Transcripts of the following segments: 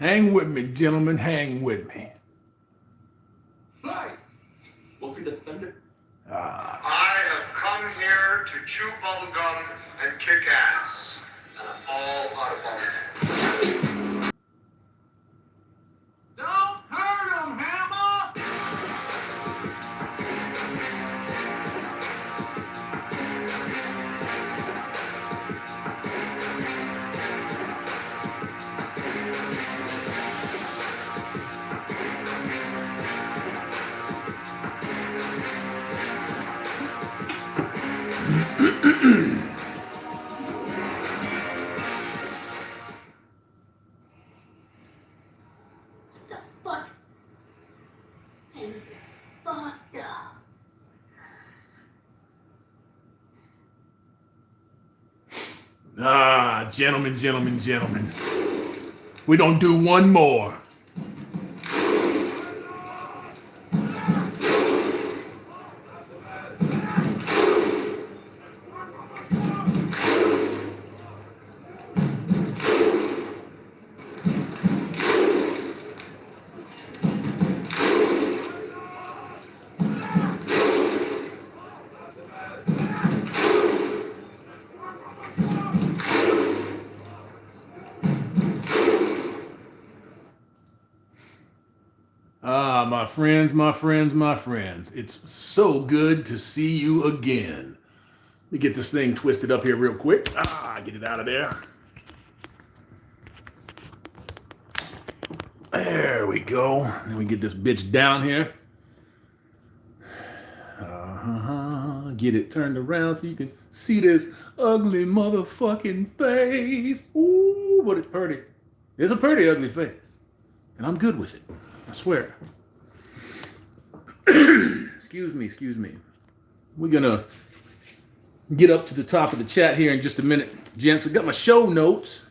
Hang with me, gentlemen, hang with me. Fly! Go for the thunder. I have come here to chew bubblegum and kick ass. And I'm all out of bubblegum. Don't hurt him, Hammer! Fuck. And this is fucked up. Gentlemen. We don't do one more. My friends. It's so good to see you again. Let me get this thing twisted up here real quick. Get it out of there. There we go. Then we get this bitch down here. Get it turned around so you can see this ugly motherfucking face. Ooh, but it's pretty. It's a pretty ugly face. And I'm good with it. I swear. Excuse me. We're gonna get up to the top of the chat here in just a minute. Gents, I got my show notes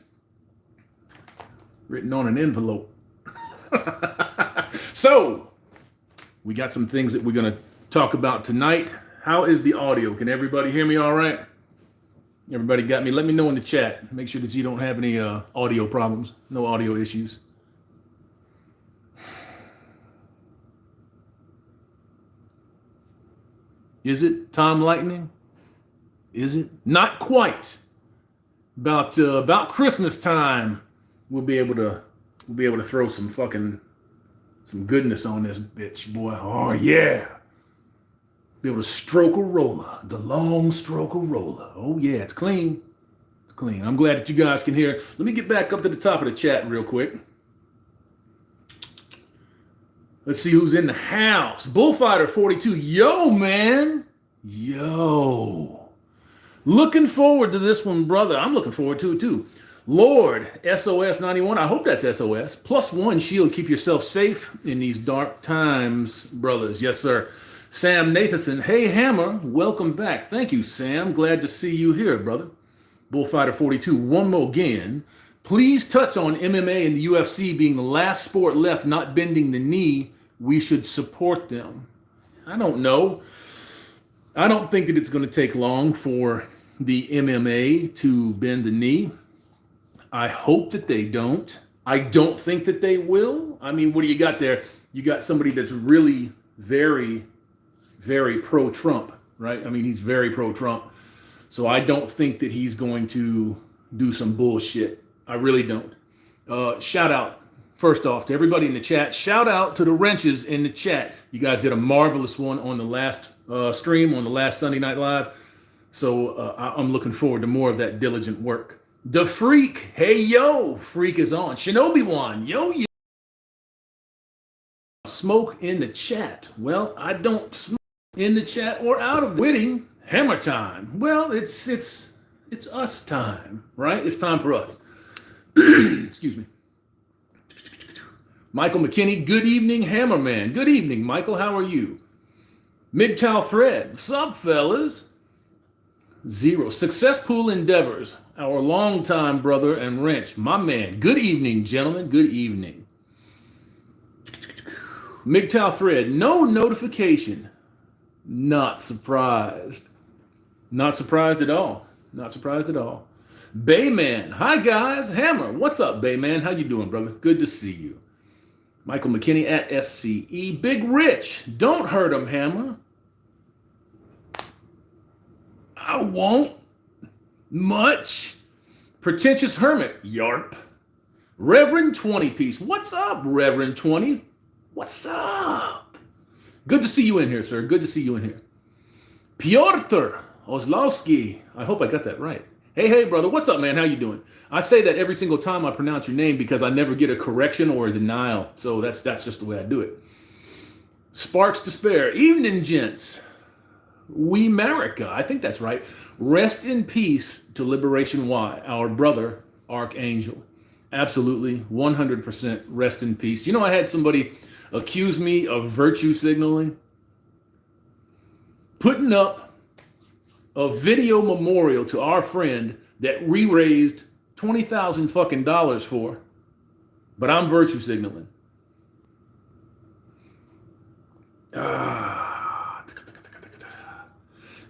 written on an envelope. So, we got some things that we're gonna talk about tonight. How is the audio? Can everybody hear me all right? Everybody got me? Let me know in the chat. Make sure that you don't have any audio problems. No audio issues. Is it Tom Lightning? Is it? Not quite. About Christmas time, we'll be able to throw some goodness on this bitch, boy. Oh yeah. Be able to stroke a roller, the long stroke a roller. Oh yeah, it's clean. It's clean. I'm glad that you guys can hear. Let me get back up to the top of the chat real quick. Let's see who's in the house. Bullfighter 42. Yo, man. Yo. Looking forward to this one, brother. I'm looking forward to it, too. Lord, SOS 91. I hope that's SOS. +1 shield. Keep yourself safe in these dark times, brothers. Yes, sir. Sam Nathanson. Hey, Hammer. Welcome back. Thank you, Sam. Glad to see you here, brother. Bullfighter 42. One more again. Please touch on MMA and the UFC being the last sport left not bending the knee. We should support them. I don't know. I don't think that it's going to take long for the MMA to bend the knee. I hope that they don't. I don't think that they will. I mean, what do you got there? You got somebody that's really very, very pro-Trump, right? I mean, he's very pro-Trump. So I don't think that he's going to do some bullshit. I really don't. Shout out, first off, to everybody in the chat. Shout out to the wrenches in the chat. You guys did a marvelous one on the last stream, on the last Sunday Night Live. So I'm looking forward to more of that diligent work. The Freak. Hey, yo. Freak is on. Shinobi One. Yo. Smoke in the chat. Well, I don't smoke in the chat or out of the witting. Hammer time. Well, it's us time, right? It's time for us. Excuse me. Michael McKinney, good evening, Hammerman. Good evening, Michael. How are you? MGTOW Thread. What's up, fellas? Zero. Success Pool Endeavors. Our longtime brother and wrench. My man. Good evening, gentlemen. Good evening. MGTOW Thread. No notification. Not surprised. Not surprised at all. Not surprised at all. Bayman, hi guys. Hammer, what's up, Bayman? How you doing, brother? Good to see you. Michael McKinney at SCE. Big Rich, don't hurt him, Hammer. I won't. Much. Pretentious Hermit, yarp. Reverend 20 piece, what's up, Reverend 20? What's up? Good to see you in here, sir. Good to see you in here. Piotr Oslowski, I hope I got that right. Hey, brother, what's up, man? How you doing? I say that every single time I pronounce your name because I never get a correction or a denial. So that's just the way I do it. Sparks Despair, evening, gents. We America, I think that's right. Rest in peace to Liberation Y, our brother, Archangel. Absolutely, 100% rest in peace. You know, I had somebody accuse me of virtue signaling. Putting up a video memorial to our friend that we raised $20,000 fucking dollars for, but I'm virtue signaling.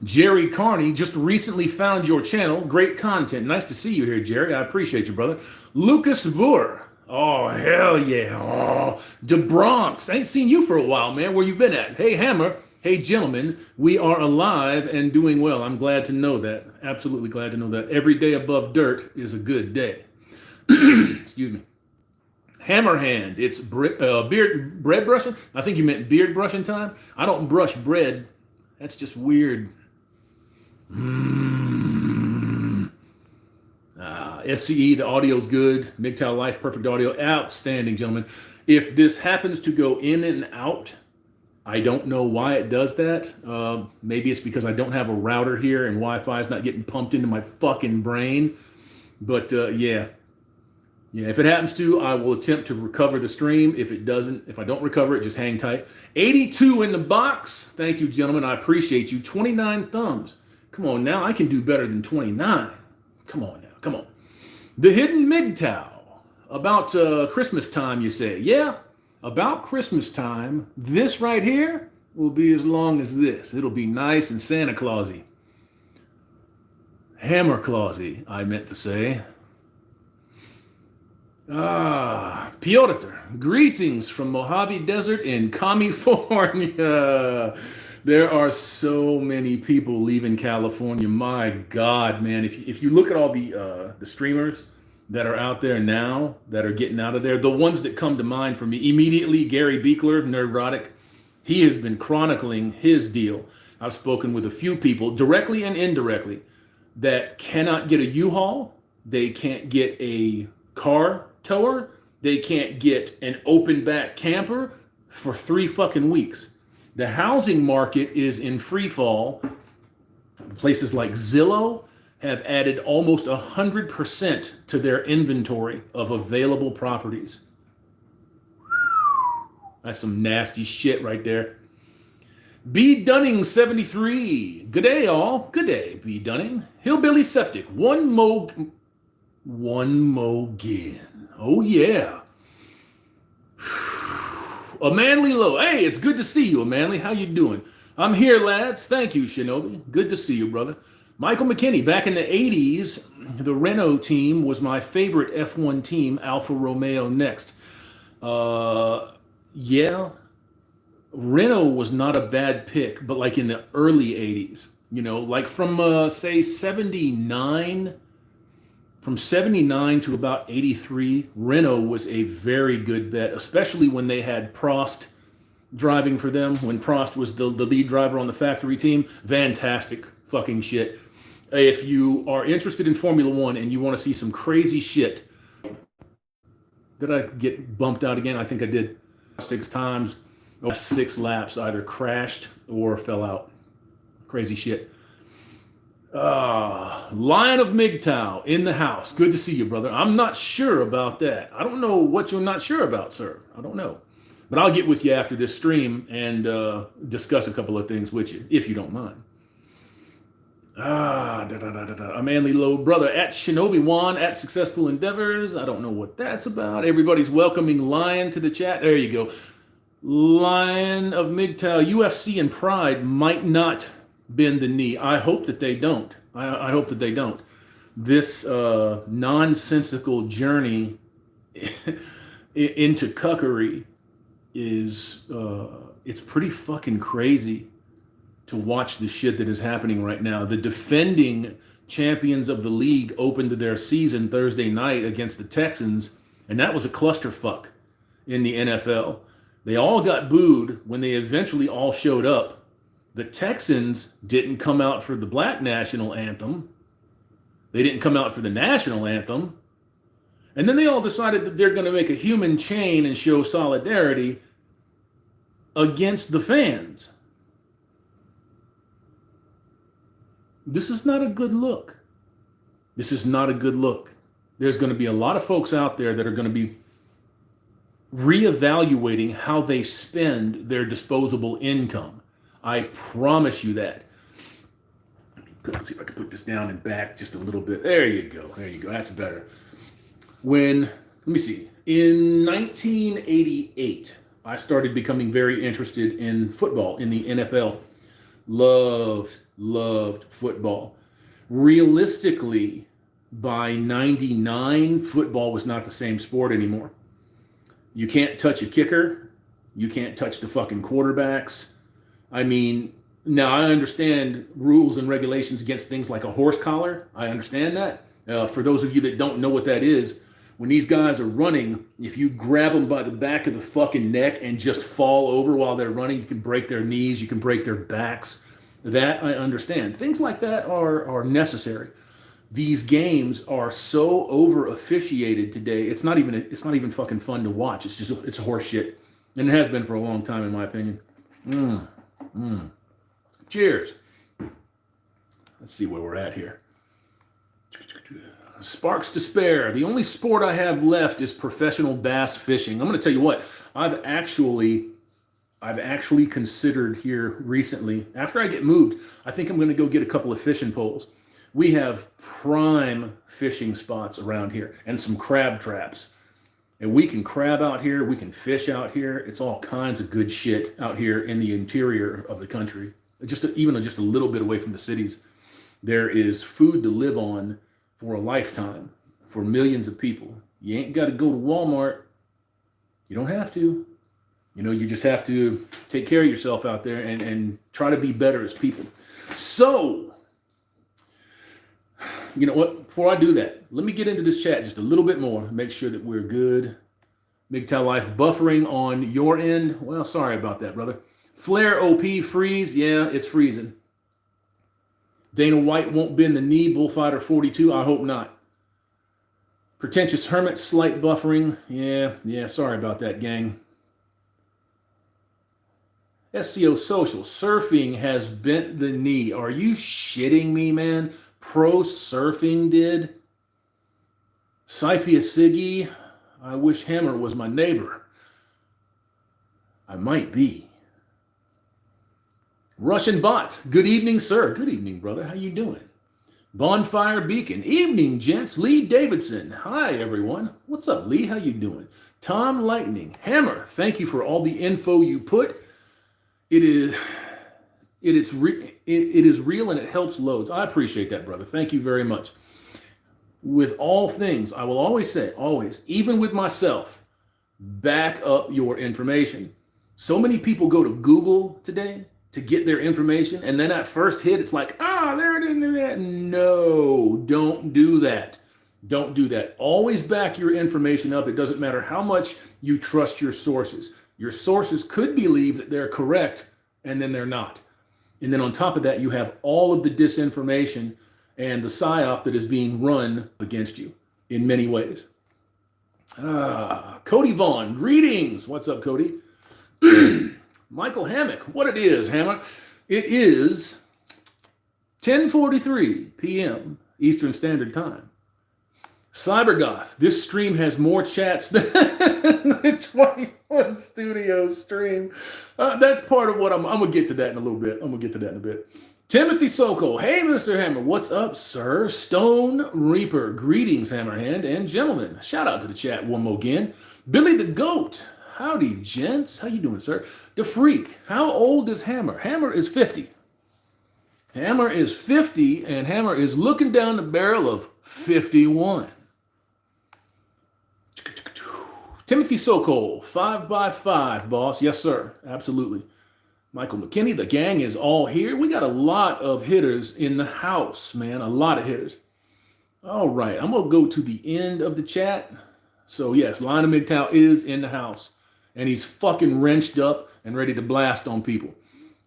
Jerry Carney just recently found your channel. Great content. Nice to see you here, Jerry. I appreciate you, brother. Lucas Boer. Oh, hell yeah. Oh, De Bronx. I ain't seen you for a while, man. Where you been at? Hey, Hammer. Hey, gentlemen, we are alive and doing well. I'm glad to know that. Absolutely glad to know that. Every day above dirt is a good day. Excuse me. Hammerhand, it's bread brushing. I think you meant beard brushing time. I don't brush bread. That's just weird. SCE, the audio's good. MGTOW Life, perfect audio. Outstanding, gentlemen. If this happens to go in and out, I don't know why it does that. Maybe it's because I don't have a router here and Wi-Fi is not getting pumped into my fucking brain. But yeah, if it happens to, I will attempt to recover the stream. If it doesn't, if I don't recover it, just hang tight. 82 in the box. Thank you, gentlemen. I appreciate you. 29 thumbs. Come on now. I can do better than 29. Come on now. Come on. The Hidden MGTOW. About Christmas time, you say. Yeah. About Christmas time, this right here will be as long as this. It'll be nice and Santa Clausy. Hammer Clausy, I meant to say. Piotr, greetings from Mojave Desert in California. There are so many people leaving California. My God, man. If you look at all the streamers that are out there now that are getting out of there. The ones that come to mind for me immediately, Gary Beekler, Nerdrotic. He has been chronicling his deal. I've spoken with a few people directly and indirectly that cannot get a U-Haul. They can't get a car tower. They can't get an open back camper for 3 fucking weeks. The housing market is in free fall. Places like Zillow have added almost 100% to their inventory of available properties. That's some nasty shit right there. B. Dunning 73. Good day, all. Good day, B. Dunning. Hillbilly Septic. One mo gin. Oh yeah. A Manly Low. Hey, it's good to see you, A Manly. How you doing? I'm here, lads. Thank you, Shinobi. Good to see you, brother. Michael McKinney, back in the 80s, the Renault team was my favorite F1 team, Alfa Romeo next. Yeah, Renault was not a bad pick, but like in the early 80s, you know, like from, say, 79, from 79 to about 83, Renault was a very good bet, especially when they had Prost driving for them, when Prost was the lead driver on the factory team. Fantastic fucking shit. If you are interested in Formula One and you want to see some crazy shit, did I get bumped out again? I think I did 6 times. 6 laps either crashed or fell out. Crazy shit. Lion of MGTOW in the house. Good to see you, brother. I'm not sure about that. I don't know what you're not sure about, sir. I don't know. But I'll get with you after this stream and discuss a couple of things with you, if you don't mind. A Manly Low brother at Shinobi One at Successful Endeavors. I don't know what that's about. Everybody's welcoming Lion to the chat. There you go. Lion of MGTOW. UFC and Pride might not bend the knee. I hope that they don't. I hope that they don't. this nonsensical journey into cuckery is it's pretty fucking crazy to watch the shit that is happening right now. The defending champions of the league opened their season Thursday night against the Texans, and that was a clusterfuck in the NFL. They all got booed when they eventually all showed up. The Texans didn't come out for the Black national anthem. They didn't come out for the national anthem. And then they all decided that they're going to make a human chain and show solidarity against the fans. This is not a good look. This is not a good look. There's going to be a lot of folks out there that are going to be reevaluating how they spend their disposable income. I promise you that. Let's see if I can put this down and back just a little bit. There you go. There you go. That's better. Let me see. In 1988, I started becoming very interested in football, in the NFL. Loved football. Realistically, by 99, football was not the same sport anymore. You can't touch a kicker. You can't touch the fucking quarterbacks. I mean, now I understand rules and regulations against things like a horse collar. I understand that. For those of you that don't know what that is, when these guys are running, if you grab them by the back of the fucking neck and just fall over while they're running, you can break their knees, you can break their backs. That I understand. Things like that are necessary. These games are so over officiated today. It's not even fucking fun to watch. It's horse shit, and it has been for a long time, in my opinion. Cheers. Let's see where we're at here. Sparks to spare. The only sport I have left is professional bass fishing. I'm going to tell you what. I've actually considered here recently, after I get moved, I think I'm going to go get a couple of fishing poles. We have prime fishing spots around here and some crab traps. And we can crab out here, we can fish out here. It's all kinds of good shit out here in the interior of the country. Even just a little bit away from the cities. There is food to live on for a lifetime for millions of people. You ain't got to go to Walmart. You don't have to. You know, you just have to take care of yourself out there and try to be better as people. So, you know what? Before I do that, let me get into this chat just a little bit more. Make sure that we're good. MGTOW Life buffering on your end. Well, sorry about that, brother. Flare OP freeze. Yeah, it's freezing. Dana White won't bend the knee. Bullfighter 42. I hope not. Pretentious Hermit, slight buffering. Yeah, sorry about that, gang. SEO Social, surfing has bent the knee. Are you shitting me, man? Pro surfing did? Cyphia Siggy, I wish Hammer was my neighbor. I might be. Russian Bot, good evening, sir. Good evening, brother. How you doing? Bonfire Beacon, evening, gents. Lee Davidson, hi, everyone. What's up, Lee? How you doing? Tom Lightning, Hammer, thank you for all the info you put. It is real and it helps loads. I appreciate that, brother. Thank you very much. With all things, I will always say, always, even with myself, back up your information. So many people go to Google today to get their information, and then at first hit, it's like, there it is. No, don't do that. Don't do that. Always back your information up. It doesn't matter how much you trust your sources. Your sources could believe that they're correct, and then they're not. And then on top of that, you have all of the disinformation and the psyop that is being run against you in many ways. Cody Vaughn, greetings. What's up, Cody? Michael Hammock, what it is, Hammock? It is 10:43 p.m. Eastern Standard Time. Cybergoth, this stream has more chats than the 21 Studio stream. That's part of what I'm going to get to that in a little bit. Timothy Sokol, hey, Mr. Hammer, what's up, sir? Stone Reaper, greetings, Hammerhand and gentlemen. Shout out to the chat one more again. Billy the Goat, howdy, gents. How you doing, sir? The Freak, how old is Hammer? Hammer is 50. Hammer is 50, and Hammer is looking down the barrel of 51. Timothy Sokol, 5x5, boss. Yes, sir. Absolutely. Michael McKinney, the gang is all here. We got a lot of hitters in the house, man. A lot of hitters. All right. I'm going to go to the end of the chat. So, yes, Lionel MGTOW is in the house. And he's fucking wrenched up and ready to blast on people.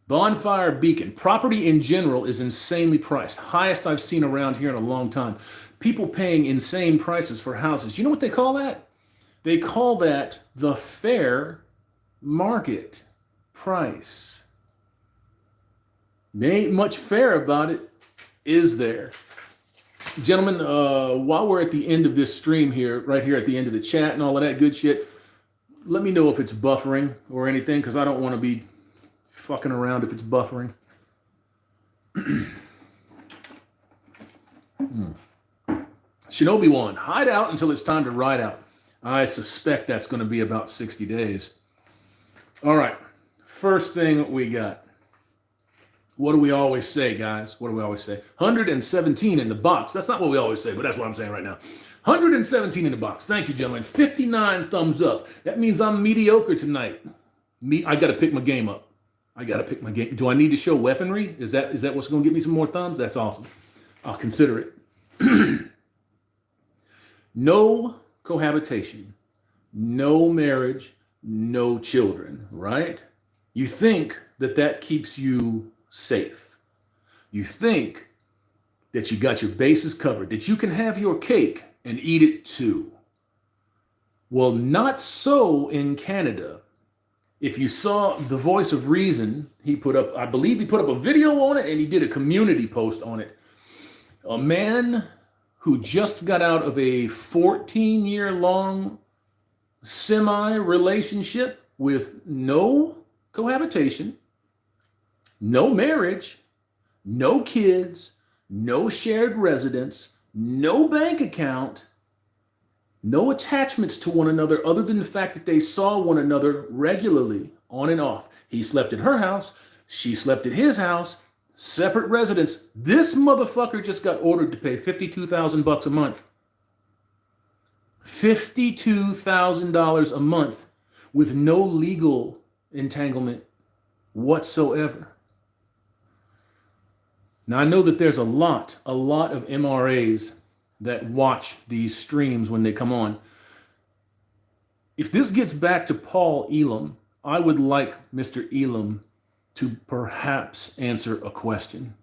Bonfire Beacon. Property in general is insanely priced. Highest I've seen around here in a long time. People paying insane prices for houses. You know what they call that? They call that the fair market price. There ain't much fair about it, is there? Gentlemen, while we're at the end of this stream here, right here at the end of the chat and all of that good shit, let me know if it's buffering or anything, because I don't want to be fucking around if it's buffering. Shinobi 1, hide out until it's time to ride out. I suspect that's going to be about 60 days. All right. First thing we got. What do we always say, guys? What do we always say? 117 in the box. That's not what we always say, but that's what I'm saying right now. 117 in the box. Thank you, gentlemen. 59 thumbs up. That means I'm mediocre tonight. I got to pick my game up. I got to pick my game. Do I need to show weaponry? Is that what's going to get me some more thumbs? That's awesome. I'll consider it. No cohabitation, no marriage, no children, right? You think that keeps you safe. You think that you got your bases covered, that you can have your cake and eat it too. Well, not so in Canada. If you saw the Voice of Reason, I believe he put up a video on it and he did a community post on it. A man who just got out of a 14-year-long semi-relationship with no cohabitation, no marriage, no kids, no shared residence, no bank account, no attachments to one another other than the fact that they saw one another regularly on and off. He slept at her house, she slept at his house, separate residence. This motherfucker just got ordered to pay $52,000 a month. $52,000 a month with no legal entanglement whatsoever. Now, I know that there's a lot of MRAs that watch these streams when they come on. If this gets back to Paul Elam, I would like Mr. Elam to perhaps answer a question.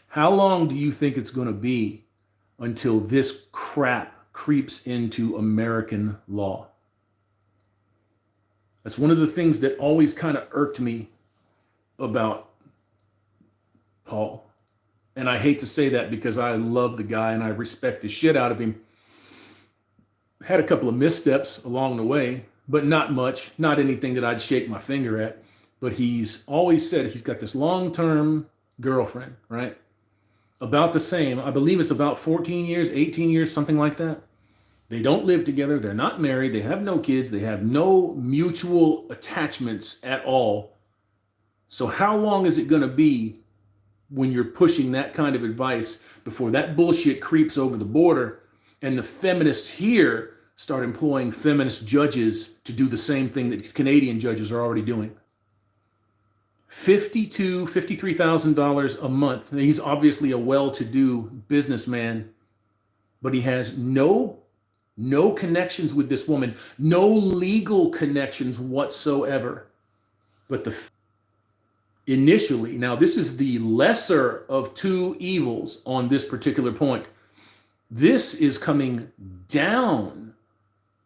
How long do you think it's going to be until this crap creeps into American law? That's one of the things that always kind of irked me about Paul. And I hate to say that because I love the guy and I respect the shit out of him. Had a couple of missteps along the way, but not much, not anything that I'd shake my finger at. But he's always said he's got this long-term girlfriend, right? About the same. I believe it's about 14 years, 18 years, something like that. They don't live together. They're not married. They have no kids. They have no mutual attachments at all. So how long is it going to be when you're pushing that kind of advice before that bullshit creeps over the border and the feminists here start employing feminist judges to do the same thing that Canadian judges are already doing? $52,000, $53,000 a month. He's obviously a well-to-do businessman, but he has no connections with this woman, no legal connections whatsoever. But initially, now this is the lesser of two evils on this particular point. This is coming down.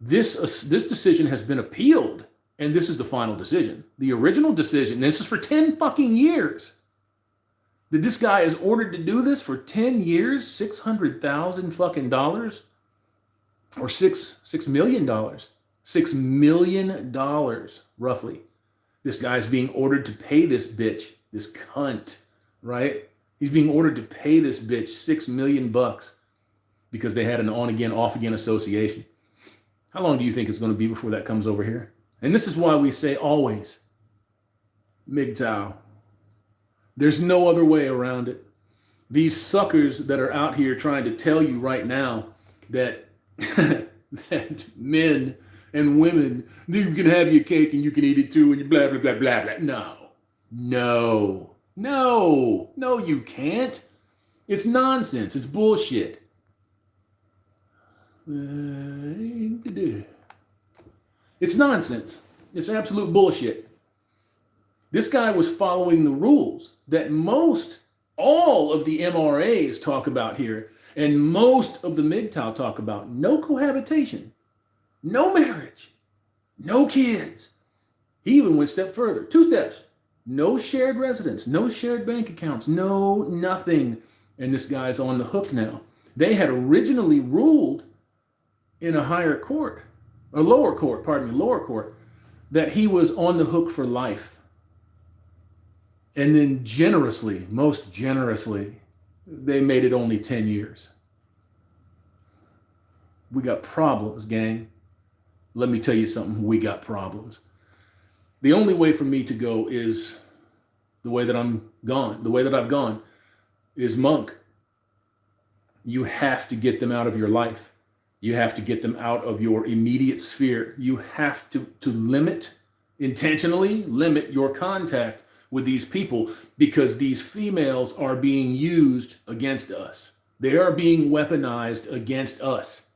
This decision has been appealed. And this is the final decision. The original decision, this is for 10 fucking years. That this guy is ordered to do this for 10 years, $600,000 fucking dollars, or $6 million, $6 million roughly. This guy's being ordered to pay this bitch, this cunt, right? He's being ordered to pay this bitch $6 million because they had an on-again, off-again association. How long do you think it's going to be before that comes over here? And this is why we say always, MGTOW, There's no other way around it. These suckers that are out here trying to tell you right now that, that men and women, you can have your cake and you can eat it too and you blah, blah, blah, blah, blah. No, you can't. It's nonsense. It's bullshit. It's nonsense. It's absolute bullshit. This guy was following the rules that all of the MRAs talk about here, and most of the MGTOW talk about. No cohabitation, no marriage, no kids. He even went a step further, 2 steps. No shared residence, no shared bank accounts, no nothing. And this guy's on the hook now. They had originally ruled in a lower court, that he was on the hook for life. And then most generously, they made it only 10 years. We got problems, gang. Let me tell you something, we got problems. The only way for me to go is the way that I'm gone. The way that I've gone is monk. You have to get them out of your life. You have to get them out of your immediate sphere. You have to intentionally limit your contact with these people, because these females are being used against us. They are being weaponized against us.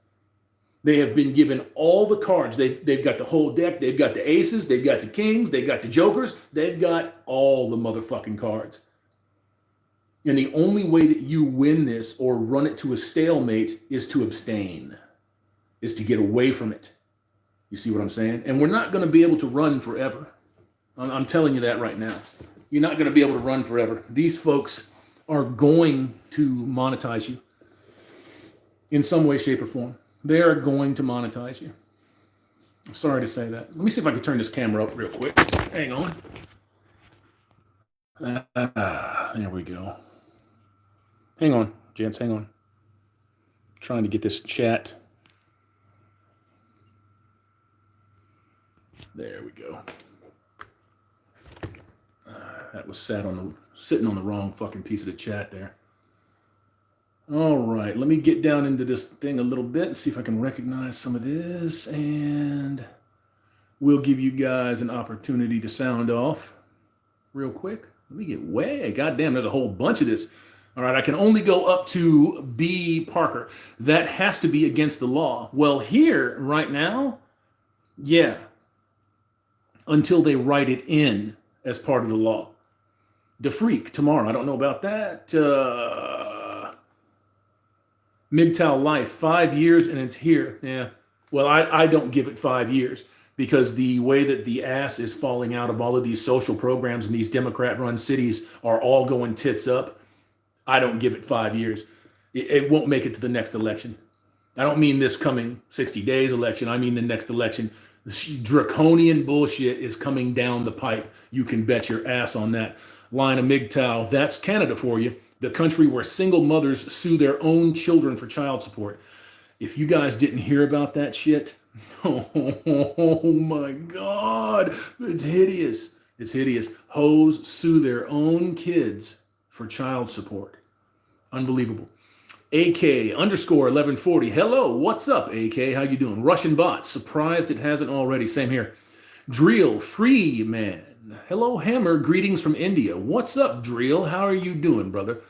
They have been given all the cards. They've got the whole deck. They've got the aces. They've got the kings. They've got the jokers. They've got all the motherfucking cards. And the only way that you win this or run it to a stalemate is to abstain, is to get away from it. You see what I'm saying? And we're not going to be able to run forever. I'm telling you that right now. You're not going to be able to run forever. These folks are going to monetize you in some way, shape, or form. They are going to monetize you. I'm sorry to say that. Let me see if I can turn this camera up real quick. Hang on. There we go. Hang on, gents, hang on. Trying to get this chat. There we go. That was sitting on the wrong fucking piece of the chat there. All right, let me get down into this thing a little bit and see if I can recognize some of this, and we'll give you guys an opportunity to sound off real quick. Let me get way, goddamn, there's a whole bunch of this. All right, I can only go up to B. Parker. That has to be against the law. Well, here, right now, yeah, until they write it in as part of the law. DeFreak tomorrow. I don't know about that. MGTOW Life, 5 years and it's here. Yeah. Well, I don't give it 5 years, because the way that the ass is falling out of all of these social programs in these Democrat-run cities are all going tits up. I don't give it 5 years. It won't make it to the next election. I don't mean this coming 60 days election. I mean the next election. This draconian bullshit is coming down the pipe. You can bet your ass on that. Line of MGTOW, that's Canada for you. The country where single mothers sue their own children for child support. If you guys didn't hear about that shit, oh my God, it's hideous. It's hideous. Hoes sue their own kids for child support. Unbelievable. AK_1140. Hello, what's up, AK? How you doing? Russian bot. Surprised it hasn't already. Same here. Drill Free Man. Hello, Hammer. Greetings from India. What's up, Drill? How are you doing, brother?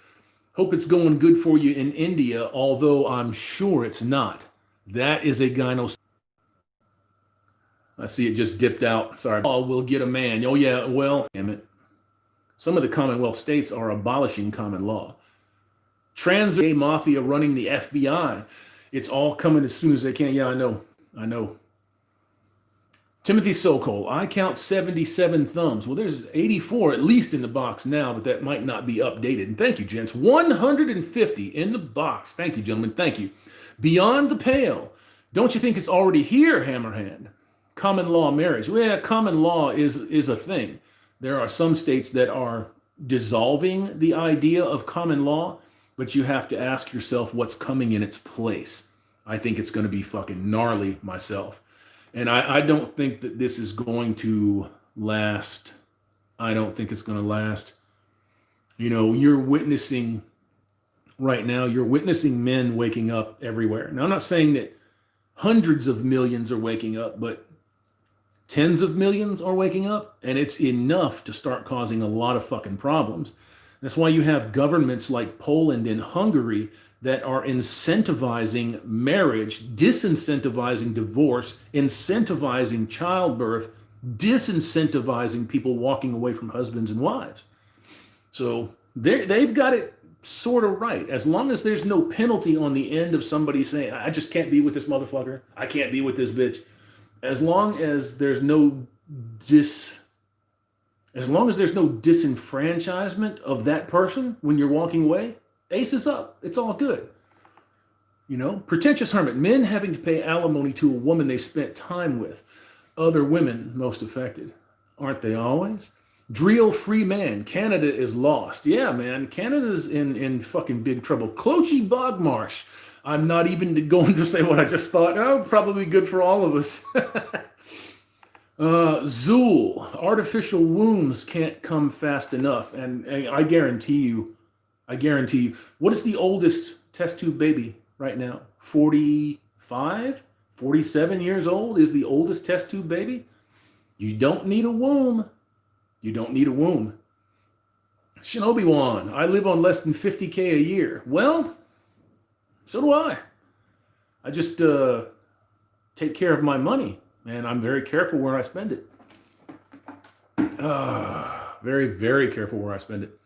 Hope it's going good for you in India, although I'm sure it's not. That is a gyno. I see it just dipped out. Sorry. Oh, we'll get a man. Oh, yeah. Well, damn it. Some of the Commonwealth states are abolishing common law. Trans gay mafia running the FBI. It's all coming as soon as they can. Yeah, I know. Timothy Sokol, I count 77 thumbs. Well, there's 84 at least in the box now, but that might not be updated. And thank you, gents. 150 in the box. Thank you, gentlemen. Thank you. Beyond the Pale. Don't you think it's already here, Hammerhand? Common law marriage. Well, yeah, common law is a thing. There are some states that are dissolving the idea of common law, but you have to ask yourself what's coming in its place. I think it's going to be fucking gnarly myself. And I don't think that this is going to last. I don't think it's going to last. You know, you're witnessing right now, you're witnessing men waking up everywhere. Now, I'm not saying that hundreds of millions are waking up, but tens of millions are waking up, and it's enough to start causing a lot of fucking problems. That's why you have governments like Poland and Hungary that are incentivizing marriage, disincentivizing divorce, incentivizing childbirth, disincentivizing people walking away from husbands and wives. So they've got it sort of right. As long as there's no penalty on the end of somebody saying, I just can't be with this motherfucker, I can't be with this bitch. As long as there's no disenfranchisement of that person when you're walking away, ace is up. It's all good. You know, pretentious hermit, men having to pay alimony to a woman they spent time with. Other women most affected. Aren't they always? Drill free man, Canada is lost. Yeah, man, Canada's in fucking big trouble. Clochie Bogmarsh. I'm not even going to say what I just thought. Oh, probably good for all of us. Zool, artificial wombs can't come fast enough. And I guarantee you, what is the oldest test tube baby right now? 45? 47 years old is the oldest test tube baby? You don't need a womb. You don't need a womb. Shinobi-wan, I live on less than 50K a year. Well, so do I. I just take care of my money, and I'm very careful where I spend it. Very, very careful where I spend it.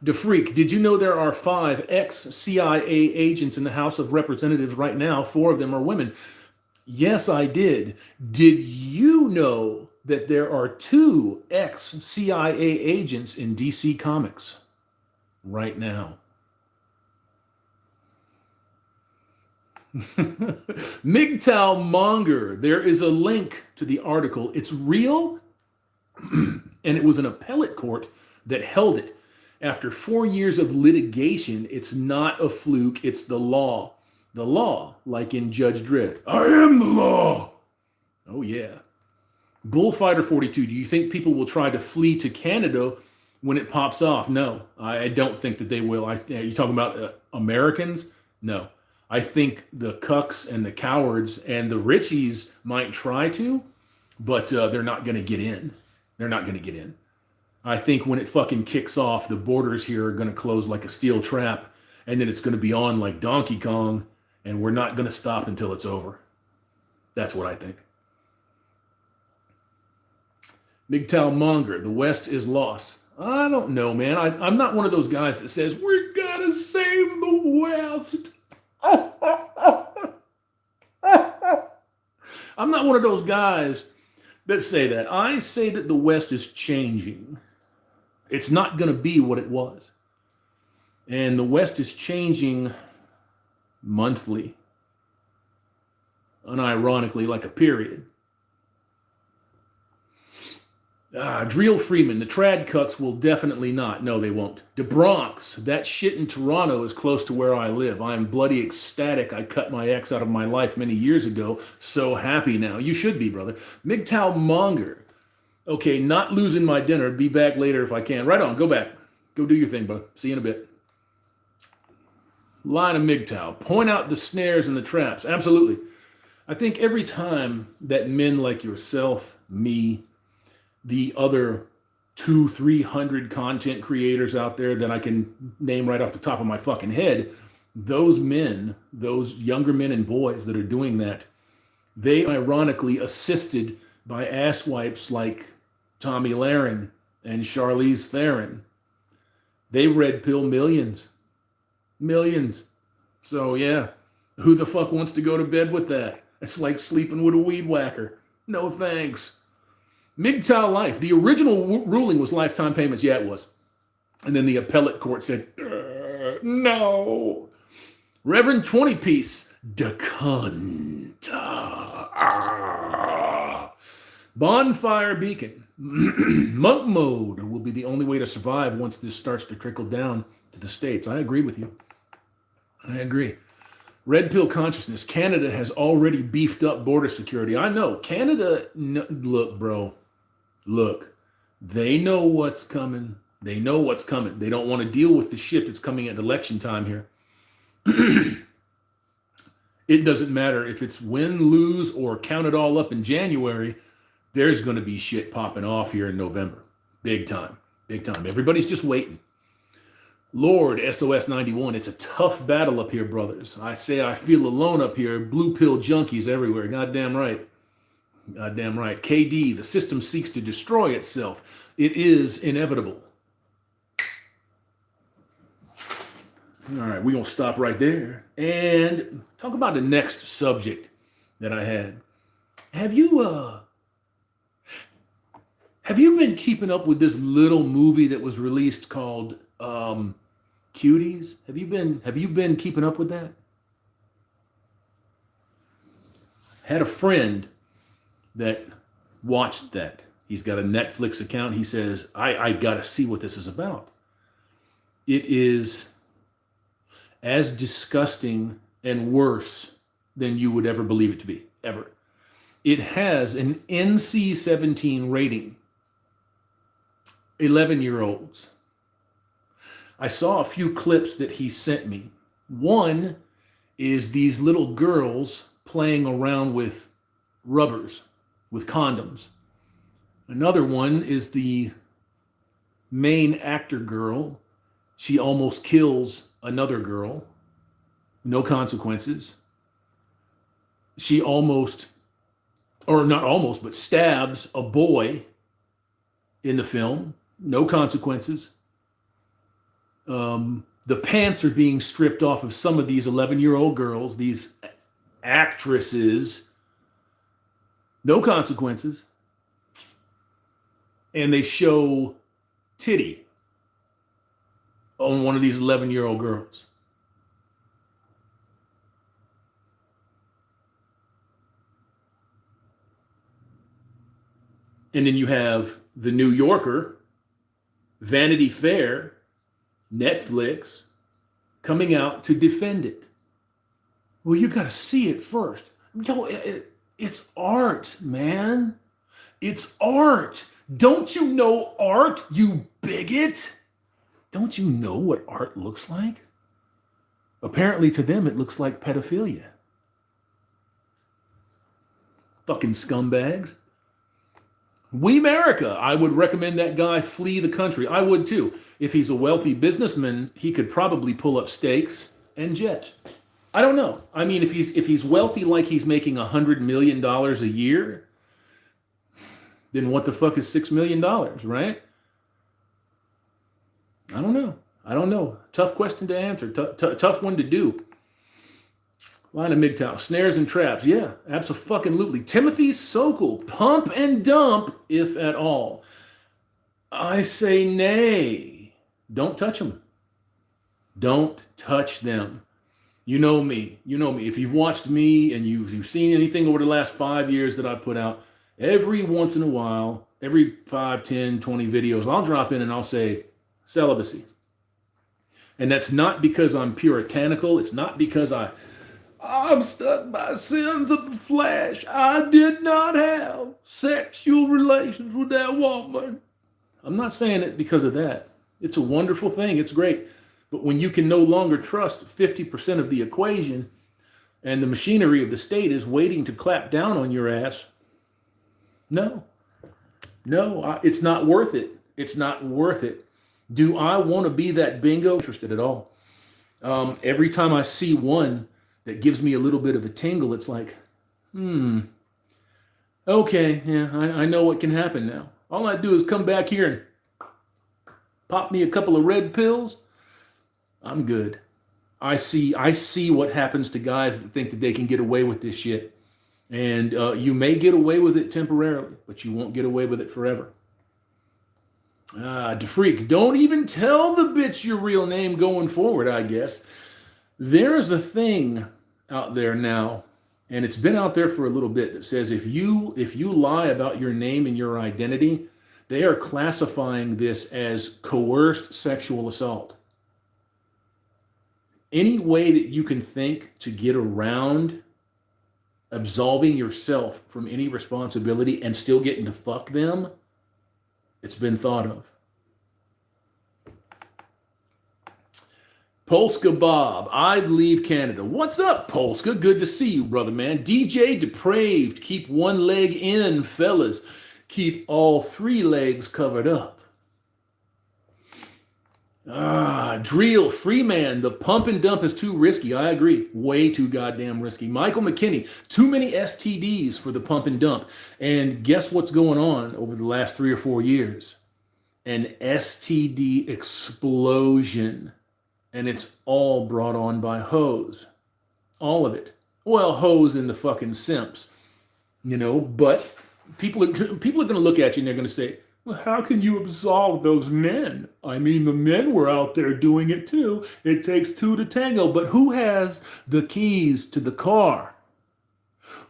DeFreak, did you know there are 5 ex-CIA agents in the House of Representatives right now? 4 of them are women. Yes, I did. Did you know that there are 2 ex-CIA agents in DC Comics right now? MGTOW Monger, there is a link to the article. It's real, and it was an appellate court that held it. After 4 years of litigation, it's not a fluke, it's the law. The law, like in Judge Dredd. I am the law. Oh, yeah. Bullfighter 42, do you think people will try to flee to Canada when it pops off? No, I don't think that they will. You're talking about Americans? No. I think the cucks and the cowards and the richies might try to, but they're not going to get in. They're not going to get in. I think when it fucking kicks off, the borders here are going to close like a steel trap, and then it's going to be on like Donkey Kong, and we're not going to stop until it's over. That's what I think. MGTOW Monger, the West is lost. I don't know, man. I'm not one of those guys that says, we're going to save the West. I'm not one of those guys that say that. I say that the West is changing. It's not going to be what it was. And the West is changing monthly. Unironically, like a period. Dreel Freeman, the trad cucks will definitely not. No, they won't. DeBronx, that shit in Toronto is close to where I live. I am bloody ecstatic I cut my ex out of my life many years ago. So happy now. You should be, brother. MGTOW Monger. Okay, not losing my dinner. Be back later if I can. Right on, go back. Go do your thing, bro. See you in a bit. Line of MGTOW. Point out the snares and the traps. Absolutely. I think every time that men like yourself, me, the other 200-300 content creators out there that I can name right off the top of my fucking head, those men, those younger men and boys that are doing that, they ironically assisted by asswipes like Tommy Lahren and Charlize Theron. They red pill millions. Millions. So yeah, who the fuck wants to go to bed with that? It's like sleeping with a weed whacker. No thanks. MGTOW Life. The original ruling was lifetime payments. Yeah, it was. And then the appellate court said, no. Reverend 20 Piece. Bonfire Beacon. Monk mode will be the only way to survive once this starts to trickle down to the States. I agree with you. I agree. Red pill consciousness. Canada has already beefed up border security. I know. Canada, look, bro. Look, they know what's coming. They know what's coming. They don't want to deal with the shit that's coming at election time here. It doesn't matter if it's win, lose, or count it all up in January. There's going to be shit popping off here in November. Big time. Big time. Everybody's just waiting. Lord, SOS 91, it's a tough battle up here, brothers. I say I feel alone up here. Blue pill junkies everywhere. Goddamn right. Goddamn right. KD, the system seeks to destroy itself. It is inevitable. All right, we're going to stop right there and talk about the next subject that I had. Have you been keeping up with this little movie that was released called Cuties? Have you been keeping up with that? Had a friend that watched that. He's got a Netflix account. He says, I got to see what this is about. It is as disgusting and worse than you would ever believe it to be, ever. It has an NC-17 rating. 11-year-olds. I saw a few clips that he sent me. One is these little girls playing around with rubbers, with condoms. Another one is the main actor girl. She almost kills another girl. No consequences. She almost, or not almost, but stabs a boy in the film. No consequences. The pants are being stripped off of some of these 11-year-old girls, these actresses. No consequences. And they show titty on one of these 11-year-old girls. And then you have The New Yorker, Vanity Fair, Netflix coming out to defend it. Well, you got to see it first. Yo, it's art, man. It's art. Don't you know art, you bigot? Don't you know what art looks like? Apparently to them, it looks like pedophilia. Fucking scumbags. We America, I would recommend that guy flee the country. I would too. If he's a wealthy businessman, he could probably pull up stakes and jet. I don't know. I mean, if he's wealthy like he's making $100 million a year, then what the fuck is $6 million, right? I don't know. Tough question to answer. Tough one to do. Line of MGTOW. Snares and traps. Yeah, abso-fucking-lutely. Timothy Sokol. Pump and dump, if at all. I say nay. Don't touch them. Don't touch them. You know me. If you've watched me and you've seen anything over the last 5 years that I've put out, every once in a while, every 5, 10, 20 videos, I'll drop in and I'll say celibacy. And that's not because I'm puritanical. It's not because I'm stuck by sins of the flesh. I did not have sexual relations with that woman. I'm not saying it because of that. It's a wonderful thing. It's great. But when you can no longer trust 50% of the equation and the machinery of the state is waiting to clap down on your ass, no, it's not worth it. It's not worth it. Do I want to be that bingo? Interested at all? Every time I see one that gives me a little bit of a tingle, it's like, okay, yeah, I know what can happen now. All I do is come back here and pop me a couple of red pills. I'm good. I see what happens to guys that think that they can get away with this shit. And you may get away with it temporarily, but you won't get away with it forever. DeFreak, don't even tell the bitch your real name going forward, I guess. There is a thing out there now, and it's been out there for a little bit, that says if you lie about your name and your identity, they are classifying this as coerced sexual assault. Any way that you can think to get around absolving yourself from any responsibility and still getting to fuck them, it's been thought of. Polska Bob, I'd leave Canada. What's up, Polska? Good to see you, brother, man. DJ Depraved, keep one leg in, fellas. Keep all three legs covered up. Dreel Freeman, the pump and dump is too risky. I agree. Way too goddamn risky. Michael McKinney, too many STDs for the pump and dump. And guess what's going on over the last 3 or 4 years? An STD explosion. And it's all brought on by hoes. All of it. Well, hoes and the fucking simps. You know, but people are going to look at you and they're going to say, well, how can you absolve those men? I mean, the men were out there doing it too. It takes two to tango. But who has the keys to the car?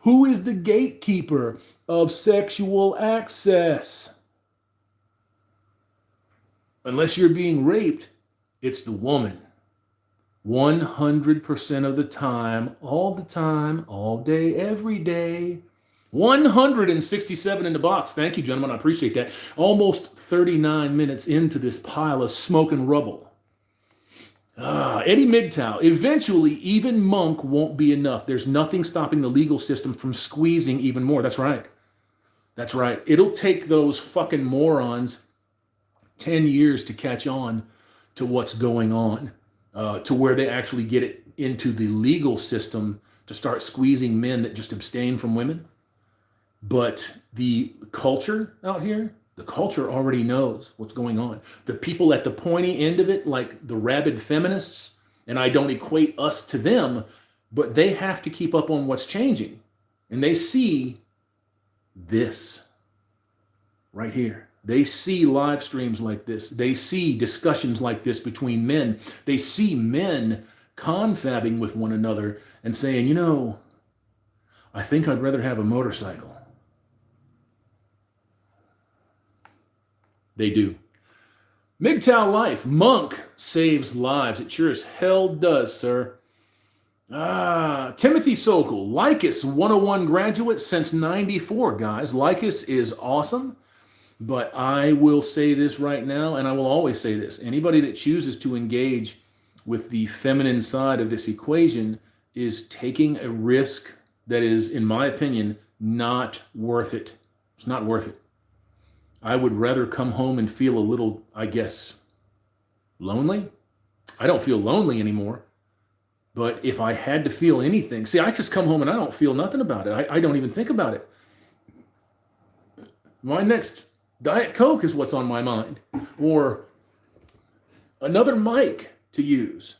Who is the gatekeeper of sexual access? Unless you're being raped, it's the woman. 100% of the time, all day, every day. 167 in the box. Thank you, gentlemen. I appreciate that. Almost 39 minutes into this pile of smoke and rubble. Eddie MGTOW. Eventually, even Monk won't be enough. There's nothing stopping the legal system from squeezing even more. That's right. That's right. It'll take those fucking morons 10 years to catch on to what's going on, to where they actually get it into the legal system to start squeezing men that just abstain from women. But the culture out here, the culture already knows what's going on. The people at the pointy end of it, like the rabid feminists, and I don't equate us to them, but they have to keep up on what's changing. And they see this right here. They see live streams like this. They see discussions like this between men. They see men confabbing with one another and saying, you know, I think I'd rather have a motorcycle. They do. MGTOW Life, Monk saves lives. It sure as hell does, sir. Timothy Sokol, Lycus 101 graduate since 94, guys. Lycus is awesome, but I will say this right now, and I will always say this. Anybody that chooses to engage with the feminine side of this equation is taking a risk that is, in my opinion, not worth it. It's not worth it. I would rather come home and feel a little, I guess, lonely. I don't feel lonely anymore. But if I had to feel anything, see, I just come home and I don't feel nothing about it. I don't even think about it. My next Diet Coke is what's on my mind. Or another mic to use.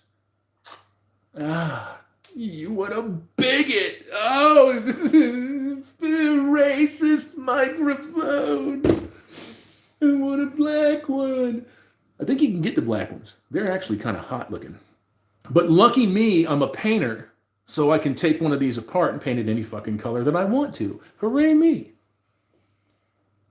You what a bigot. Oh, this is a racist microphone. And what a black one. I think you can get the black ones. They're actually kind of hot looking. But lucky me, I'm a painter, so I can take one of these apart and paint it any fucking color that I want to. Hooray me.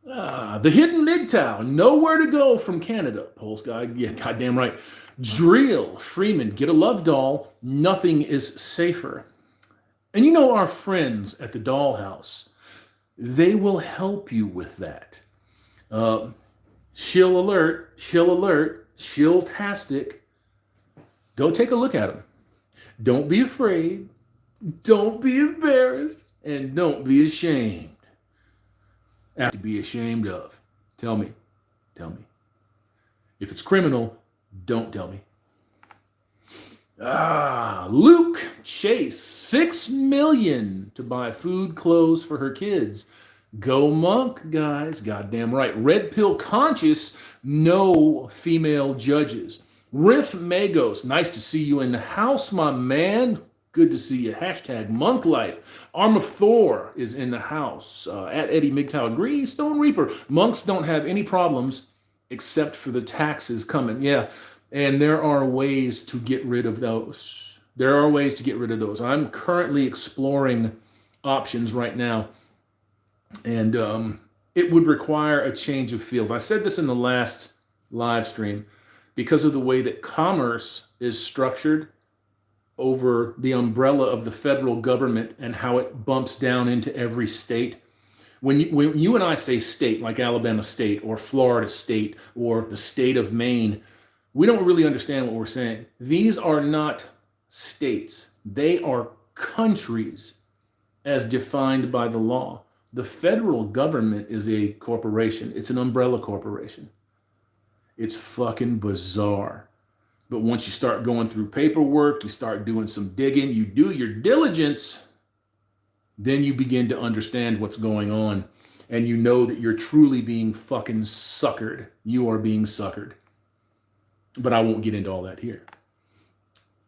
The Hidden MGTOW, nowhere to go from Canada. Pulse guy, yeah, goddamn right. Dreel Freeman, get a love doll. Nothing is safer. And you know our friends at the dollhouse, they will help you with that. Shill alert, shill-tastic. Go take a look at them. Don't be afraid. Don't be embarrassed. And don't be ashamed. Have to be ashamed of. Tell me. If it's criminal, don't tell me. Luke Chase, $6 million to buy food, clothes for her kids. Go Monk, guys. Goddamn right. Red Pill Conscious, no female judges. Riff Magos, nice to see you in the house, my man. Good to see you. Hashtag Monk Life. Arm of Thor is in the house. At Eddie MGTOW agrees. Stone Reaper. Monks don't have any problems except for the taxes coming. Yeah, and there are ways to get rid of those. I'm currently exploring options right now. And it would require a change of field. I said this in the last live stream. Because of the way that commerce is structured over the umbrella of the federal government and how it bumps down into every state. When you and I say state, like Alabama State or Florida State or the state of Maine, We don't really understand what we're saying. These are not states. They are countries as defined by the law. The federal government is a corporation. It's an umbrella corporation. It's fucking bizarre. But once you start going through paperwork, you start doing some digging, you do your diligence, then you begin to understand what's going on. And you know that you're truly being fucking suckered. You are being suckered. But I won't get into all that here.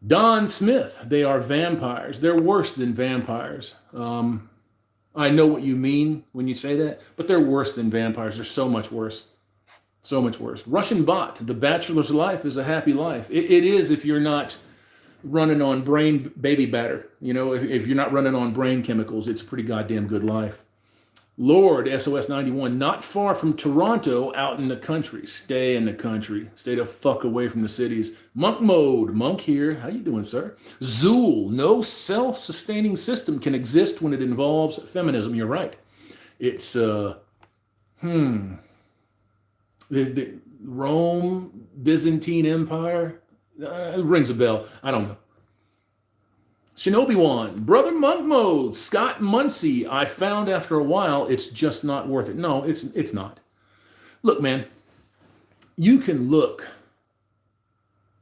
Don Smith, they are vampires. They're worse than vampires. I know what you mean when you say that, but they're worse than vampires. They're so much worse. So much worse. Russian bot, the bachelor's life is a happy life. It is if you're not running on brain baby batter. You know, if you're not running on brain chemicals, it's a pretty goddamn good life. Lord, SOS 91, not far from Toronto, out in the country. Stay in the country. Stay the fuck away from the cities. Monk mode, Monk here. How you doing, sir? Zool, no self-sustaining system can exist when it involves feminism. You're right. It's, the Rome, Byzantine Empire, it rings a bell. I don't know. Shinobi One, Brother Monk Mode, Scott Muncie. I found after a while it's just not worth it. No, it's not. Look, man, you can look.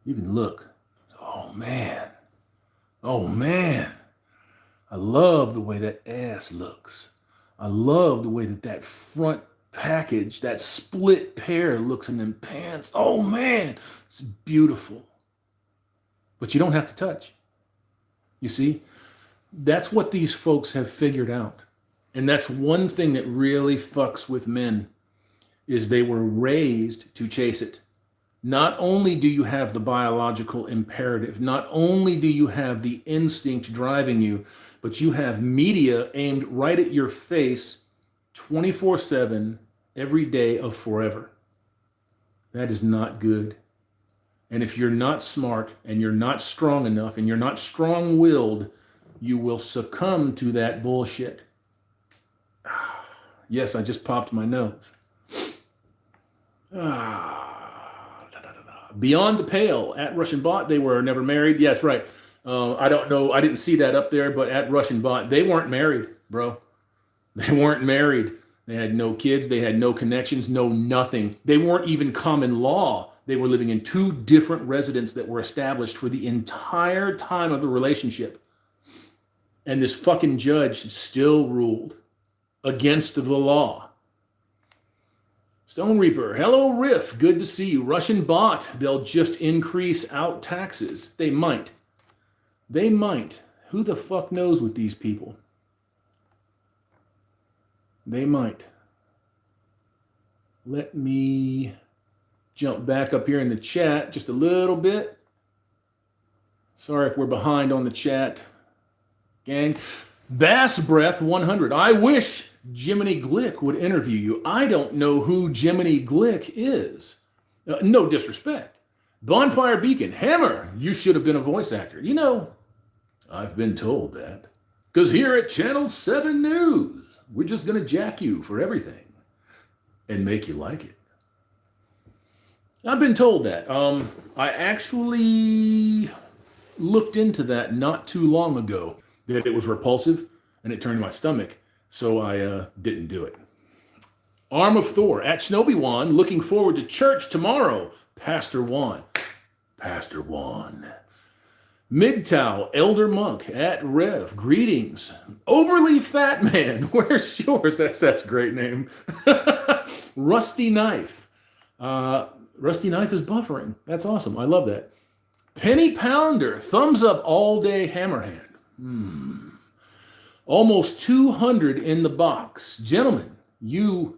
You can look. Oh man. Oh man. I love the way that ass looks. I love the way that front package, that split pair looks in them pants. Oh man, it's beautiful. But you don't have to touch. You see, that's what these folks have figured out. And that's one thing that really fucks with men, is they were raised to chase it. Not only do you have the biological imperative, not only do you have the instinct driving you, but you have media aimed right at your face 24/7, every day of forever. That is not good. And if you're not smart and you're not strong enough and you're not strong-willed, you will succumb to that bullshit. Yes, I just popped my nose. Beyond the Pale, at Russian Bot, they were never married. Yes, right. I don't know. I didn't see that up there, but at Russian Bot, they weren't married, bro. They weren't married. They had no kids. They had no connections, no nothing. They weren't even common law. They were living in two different residences that were established for the entire time of the relationship. And this fucking judge still ruled against the law. Stone Reaper, hello Riff, good to see you. Russian Bot, they'll just increase out taxes. They might. They might. Who the fuck knows with these people? They might. Let me jump back up here in the chat just a little bit. Sorry if we're behind on the chat, gang. Bass Breath 100. I wish Jiminy Glick would interview you. I don't know who Jiminy Glick is. No disrespect. Bonfire Beacon. Hammer, you should have been a voice actor. You know, I've been told that. Because here at Channel 7 News, we're just going to jack you for everything and make you like it. I've been told that. I actually looked into that not too long ago, that it was repulsive and it turned my stomach, so I didn't do it. Arm of Thor, at Shinobi Juan, looking forward to church tomorrow. Pastor Juan. Pastor Juan. Midtow, Elder Monk, at Rev, greetings. Overly Fat Man, where's yours? That's a great name. Rusty Knife. Rusty Knife is buffering. That's awesome. I love that. Penny Pounder, thumbs up all day Hammerhand. Almost 200 in the box. Gentlemen, you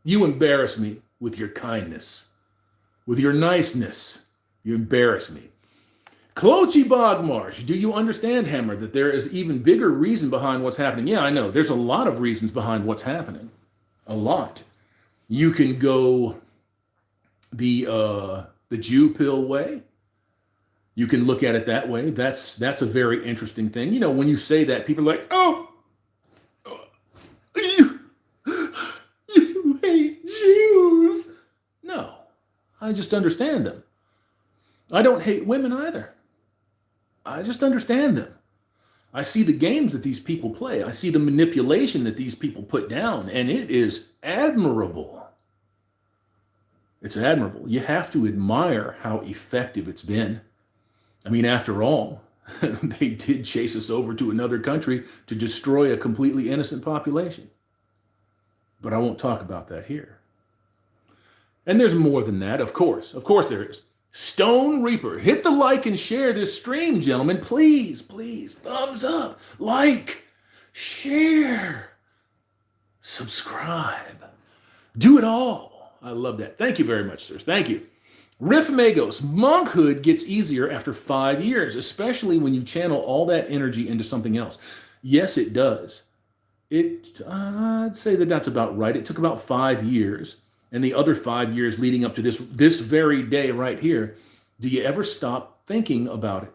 embarrass me with your kindness, with your niceness. You embarrass me. Cloachy Bogmarsh, do you understand, Hammer, that there is even bigger reason behind what's happening? Yeah, I know. There's a lot of reasons behind what's happening. A lot. You can go the Jew pill way. You can look at it that way. That's a very interesting thing. You know, when you say that, people are like, oh, you hate Jews. No, I just understand them. I don't hate women either. I just understand them. I see the games that these people play. I see the manipulation that these people put down, and it is admirable. It's admirable. You have to admire how effective it's been. I mean, after all, they did chase us over to another country to destroy a completely innocent population. But I won't talk about that here. And there's more than that, of course. Of course there is. Stone Reaper, hit the like and share this stream, gentlemen. Please, please, thumbs up, like, share, subscribe. Do it all. I love that. Thank you very much, sirs. Thank you. Riff Magos, monkhood gets easier after 5 years, especially when you channel all that energy into something else. Yes, it does. I'd say that that's about right. It took about 5 years. And the other 5 years leading up to this very day right here, do you ever stop thinking about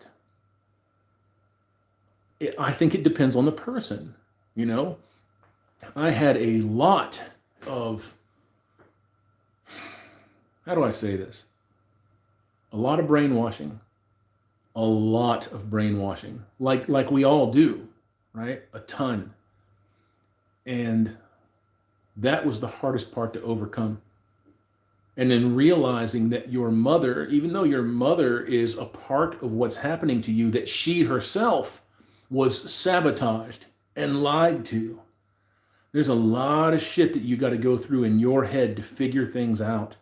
it? I think it depends on the person, you know? I had a lot of, how do I say this? A lot of brainwashing. A lot of brainwashing. Like we all do, right? A ton. And that was the hardest part to overcome. And then realizing that your mother, even though your mother is a part of what's happening to you, that she herself was sabotaged and lied to. There's a lot of shit that you got to go through in your head to figure things out.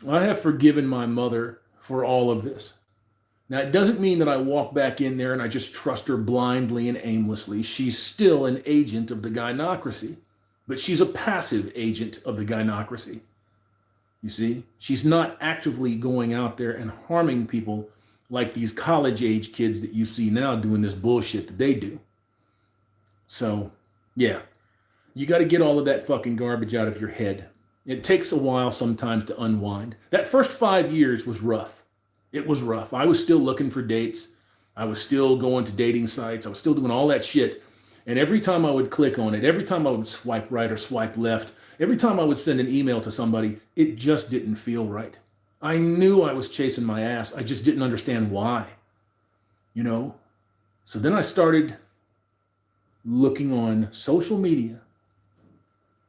I have forgiven my mother for all of this. Now, it doesn't mean that I walk back in there and I just trust her blindly and aimlessly. She's still an agent of the gynocracy, but she's a passive agent of the gynocracy. You see, she's not actively going out there and harming people like these college-age kids that you see now doing this bullshit that they do. So, yeah, you got to get all of that fucking garbage out of your head. It takes a while sometimes to unwind. That first 5 years was rough. It was rough. I was still looking for dates. I was still going to dating sites. I was still doing all that shit. And every time I would click on it, every time I would swipe right or swipe left, every time I would send an email to somebody, it just didn't feel right. I knew I was chasing my ass. I just didn't understand why, you know? So then I started looking on social media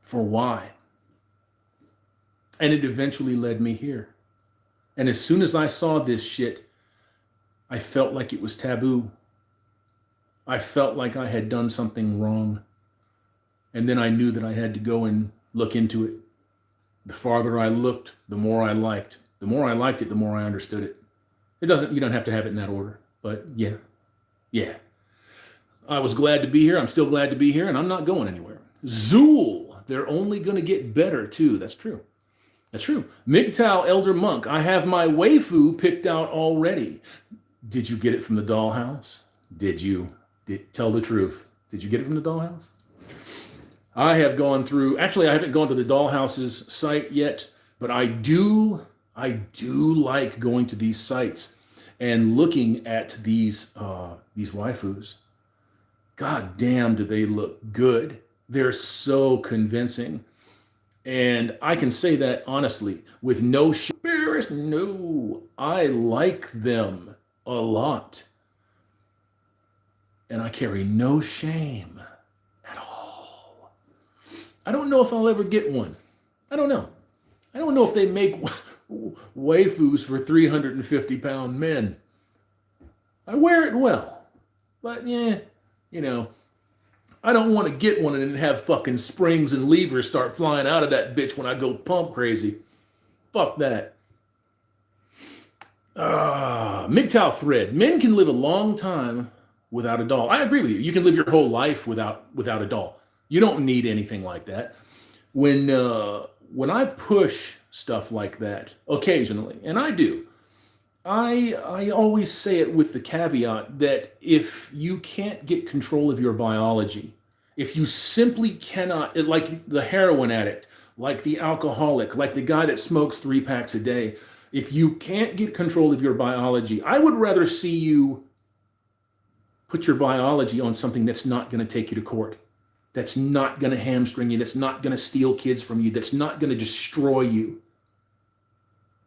for why. And it eventually led me here. And as soon as I saw this shit, I felt like it was taboo. I felt like I had done something wrong. And then I knew that I had to go and look into it. The farther I looked, the more I liked. The more I liked it, the more I understood it. You don't have to have it in that order, but yeah. I was glad to be here. I'm still glad to be here, and I'm not going anywhere. Zool, they're only going to get better too. That's true. That's true. MGTOW Elder Monk, I have my waifu picked out already. Did you get it from the dollhouse? Did you? Tell the truth. Did you get it from the dollhouse? I have gone through, actually I haven't gone to the dollhouse's site yet, but I do like going to these sites and looking at these waifus. God damn, do they look good. They're so convincing. And I can say that honestly, with no embarrassed. No, I like them a lot. And I carry no shame at all. I don't know if I'll ever get one. I don't know. I don't know if they make waifus for 350-pound men. I wear it well. But yeah, you know, I don't want to get one and then have fucking springs and levers start flying out of that bitch when I go pump crazy. Fuck that. MGTOW thread. Men can live a long time without a doll. I agree with you. You can live your whole life without a doll. You don't need anything like that. When I push stuff like that occasionally, and I do, I always say it with the caveat that if you can't get control of your biology, if you simply cannot, like the heroin addict, like the alcoholic, like the guy that smokes 3 packs a day, if you can't get control of your biology, I would rather see you put your biology on something that's not going to take you to court, that's not going to hamstring you, that's not going to steal kids from you, that's not going to destroy you.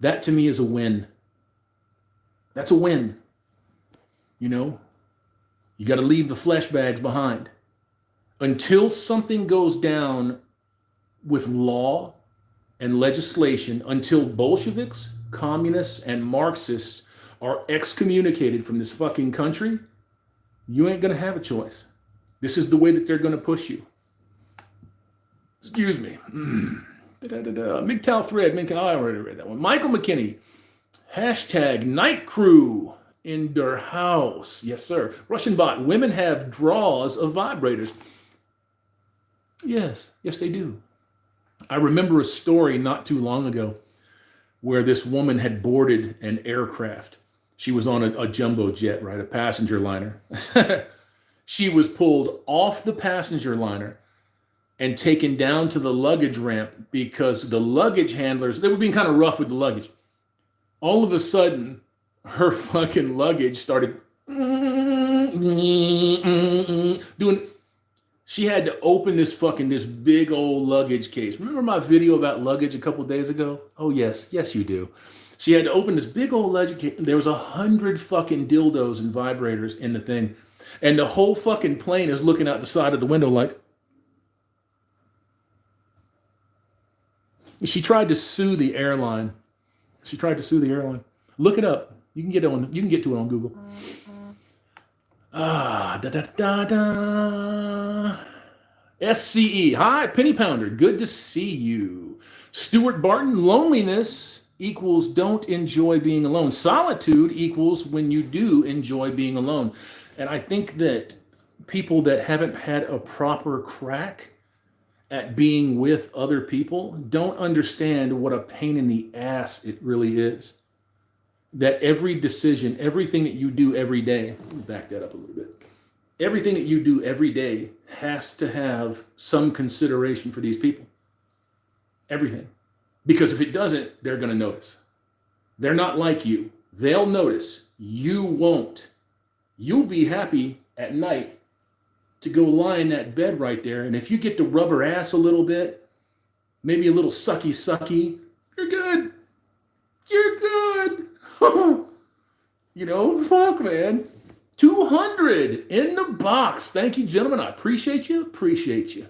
That to me is a win. That's a win. You know, you got to leave the flesh bags behind. Until something goes down with law and legislation, until Bolsheviks, communists, and Marxists are excommunicated from this fucking country, you ain't going to have a choice. This is the way that they're going to push you. Excuse me. MGTOW thread. I already read that one. Michael McKinney. Hashtag night crew in der house. Yes, sir. Russian bot. Women have draws of vibrators. Yes, they do. I remember a story not too long ago where this woman had boarded an aircraft. She was on a jumbo jet, right? A passenger liner. She was pulled off the passenger liner and taken down to the luggage ramp because the luggage handlers, they were being kind of rough with the luggage. All of a sudden, her fucking luggage started doing. She had to open this big old luggage case. Remember my video about luggage a couple days ago? Oh yes, you do. She had to open this big old luggage case. There was 100 fucking dildos and vibrators in the thing, and the whole fucking plane is looking out the side of the window like. She tried to sue the airline. Look it up. You can get to it on Google. SCE. Hi, Penny Pounder. Good to see you. Stuart Barton. Loneliness equals don't enjoy being alone. Solitude equals when you do enjoy being alone. And I think that people that haven't had a proper crack at being with other people don't understand what a pain in the ass it really is. That every decision, everything that you do every day, let me back that up a little bit. Everything that you do every day has to have some consideration for these people. Everything. Because if it doesn't, they're going to notice. They're not like you. They'll notice. You won't. You'll be happy at night to go lie in that bed right there. And if you get to rub her ass a little bit, maybe a little sucky, you're good. You're good. You know, fuck, man. 200 in the box. Thank you, gentlemen. I appreciate you. You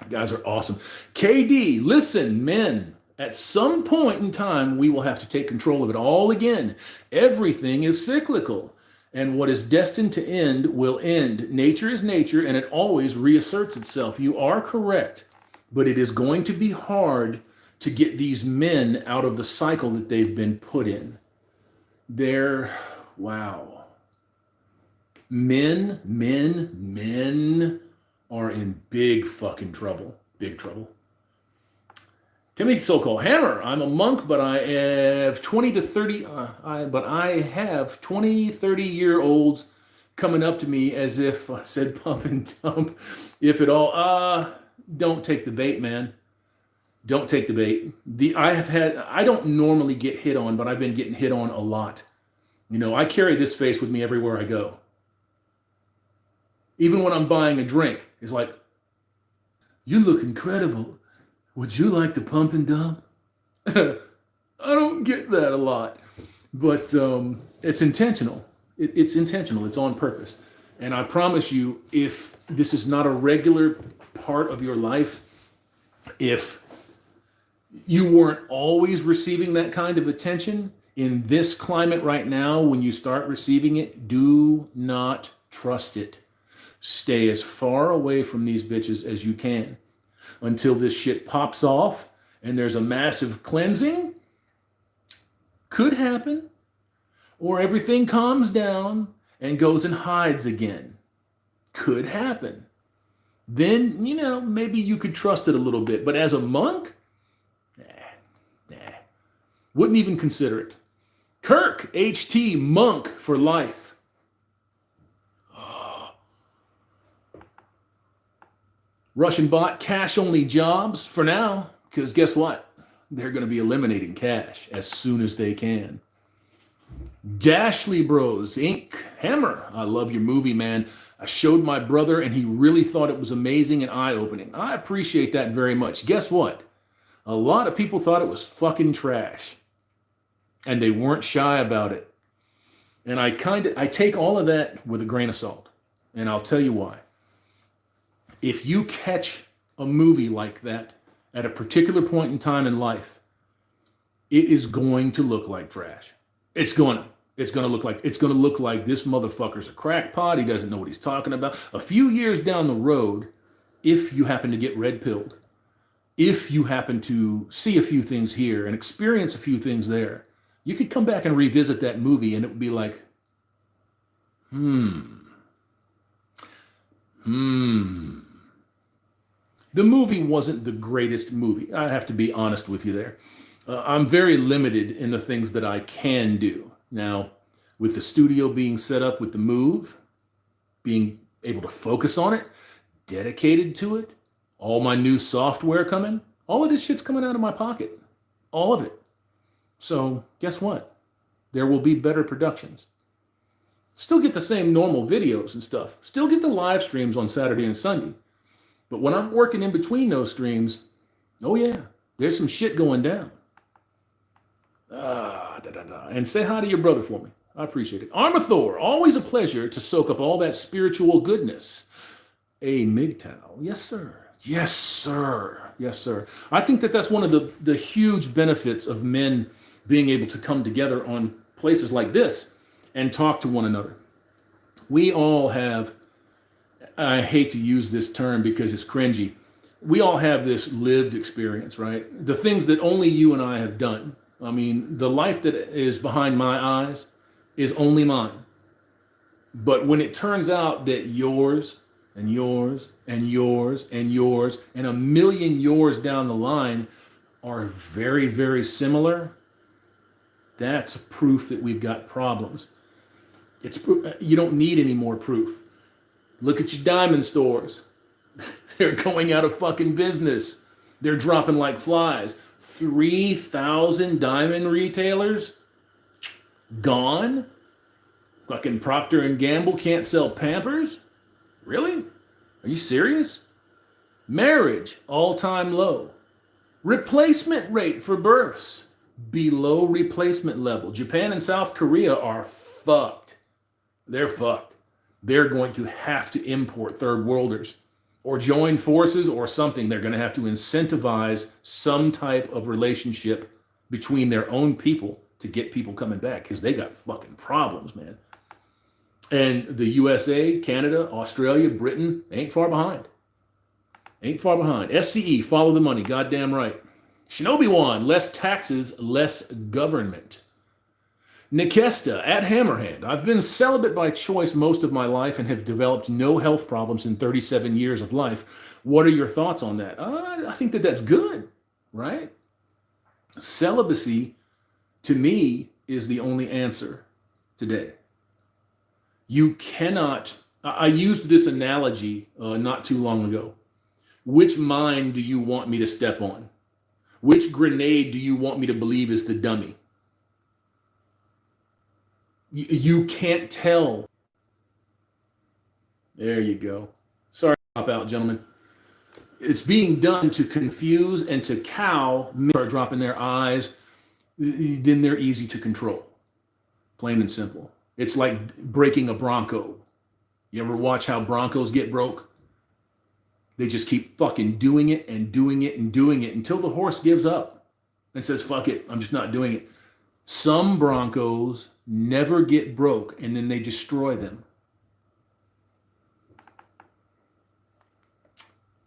guys are awesome. KD, listen, men. At some point in time, we will have to take control of it all again. Everything is cyclical. And what is destined to end will end. Nature is nature, and it always reasserts itself. You are correct. But it is going to be hard to get these men out of the cycle that they've been put in. Wow. Men are in big fucking trouble. Big trouble. Timothy so-called Hammer. I'm a monk, but I have 20 to 30. I have 20, 30-year-olds coming up to me as if I said pump and dump. If at all, don't take the bait, man. Don't take the bait. I don't normally get hit on, but I've been getting hit on a lot. You know, I carry this face with me everywhere I go. Even when I'm buying a drink, it's like, you look incredible. Would you like to pump and dump? I don't get that a lot, but it's intentional. It's intentional. It's on purpose. And I promise you, if this is not a regular part of your life, if you weren't always receiving that kind of attention in this climate right now, when you start receiving it, do not trust it. Stay as far away from these bitches as you can until this shit pops off and there's a massive cleansing. Could happen. Or everything calms down and goes and hides again. Could happen. Then, you know, maybe you could trust it a little bit. But as a monk, nah. Wouldn't even consider it. Kirk, HT, monk for life. Russian bot, cash-only jobs for now, because guess what? They're going to be eliminating cash as soon as they can. Dashley Bros, Inc. Hammer, I love your movie, man. I showed my brother, and he really thought it was amazing and eye-opening. I appreciate that very much. Guess what? A lot of people thought it was fucking trash, and they weren't shy about it. And I take all of that with a grain of salt. And I'll tell you why. If you catch a movie like that at a particular point in time in life, it is going to look like trash. It's going to look like this motherfucker's a crackpot. He doesn't know what he's talking about. A few years down the road, if you happen to get red pilled, if you happen to see a few things here and experience a few things there, you could come back and revisit that movie and it would be like, The movie wasn't the greatest movie. I have to be honest with you there. I'm very limited in the things that I can do. Now, with the studio being set up with the move, being able to focus on it, dedicated to it, all my new software coming, all of this shit's coming out of my pocket. All of it. So guess what? There will be better productions. Still get the same normal videos and stuff. Still get the live streams on Saturday and Sunday. But when I'm working in between those streams, oh yeah, there's some shit going down. And say hi to your brother for me. I appreciate it. Armathor, always a pleasure to soak up all that spiritual goodness. A MGTOW. Yes, sir. Yes, sir. Yes, sir. I think that's one of the huge benefits of men being able to come together on places like this and talk to one another. We all have, I hate to use this term because it's cringy. We all have this lived experience, right? The things that only you and I have done. I mean, the life that is behind my eyes is only mine. But when it turns out that yours and yours and yours and yours and a million yours down the line are very, very similar, that's proof that we've got problems. It's you don't need any more proof. Look at your diamond stores. They're going out of fucking business. They're dropping like flies. 3,000 diamond retailers gone? Fucking Procter & Gamble can't sell Pampers? Really? Are you serious? Marriage, all-time low. Replacement rate for births, below replacement level. Japan and South Korea are fucked. They're fucked. They're going to have to import third worlders or join forces or something. They're going to have to incentivize some type of relationship between their own people to get people coming back because they got fucking problems, man. And the USA, Canada, Australia, Britain ain't far behind. Ain't far behind. SCE, follow the money. Goddamn right. Shinobi-wan, less taxes, less government. Nikesta at Hammerhand. I've been celibate by choice most of my life and have developed no health problems in 37 years of life. What are your thoughts on that? I think that's good, right? Celibacy, to me, is the only answer today. You cannot, I used this analogy not too long ago. Which mine do you want me to step on? Which grenade do you want me to believe is the dummy? You can't tell. There you go. Sorry to pop out, gentlemen. It's being done to confuse and to cow. Men start dropping their eyes. Then they're easy to control. Plain and simple. It's like breaking a Bronco. You ever watch how Broncos get broke? They just keep fucking doing it and doing it and doing it until the horse gives up and says, fuck it, I'm just not doing it. Some Broncos never get broke and then they destroy them.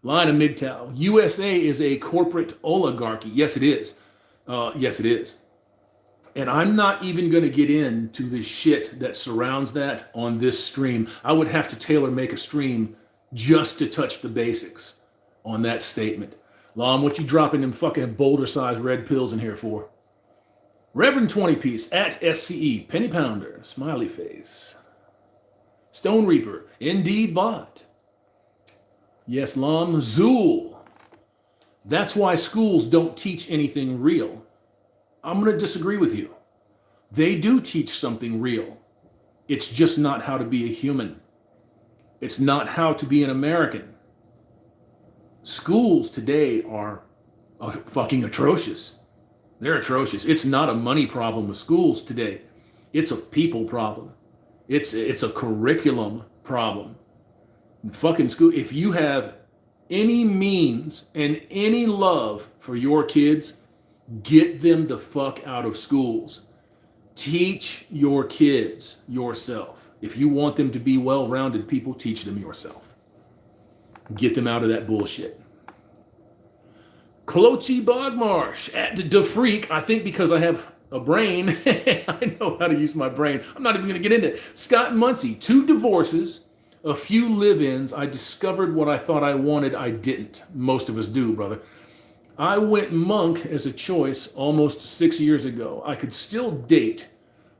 Line of MGTOW. USA is a corporate oligarchy. Yes, it is. Yes, it is. And I'm not even going to get into the shit that surrounds that on this stream. I would have to tailor make a stream just to touch the basics on that statement. Lom, what you dropping them fucking boulder-sized red pills in here for? Reverend 20-piece at SCE, Penny Pounder, smiley face. Stone Reaper, indeed bot. Yes, Lom. Zool. That's why schools don't teach anything real. I'm going to disagree with you. They do teach something real. It's just not how to be a human. It's not how to be an American. Schools today are fucking atrocious. They're atrocious. It's not a money problem with schools today. It's a people problem. It's a curriculum problem. Fucking school. If you have any means and any love for your kids, get them the fuck out of schools. Teach your kids yourself. If you want them to be well-rounded people, teach them yourself. Get them out of that bullshit. Cloachy Bogmarsh at the Freak. I think because I have a brain, I know how to use my brain. I'm not even going to get into it. Scott Muncie, 2 divorces, a few live-ins. I discovered what I thought I wanted. I didn't. Most of us do, brother. I went monk as a choice almost 6 years ago. I could still date.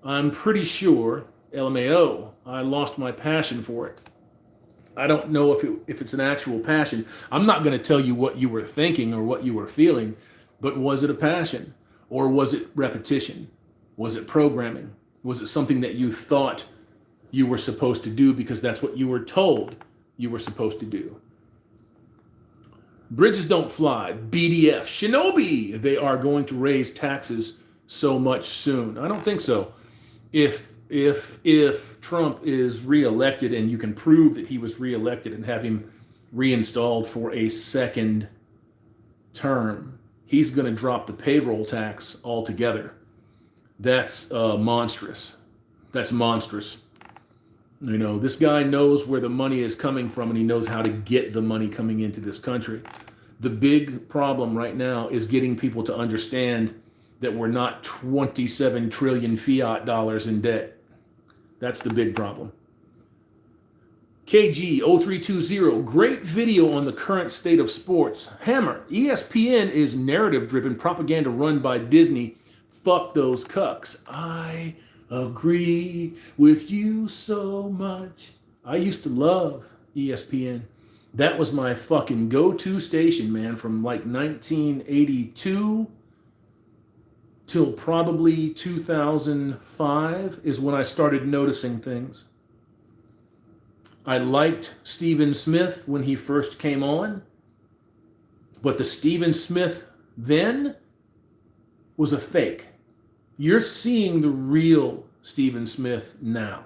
I'm pretty sure, LMAO, I lost my passion for it. I don't know if it's an actual passion. I'm not going to tell you what you were thinking or what you were feeling, but was it a passion? Or was it repetition? Was it programming? Was it something that you thought you were supposed to do because that's what you were told you were supposed to do? Bridges don't fly. BDF. Shinobi. They are going to raise taxes so much soon. I don't think so. If Trump is reelected and you can prove that he was reelected and have him reinstalled for a second term, he's going to drop the payroll tax altogether. That's monstrous. That's monstrous. You know, this guy knows where the money is coming from and he knows how to get the money coming into this country. The big problem right now is getting people to understand that we're not 27 trillion fiat dollars in debt. That's the big problem. KG0320, great video on the current state of sports. Hammer, ESPN is narrative-driven propaganda run by Disney. Fuck those cucks. I agree with you so much. I used to love ESPN. That was my fucking go-to station, man, from like 1982 till probably 2005 is when I started noticing things. I liked Stephen Smith when he first came on, but the Stephen Smith then was a fake. You're seeing the real Stephen Smith now.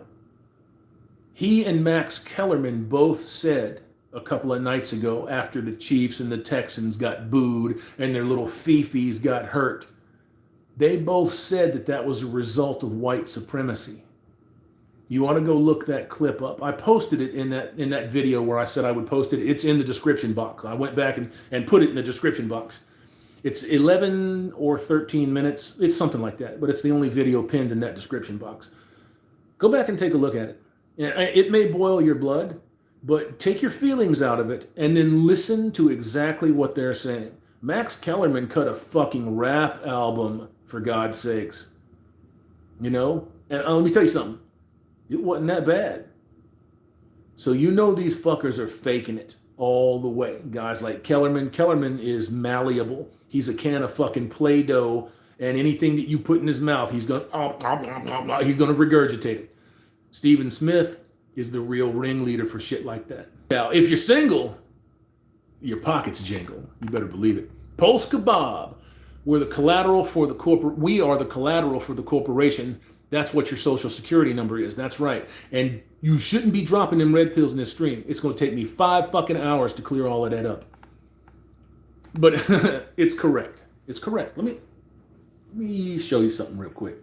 He and Max Kellerman both said a couple of nights ago after the Chiefs and the Texans got booed and their little fifis got hurt, they both said that that was a result of white supremacy. You want to go look that clip up? I posted it in that video where I said I would post it. It's in the description box. I went back and put it in the description box. It's 11 or 13 minutes. It's something like that, but it's the only video pinned in that description box. Go back and take a look at it. It may boil your blood, but take your feelings out of it and then listen to exactly what they're saying. Max Kellerman cut a fucking rap album, for God's sakes. You know? And let me tell you something. It wasn't that bad. So you know these fuckers are faking it all the way. Guys like Kellerman. Kellerman is malleable. He's a can of fucking Play-Doh, and anything that you put in his mouth, he's gonna regurgitate it. Stephen Smith is the real ringleader for shit like that. Now, if you're single, your pockets jingle. You better believe it. Pulse Kebab. We are the collateral for the corporation. That's what your social security number is. That's right. And you shouldn't be dropping them red pills in this stream. It's going to take me 5 fucking hours to clear all of that up. But it's correct. It's correct. Let me show you something real quick.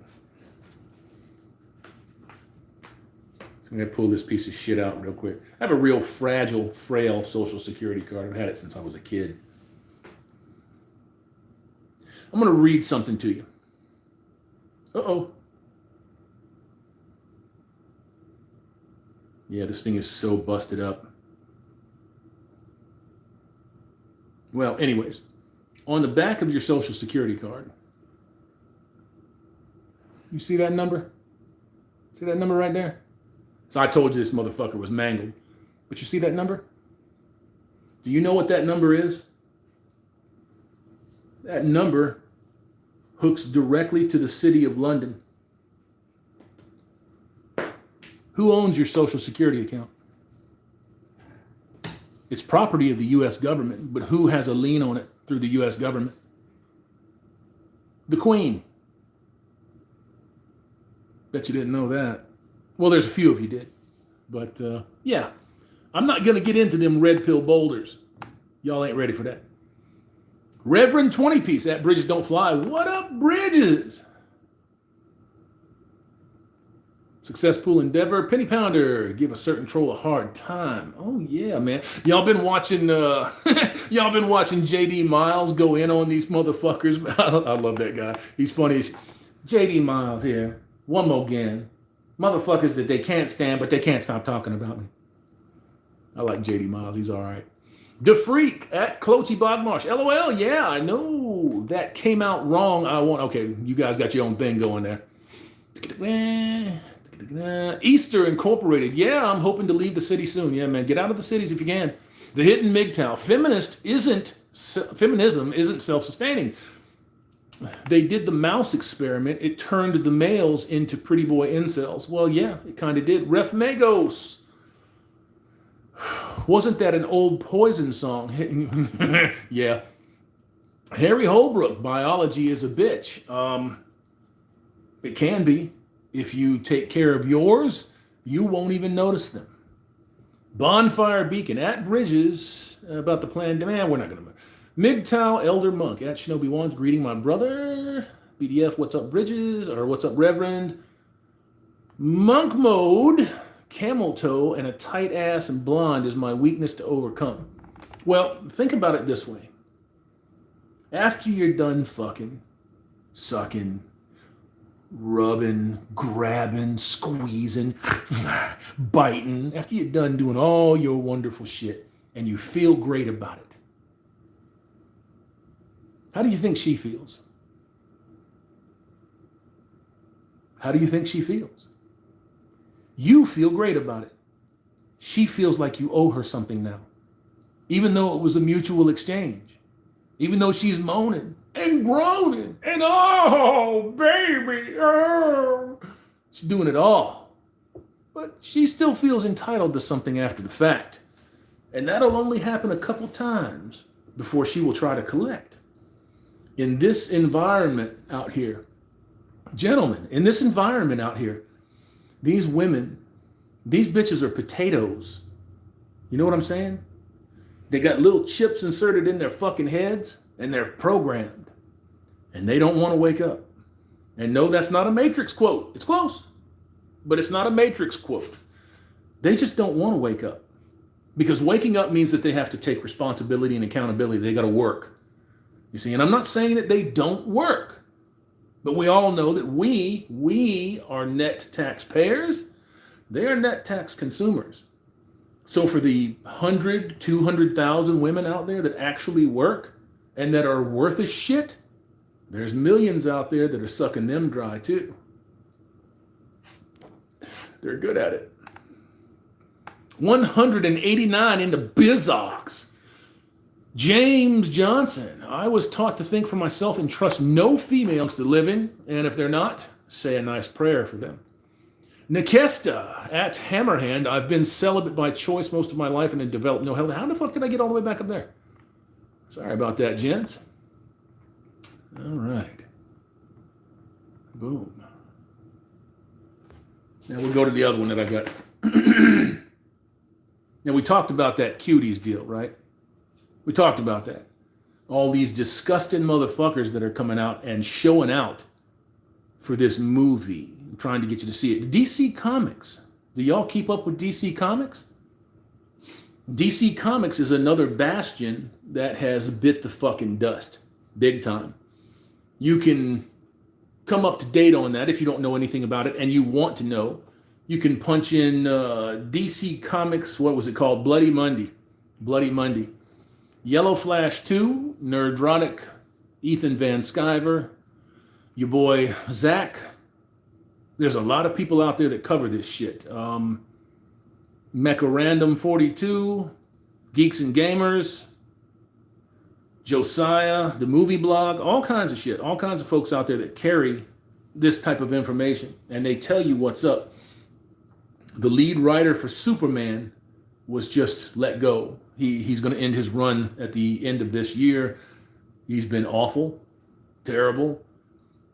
So I'm going to pull this piece of shit out real quick. I have a real fragile, frail social security card. I've had it since I was a kid. I'm going to read something to you. Uh-oh. Yeah, this thing is so busted up. Well, anyways, on the back of your social security card, you see that number? See that number right there? So I told you this motherfucker was mangled. But you see that number? Do you know what that number is? That number hooks directly to the City of London. Who owns your social security account? It's property of the U.S. government, but who has a lien on it through the U.S. government? The Queen. Bet you didn't know that. Well, there's a few of you did. But yeah, I'm not going to get into them red pill boulders. Y'all ain't ready for that. Reverend 20 piece at Bridges Don't Fly. What up, Bridges? Successful endeavor. Penny Pounder. Give a certain troll a hard time. Oh yeah, man. Y'all been watching y'all been watching JD Miles go in on these motherfuckers. I love that guy. He's funny. JD Miles here. One more again. Motherfuckers that they can't stand, but they can't stop talking about me. I like JD Miles. He's all right. The Freak at Cloachy Bogmarsh. LOL, yeah, I know. That came out wrong. Okay, you guys got your own thing going there. Easter Incorporated. Yeah, I'm hoping to leave the city soon. Yeah, man, get out of the cities if you can. The Hidden MGTOW. Feminism isn't self-sustaining. They did the mouse experiment. It turned the males into pretty boy incels. Well, yeah, it kind of did. Ref Magos. Wasn't that an old Poison song? Yeah. Harry Holbrook, biology is a bitch. It can be. If you take care of yours, you won't even notice them. Bonfire Beacon at Bridges about the planned demand. We're not going to. MGTOW Elder Monk at Shinobi Wands. Greeting my brother. BDF, what's up, Bridges? Or what's up, Reverend? Monk Mode. Camel toe and a tight ass and blonde is my weakness to overcome. Well, think about it this way. After you're done fucking, sucking, rubbing, grabbing, squeezing, biting, after you're done doing all your wonderful shit and you feel great about it, how do you think she feels? How do you think she feels? You feel great about it. She feels like you owe her something now. Even though it was a mutual exchange. Even though she's moaning and groaning and oh, baby, oh. She's doing it all. But she still feels entitled to something after the fact. And that'll only happen a couple times before she will try to collect. In this environment out here, gentlemen, in this environment out here, these women, these bitches are potatoes. You know what I'm saying? They got little chips inserted in their fucking heads and they're programmed. And they don't want to wake up. And no, that's not a Matrix quote. It's close, but it's not a Matrix quote. They just don't want to wake up. Because waking up means that they have to take responsibility and accountability. They got to work. You see, and I'm not saying that they don't work. But we all know that we are net taxpayers. They are net tax consumers. So for the 100, 200,000 women out there that actually work and that are worth a shit, there's millions out there that are sucking them dry too. They're good at it. 189 into Bizox. James Johnson, I was taught to think for myself and trust no females to live in, and if they're not, say a nice prayer for them. Nikesta at Hammerhand, I've been celibate by choice most of my life and have developed no health. How the fuck did I get all the way back up there? Sorry about that, gents. All right. Boom. Now we'll go to the other one that I got. Now we talked about that cuties deal, right? We talked about that. All these disgusting motherfuckers that are coming out and showing out for this movie, trying to get you to see it. DC Comics. Do y'all keep up with DC Comics? DC Comics is another bastion that has bit the fucking dust. Big time. You can come up to date on that if you don't know anything about it and you want to know. You can punch in DC Comics, what was it called? Bloody Monday. Bloody Monday. Yellow Flash 2, Nerdrotic, Ethan Van Sciver, your boy Zach. There's a lot of people out there that cover this shit. Mecha Random 42, Geeks and Gamers, Josiah, the movie blog, all kinds of shit. All kinds of folks out there that carry this type of information and they tell you what's up. The lead writer for Superman was just let go. He's going to end his run at the end of this year. He's been awful, terrible.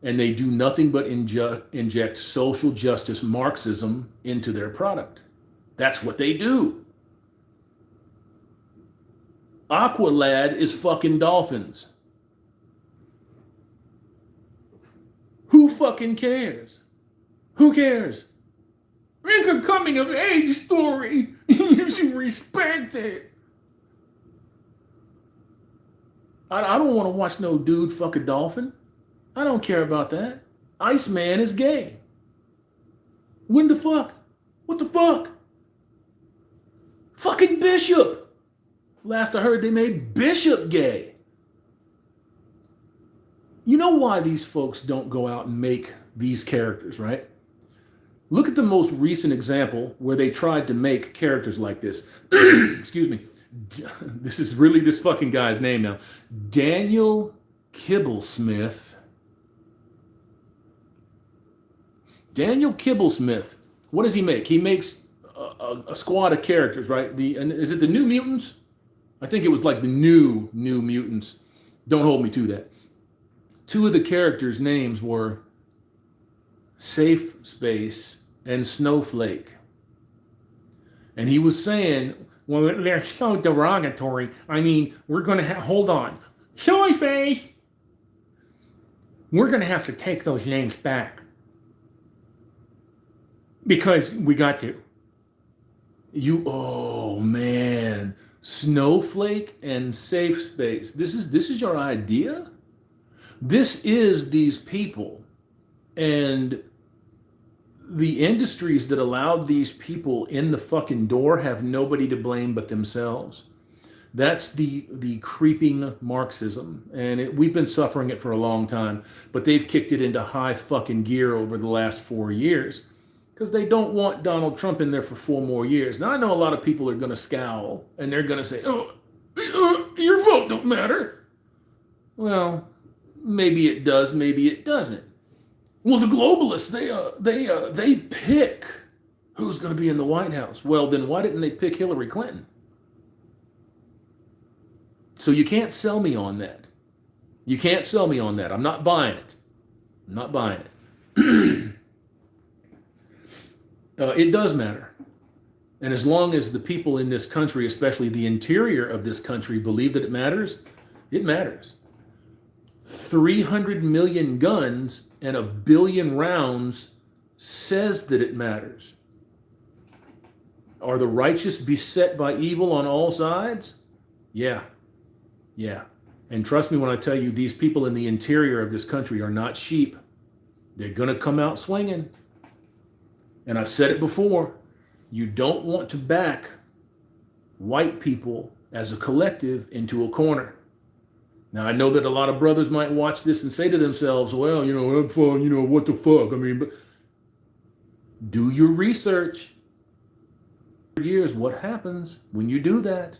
and they do nothing but inject social justice Marxism into their product. That's what they do. Aqualad is fucking dolphins. Who fucking cares? Who cares? It's a coming of age story. You should respect it. I don't want to watch no dude fuck a dolphin. I don't care about that. Iceman is gay. When the fuck? What the fuck? Fucking Bishop. Last I heard, they made Bishop gay. You know why these folks don't go out and make these characters, right? Look at the most recent example where they tried to make characters like this. Excuse me. This is really this fucking guy's name now. Daniel Kibblesmith. Daniel Kibblesmith. What does he make? He makes a squad of characters, right? And is it the New Mutants? I think it was like the New Mutants. Don't hold me to that. Two of the characters' names were Safe Space and Snowflake. And he was saying, well, they're so derogatory. I mean, we're going to hold on. Soy Face! We're going to have to take those names back. Because we got to. Oh man. Snowflake and Safe Space. This is your idea? This is these people. And the industries that allowed these people in the fucking door have nobody to blame but themselves. That's the creeping Marxism. And we've been suffering it for a long time, but they've kicked it into high fucking gear over the last 4 years because they don't want Donald Trump in there for 4 more years. Now, I know a lot of people are going to scowl and they're going to say, your vote don't matter. Well, maybe it does, maybe it doesn't. Well, the globalists, they pick who's going to be in the White House. Well, then why didn't they pick Hillary Clinton? So you can't sell me on that. You can't sell me on that. I'm not buying it. I'm not buying it. It does matter. And as long as the people in this country, especially the interior of this country, believe that it matters, it matters. 300 million guns and 1 billion rounds says that it matters. Are the righteous beset by evil on all sides? Yeah. Yeah. And trust me when I tell you, these people in the interior of this country are not sheep. They're going to come out swinging. And I've said it before. You don't want to back white people as a collective into a corner. Now, I know that a lot of brothers might watch this and say to themselves, well, what the fuck? I mean, but do your research. Years, what happens when you do that?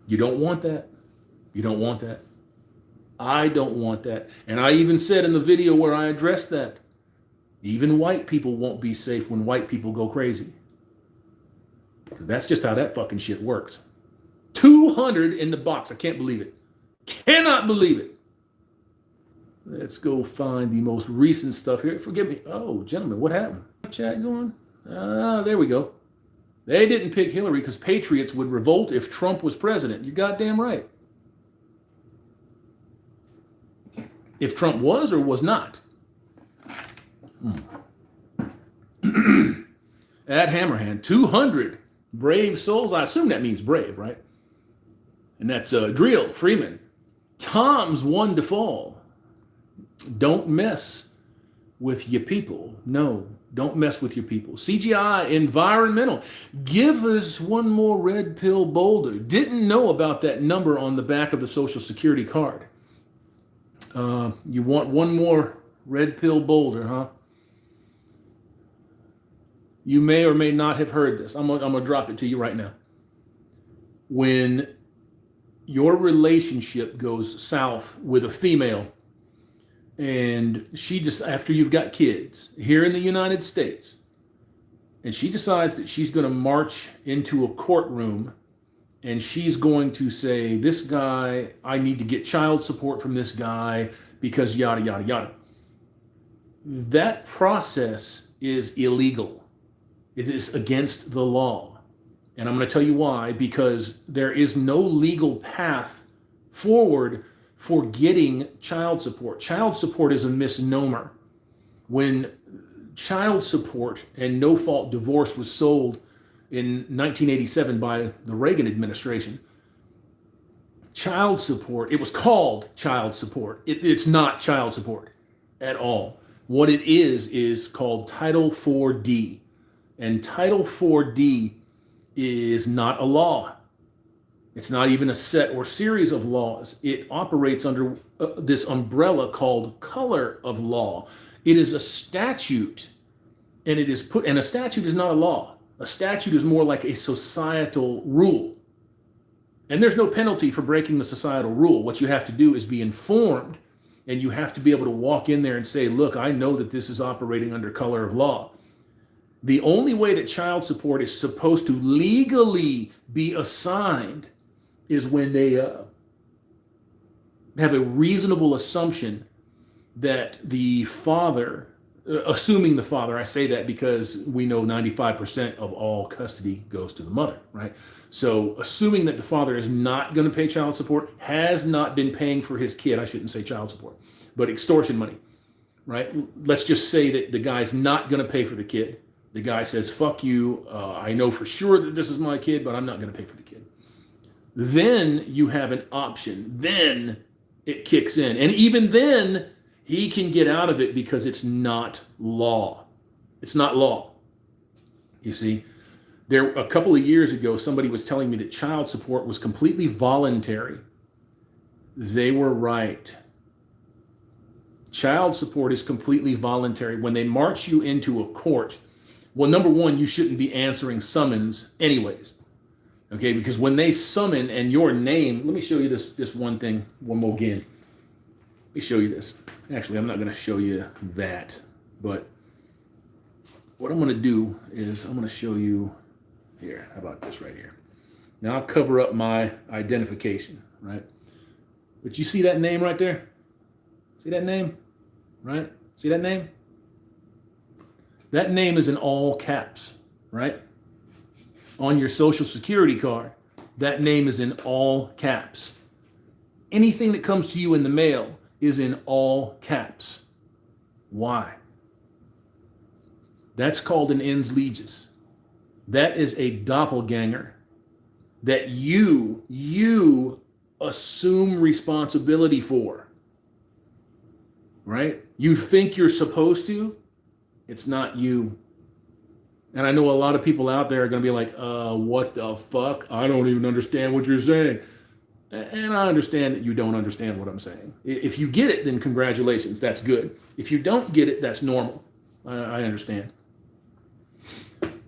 You don't want that. You don't want that. I don't want that. And I even said in the video where I addressed that, even white people won't be safe when white people go crazy. That's just how that fucking shit works. 200 in the box. I can't believe it. Cannot believe it. Let's go find the most recent stuff here. Forgive me. Oh, gentlemen, what happened? Chat going? There we go. They didn't pick Hillary because patriots would revolt if Trump was president. You're goddamn right. If Trump was or was not. At Hammerhand, 200 brave souls. I assume that means brave, right? And that's Drill, Freeman. Tom's one to fall. Don't mess with your people. No, don't mess with your people. CGI Environmental. Give us one more red pill boulder. Didn't know about that number on the back of the Social Security card. You want one more red pill boulder, huh? You may or may not have heard this. I'm gonna drop it to you right now. When your relationship goes south with a female and she just, after you've got kids here in the United States, and she decides that she's going to march into a courtroom and she's going to say, this guy, I need to get child support from this guy. because yada, yada, yada. That process is illegal. It is against the law. And I'm going to tell you why, because there is no legal path forward for getting child support. Child support is a misnomer. When child support and no-fault divorce was sold in 1987 by the Reagan administration, child support, it was called child support. It's not child support at all. What it is called Title 4D. And Title 4D is not a law. It's not even a set or series of laws. It operates under this umbrella called color of law. It is a statute, and a statute is not a law. A statute is more like a societal rule. And there's no penalty for breaking the societal rule. What you have to do is be informed, and you have to be able to walk in there and say, look, I know that this is operating under color of law. The only way that child support is supposed to legally be assigned is when they have a reasonable assumption that the father, assuming the father, I say that because we know 95% of all custody goes to the mother, right? So assuming that the father is not going to pay child support, has not been paying for his kid, I shouldn't say child support, but extortion money, right? Let's just say that the guy's not going to pay for the kid. The guy says, fuck you, I know for sure that this is my kid, but I'm not going to pay for the kid. Then you have an option. Then it kicks in. And even then, he can get out of it because it's not law. It's not law. You see, a couple of years ago, somebody was telling me that child support was completely voluntary. They were right. Child support is completely voluntary. When they march you into a court, well, number one, you shouldn't be answering summons anyways. Okay, because when they summon and your name, let me show you this one thing one more again. Let me show you this. Actually, I'm not going to show you that, but what I'm going to do is I'm going to show you here. How about this right here? Now I'll cover up my identification, right? But you see that name right there? See that name? Right? See that name? That name is in all caps, right? On your social security card, that name is in all caps. Anything that comes to you in the mail is in all caps. Why? That's called an ens legis. That is a doppelganger that you assume responsibility for, right? You think you're supposed to, it's not you. And I know a lot of people out there are going to be like, what the fuck? I don't even understand what you're saying. And I understand that you don't understand what I'm saying. If you get it, then congratulations. That's good. If you don't get it, that's normal. I understand.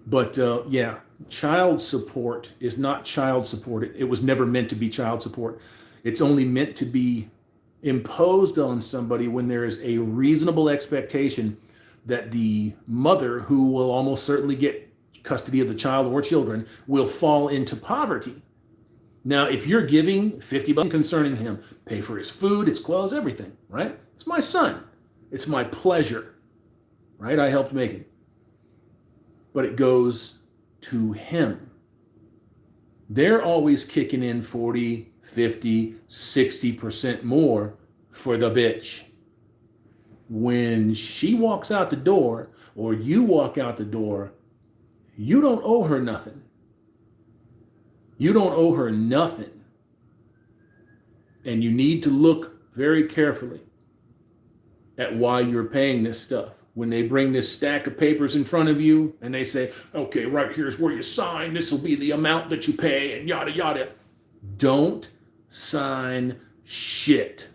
But yeah, child support is not child support. It was never meant to be child support. It's only meant to be imposed on somebody when there is a reasonable expectation that the mother, who will almost certainly get custody of the child or children, will fall into poverty. Now, if you're giving $50 concerning him, pay for his food, his clothes, everything, right? It's my son. It's my pleasure, right? I helped make it. But it goes to him. They're always kicking in 40, 50, 60% more for the bitch. When she walks out the door or you walk out the door, you don't owe her nothing. You don't owe her nothing. And you need to look very carefully at why you're paying this stuff. When they bring this stack of papers in front of you and they say, okay, right here's where you sign. This will be the amount that you pay and yada, yada. Don't sign shit.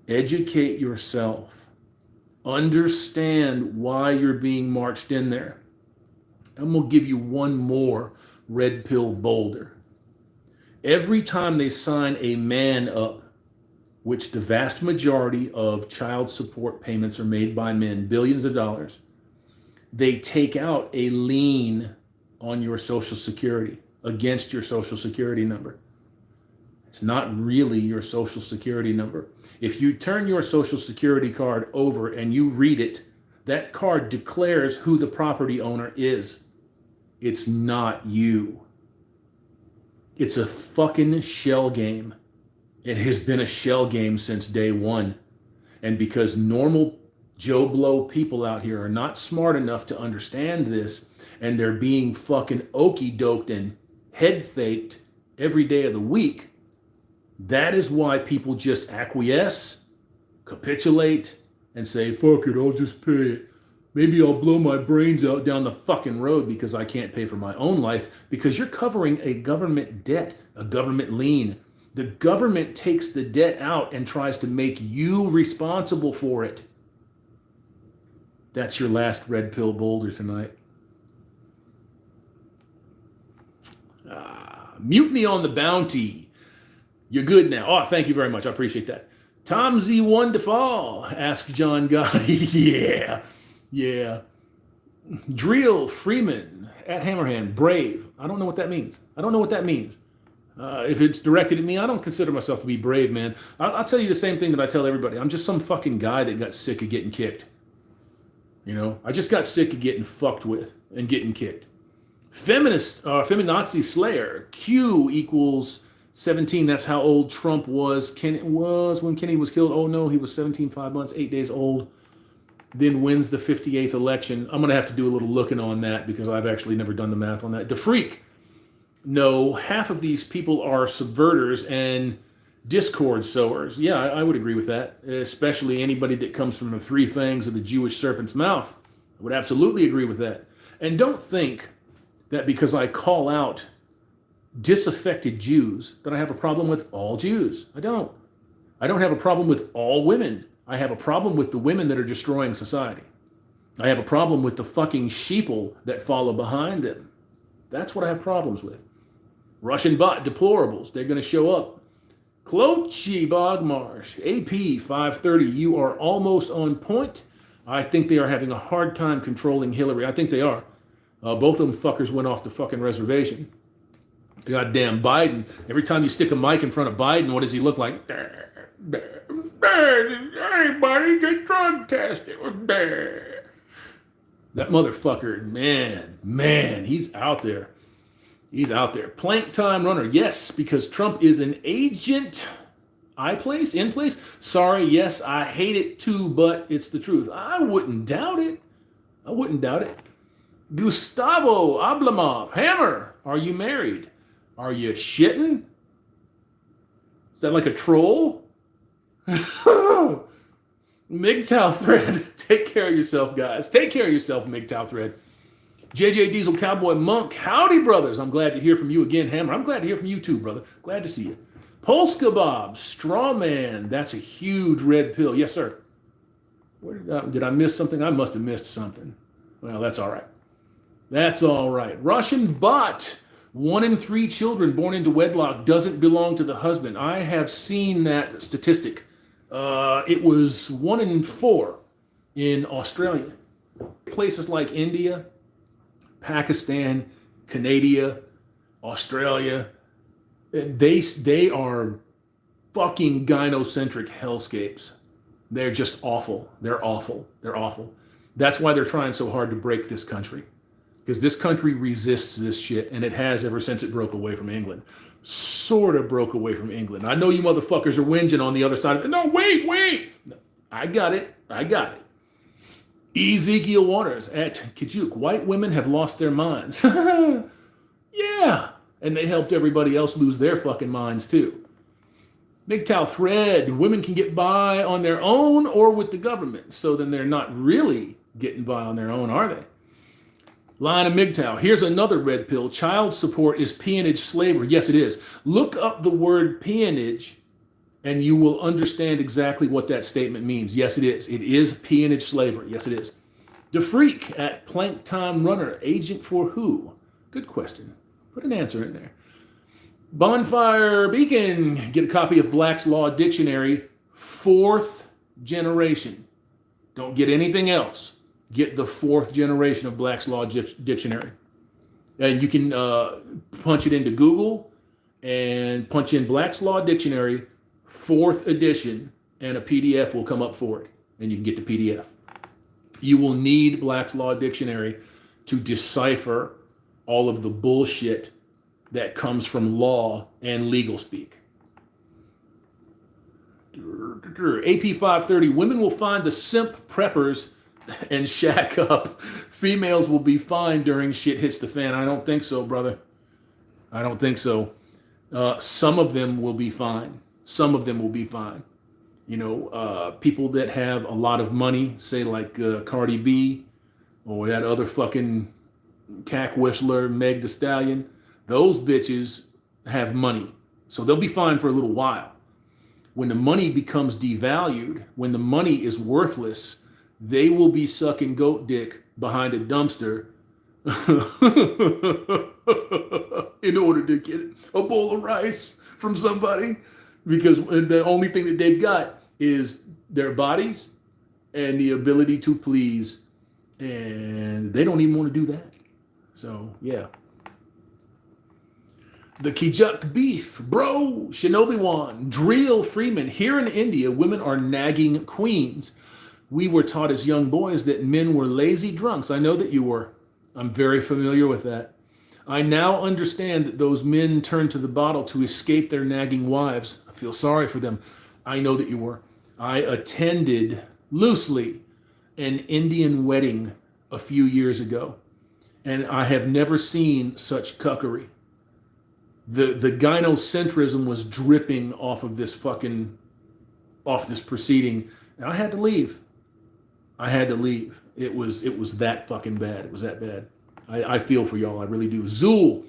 Educate yourself. Understand why you're being marched in there. I'm going to give you one more red pill boulder. Every time they sign a man up, which the vast majority of child support payments are made by men, billions of dollars, they take out a lien on your Social Security, against your Social Security number. It's not really your social security number. If you turn your social security card over and you read it, that card declares who the property owner is. It's not you. It's a fucking shell game. It has been a shell game since day one. And because normal Joe Blow people out here are not smart enough to understand this, and they're being fucking okey-doked and head-faked every day of the week, that is why people just acquiesce, capitulate, and say, fuck it, I'll just pay it. Maybe I'll blow my brains out down the fucking road because I can't pay for my own life, because you're covering a government debt, a government lien. The government takes the debt out and tries to make you responsible for it. That's your last red pill boulder tonight. Mutiny on the Bounty. You're good now. Oh, thank you very much. I appreciate that. Tom Z1 to fall. Ask John Gotti. Yeah. Drill Freeman at Hammerhand. Brave. I don't know what that means. If it's directed at me, I don't consider myself to be brave, man. I'll tell you the same thing that I tell everybody. I'm just some fucking guy that got sick of getting kicked. You know, I just got sick of getting fucked with and getting kicked. Feminazi Slayer. Q equals 17. That's how old Trump was. Was when Kennedy was killed. Oh no, he was 17, 5 months, 8 days old. Then wins the 58th election. I'm going to have to do a little looking on that because I've actually never done the math on that. The Freak. No, half of these people are subverters and discord sowers. Yeah, I would agree with that. Especially anybody that comes from the three fangs of the Jewish serpent's mouth. I would absolutely agree with that. And don't think that because I call out disaffected Jews that I have a problem with all Jews. I don't. I don't have a problem with all women. I have a problem with the women that are destroying society. I have a problem with the fucking sheeple that follow behind them. That's what I have problems with. Russian bot deplorables. They're going to show up. Clochi Bogmarsh. AP 530. You are almost on point. I think they are having a hard time controlling Hillary. I think they are. Both of them fuckers went off the fucking reservation. Goddamn Biden. Every time you stick a mic in front of Biden, what does he look like? Everybody get drug tested. That motherfucker, man, he's out there. He's out there. Plank time runner. Yes, because Trump is an agent. In place. Sorry, yes, I hate it too, but it's the truth. I wouldn't doubt it. Gustavo Ablamov. Hammer, are you married? Are you shitting? Is that like a troll? MGTOW Thread. Take care of yourself, guys. Take care of yourself, MGTOW Thread. JJ Diesel Cowboy Monk. Howdy, brothers. I'm glad to hear from you again, Hammer. I'm glad to hear from you too, brother. Glad to see you. Polska Bob. Strawman. That's a huge red pill. Yes, sir. Did I miss something? I must have missed something. Well, that's all right. That's all right. Russian bot. 1 in 3 children born into wedlock doesn't belong to the husband. I have seen that statistic. It was 1 in 4 in Australia. Places like India, Pakistan, Canada, Australia, they are fucking gynocentric hellscapes. They're just awful. They're awful. That's why they're trying so hard to break this country. Because this country resists this shit, and it has ever since it broke away from England. Sort of broke away from England. I know you motherfuckers are whinging on the other side of it. No, wait. I got it. Ezekiel Waters at Kijuk. White women have lost their minds. Yeah. And they helped everybody else lose their fucking minds too. MGTOW Thread. Women can get by on their own or with the government. So then they're not really getting by on their own, are they? Line of MGTOW. Here's another red pill. Child support is peonage slavery. Yes, it is. Look up the word peonage and you will understand exactly what that statement means. Yes, it is. It is peonage slavery. Yes, it is. The Freak at Plank Time Runner. Agent for who? Good question. Put an answer in there. Bonfire Beacon. Get a copy of Black's Law Dictionary. 4th generation. Don't get anything else. Get the 4th generation of Black's Law Dictionary. And you can punch it into Google and punch in Black's Law Dictionary, 4th edition, and a PDF will come up for it, and you can get the PDF. You will need Black's Law Dictionary to decipher all of the bullshit that comes from law and legal speak. AP 530, women will find the simp preppers and shack up. Females will be fine during shit hits the fan. I don't think so, brother. I don't think so. Some of them will be fine. Some of them will be fine. You know, people that have a lot of money, say like Cardi B or that other fucking cack whistler, Meg Thee Stallion, those bitches have money. So they'll be fine for a little while. When the money becomes devalued, when the money is worthless, they will be sucking goat dick behind a dumpster in order to get a bowl of rice from somebody, because the only thing that they've got is their bodies and the ability to please, and they don't even want to do that. So, yeah. The Kijuk beef, bro, Shinobi Wan, Drill Freeman. Here in India, women are nagging queens. We were taught as young boys that men were lazy drunks. I know that you were. I'm very familiar with that. I now understand that those men turn to the bottle to escape their nagging wives. I feel sorry for them. I know that you were. I attended loosely an Indian wedding a few years ago, and I have never seen such cuckery. The gynocentrism was dripping off of this proceeding, and I had to leave. It was that fucking bad. It was that bad. I feel for y'all. I really do. Zool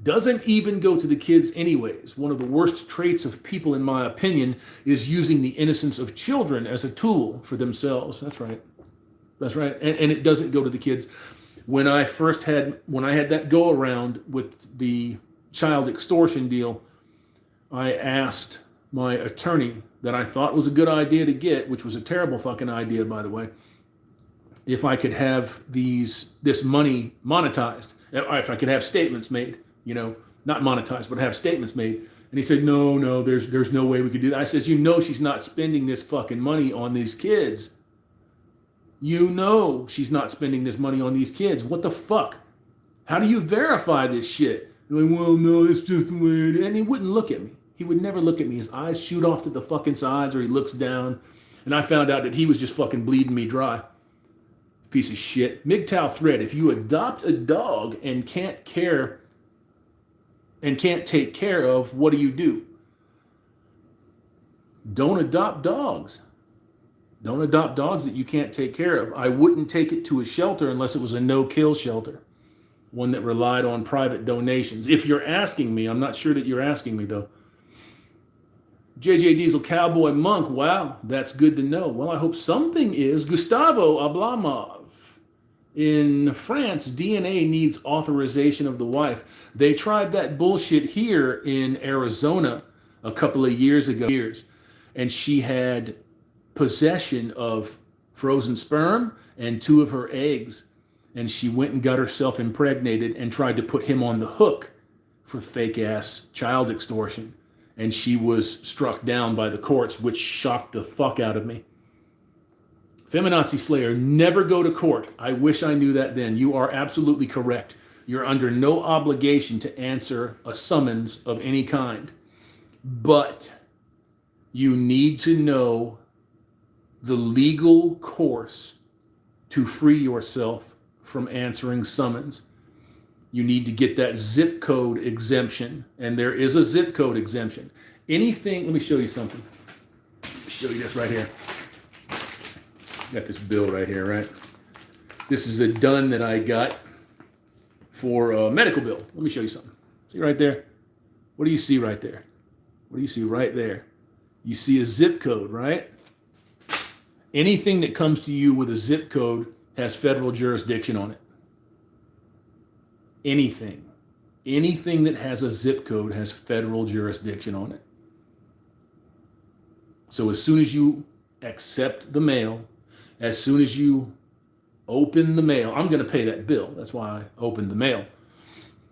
doesn't even go to the kids anyways. One of the worst traits of people, in my opinion, is using the innocence of children as a tool for themselves. That's right. That's right. And it doesn't go to the kids. When I had that go around with the child extortion deal, I asked my attorney that I thought was a good idea to get, which was a terrible fucking idea, by the way, if I could have this money monetized, if I could have statements made, you know, not monetized, but have statements made. And he said, no, there's no way we could do that. I says, she's not spending this fucking money on these kids. She's not spending this money on these kids. What the fuck? How do you verify this shit? Like, well, no, it's just the way it is. And he wouldn't look at me. He would never look at me. His eyes shoot off to the fucking sides, or he looks down. And I found out that he was just fucking bleeding me dry. Piece of shit. MGTOW thread. If you adopt a dog and can't take care of, what do? Don't adopt dogs. Don't adopt dogs that you can't take care of. I wouldn't take it to a shelter unless it was a no-kill shelter. One that relied on private donations. If you're asking me, I'm not sure that you're asking me though. JJ Diesel Cowboy Monk, wow, that's good to know. Well, I hope something is. Gustavo Ablamov. In France, DNA needs authorization of the wife. They tried that bullshit here in Arizona a couple of years ago. And she had possession of frozen sperm and 2 of her eggs. And she went and got herself impregnated and tried to put him on the hook for fake-ass child extortion. And she was struck down by the courts, which shocked the fuck out of me. Feminazi Slayer, never go to court. I wish I knew that then. You are absolutely correct. You're under no obligation to answer a summons of any kind. But you need to know the legal course to free yourself from answering summons. You need to get that zip code exemption, and there is a zip code exemption. Anything, let me show you something. Show you this right here. Got this bill right here, right? This is a done that I got for a medical bill. Let me show you something. See right there? What do you see right there? What do you see right there? You see a zip code, right? Anything that comes to you with a zip code has federal jurisdiction on it. Anything that has a zip code has federal jurisdiction on it. So as soon as you accept the mail, as soon as you open the mail, I'm going to pay that bill. That's why I opened the mail.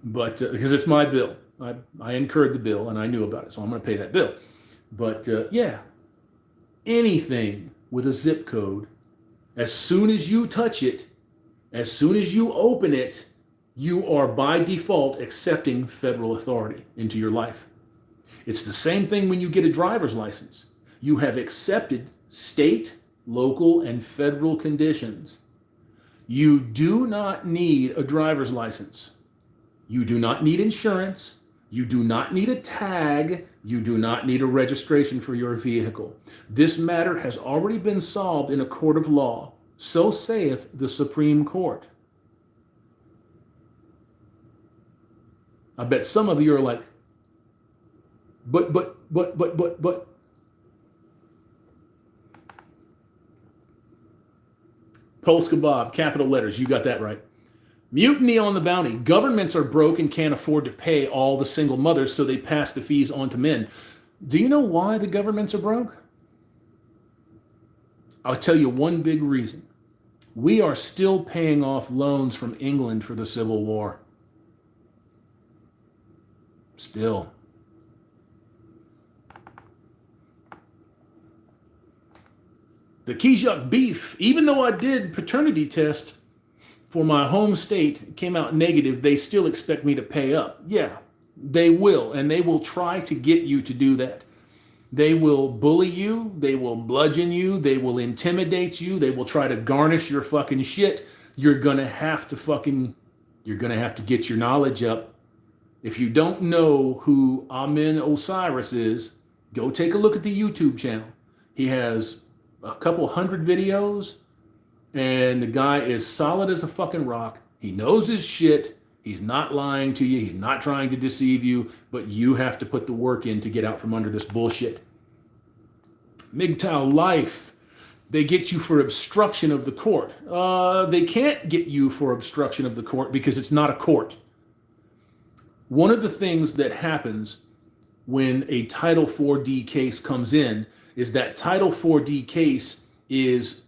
But because it's my bill. I incurred the bill and I knew about it, so I'm going to pay that bill. But yeah, anything with a zip code, as soon as you touch it, as soon as you open it, you are by default accepting federal authority into your life. It's the same thing when you get a driver's license. You have accepted state, local, and federal conditions. You do not need a driver's license. You do not need insurance. You do not need a tag. You do not need a registration for your vehicle. This matter has already been solved in a court of law. So saith the Supreme Court. I bet some of you are like, but. Polska Bob, capital letters, you got that right. Mutiny on the bounty. Governments are broke and can't afford to pay all the single mothers, so they pass the fees on to men. Do you know why the governments are broke? I'll tell you one big reason. We are still paying off loans from England for the Civil War. Still. The Kijak beef, even though I did paternity test for my home state, came out negative, they still expect me to pay up. Yeah, they will, and they will try to get you to do that. They will bully you, they will bludgeon you, they will intimidate you, they will try to garnish your fucking shit. You're gonna have to get your knowledge up. If you don't know who Amin Osiris is, go take a look at the YouTube channel. He has a couple hundred videos, and the guy is solid as a fucking rock. He knows his shit. He's not lying to you. He's not trying to deceive you, but you have to put the work in to get out from under this bullshit. MGTOW Life, they get you for obstruction of the court. They can't get you for obstruction of the court because it's not a court. One of the things that happens when a Title 4D case comes in is that Title 4D case is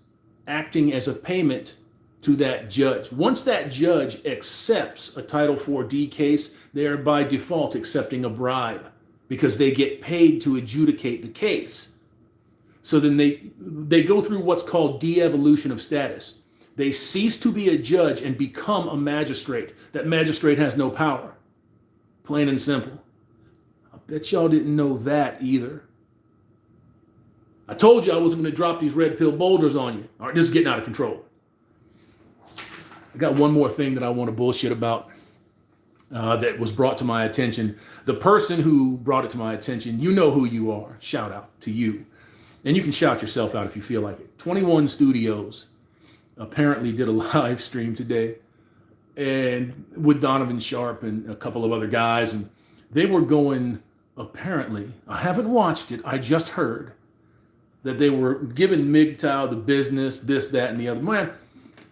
acting as a payment to that judge. Once that judge accepts a Title 4D case, they are by default accepting a bribe because they get paid to adjudicate the case. So then they go through what's called de-evolution of status. They cease to be a judge and become a magistrate. That magistrate has no power. Plain and simple. I bet y'all didn't know that either. I told you I wasn't going to drop these red pill boulders on you. All right, this is getting out of control. I got one more thing that I want to bullshit about that was brought to my attention. The person who brought it to my attention, you know who you are. Shout out to you. And you can shout yourself out if you feel like it. 21 Studios apparently did a live stream today and with Donovan Sharp and a couple of other guys. And they were going, apparently, I haven't watched it, I just heard that they were giving MGTOW the business, this, that, and the other. Man,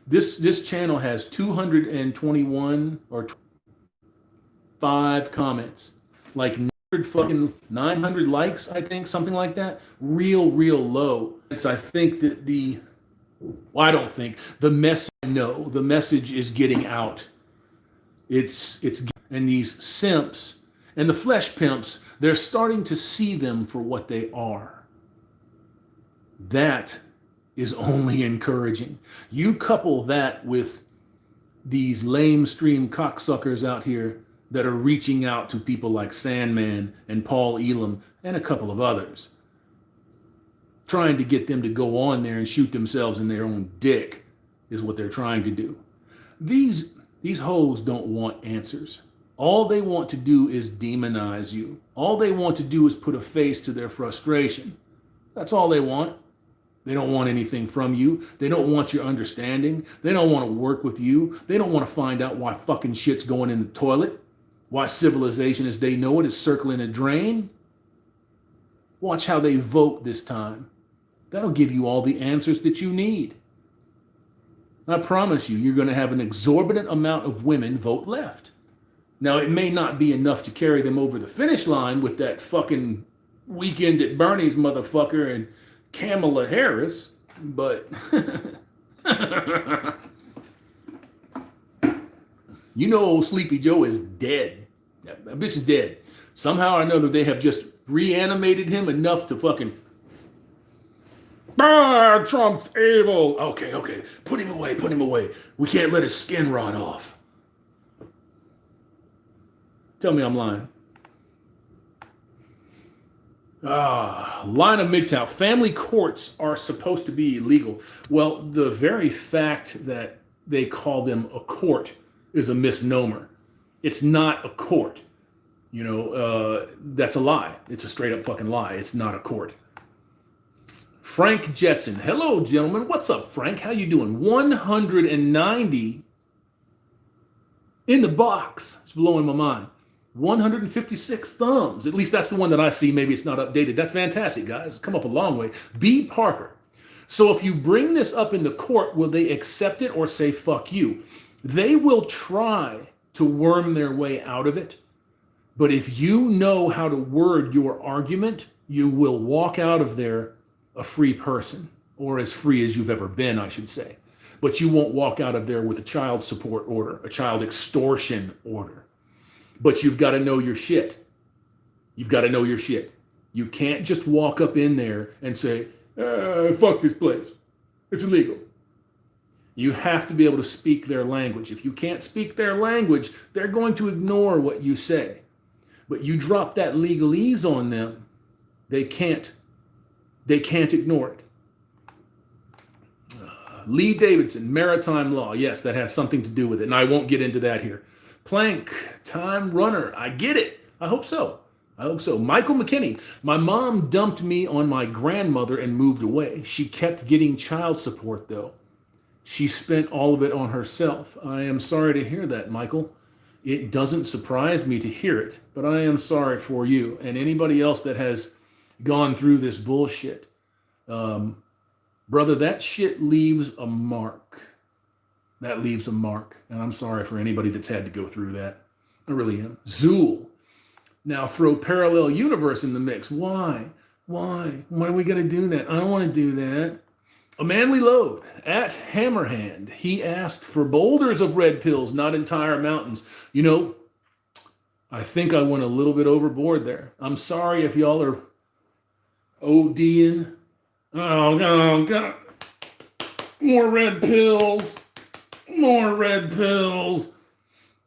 this channel has 221 or 5 comments, like 900 likes, I think, something like that. Real low. It's, I think that the message is getting out. And these simps and the flesh pimps, they're starting to see them for what they are. That is only encouraging. You couple that with these lamestream cocksuckers out here that are reaching out to people like Sandman and Paul Elam and a couple of others, trying to get them to go on there and shoot themselves in their own dick is what they're trying to do. These hoes don't want answers. All they want to do is demonize you. All they want to do is put a face to their frustration. That's all they want. They don't want anything from you. They don't want your understanding. They don't want to work with you. They don't want to find out why fucking shit's going in the toilet. Why civilization as they know it is circling a drain. Watch how they vote this time. That'll give you all the answers that you need. I promise you, you're going to have an exorbitant amount of women vote left. Now, it may not be enough to carry them over the finish line with that fucking Weekend at Bernie's motherfucker and Kamala Harris, but you know old Sleepy Joe is dead. That bitch is dead. Somehow or another, they have just reanimated him enough to fucking. Ah, Trump's evil. Okay, okay. Put him away, put him away. We can't let his skin rot off. Tell me I'm lying. Line of MGTOW. Family courts are supposed to be illegal. Well, the very fact that they call them a court is a misnomer. It's not a court. You know, that's a lie. It's a straight up fucking lie. It's not a court. Frank Jetson. Hello, gentlemen. What's up, Frank? How you doing? 190 in the box. It's blowing my mind. 156 thumbs. At least that's the one that I see. Maybe it's not updated. That's fantastic, guys. Come up a long way. B. Parker. So if you bring this up in the court, will they accept it or say, fuck you? They will try to worm their way out of it. But if you know how to word your argument, you will walk out of there a free person, or as free as you've ever been, I should say. But you won't walk out of there with a child support order, a child extortion order. But you've got to know your shit. You've got to know your shit. You can't just walk up in there and say, fuck this place. It's illegal. You have to be able to speak their language. If you can't speak their language, they're going to ignore what you say. But you drop that legalese on them, they can't ignore it. Lee Davidson, maritime law. Yes, that has something to do with it, and I won't get into that here. Plank, time runner. I get it. I hope so. Michael McKinney. My mom dumped me on my grandmother and moved away. She kept getting child support, though. She spent all of it on herself. I am sorry to hear that, Michael. It doesn't surprise me to hear it, but I am sorry for you and anybody else that has gone through this bullshit. Brother, that shit leaves a mark. That leaves a mark. And I'm sorry for anybody that's had to go through that. I really am. Zool. Now throw parallel universe in the mix. Why? Why are we going to do that? I don't want to do that. A manly load at Hammerhand. He asked for boulders of red pills, not entire mountains. You know, I think I went a little bit overboard there. I'm sorry if y'all are ODing. Oh, God. More red pills. More red pills.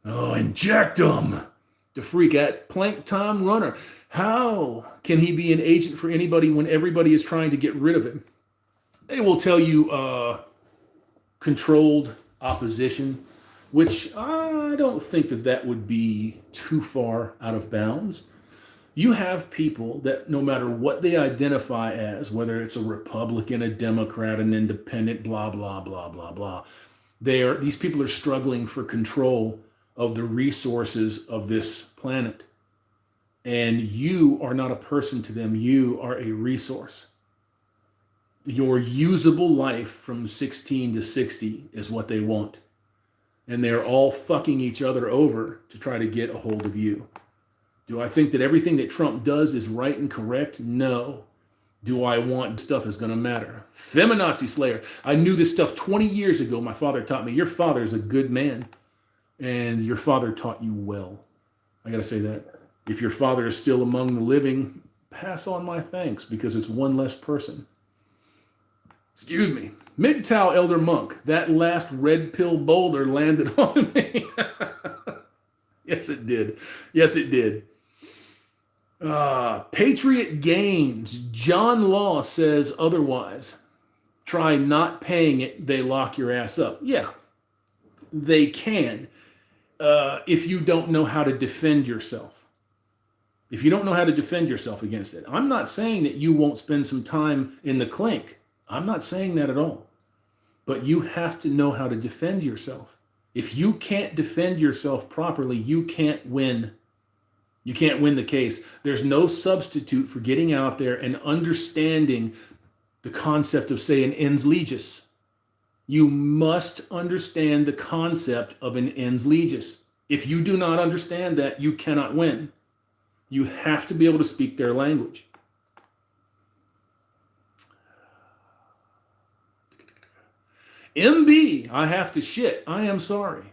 Oh, inject them. The freak at Plank Time Runner. How can he be an agent for anybody when everybody is trying to get rid of him? They will tell you controlled opposition, which I don't think that would be too far out of bounds. You have people that no matter what they identify as, whether it's a Republican, a Democrat, an independent, blah, blah, blah, blah, blah, these people are struggling for control of the resources of this planet. And you are not a person to them. You are a resource. Your usable life from 16 to 60 is what they want. And they're all fucking each other over to try to get a hold of you. Do I think that everything that Trump does is right and correct? No. Do I want stuff is going to matter? Feminazi Slayer. I knew this stuff 20 years ago. My father taught me. Your father is a good man. And your father taught you well. I got to say that. If your father is still among the living, pass on my thanks because it's one less person. Excuse me. MGTOW Elder Monk. That last red pill boulder landed on me. Yes, it did. Yes, it did. Patriot Games. John Law says otherwise. Try not paying it, they lock your ass up. Yeah, they can. If you don't know how to defend yourself. If you don't know how to defend yourself against it. I'm not saying that you won't spend some time in the clink. I'm not saying that at all. But you have to know how to defend yourself. If you can't defend yourself properly, you can't win. You can't win the case. There's no substitute for getting out there and understanding the concept of, say, an ens legis. You must understand the concept of an ens legis. If you do not understand that, you cannot win. You have to be able to speak their language. MB, I have to shit. I am sorry.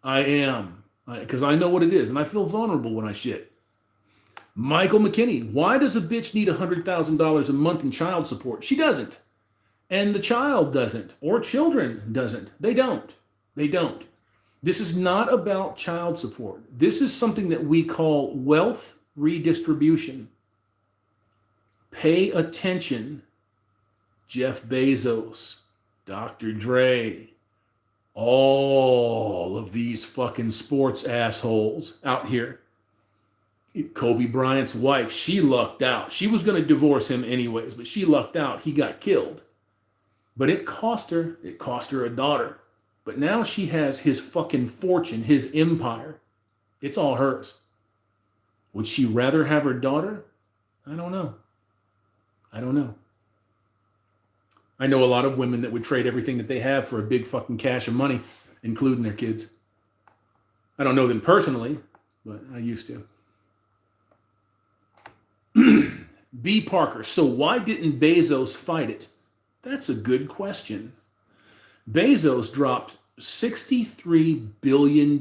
I am. because I know what it is, and I feel vulnerable when I shit. Michael McKinney, why does a bitch need $100,000 a month in child support? She doesn't. And the child doesn't, or children doesn't. They don't. They don't. This is not about child support. This is something that we call wealth redistribution. Pay attention. Jeff Bezos, Dr. Dre, all of these fucking sports assholes out here. Kobe Bryant's wife, she lucked out. She was going to divorce him anyways, but she lucked out. He got killed. But it cost her a daughter. But now she has his fucking fortune, his empire. It's all hers. Would she rather have her daughter? I don't know. I know a lot of women that would trade everything that they have for a big fucking cache of money, including their kids. I don't know them personally, but I used to. B. Parker, so why didn't Bezos fight it? That's a good question. Bezos dropped $63 billion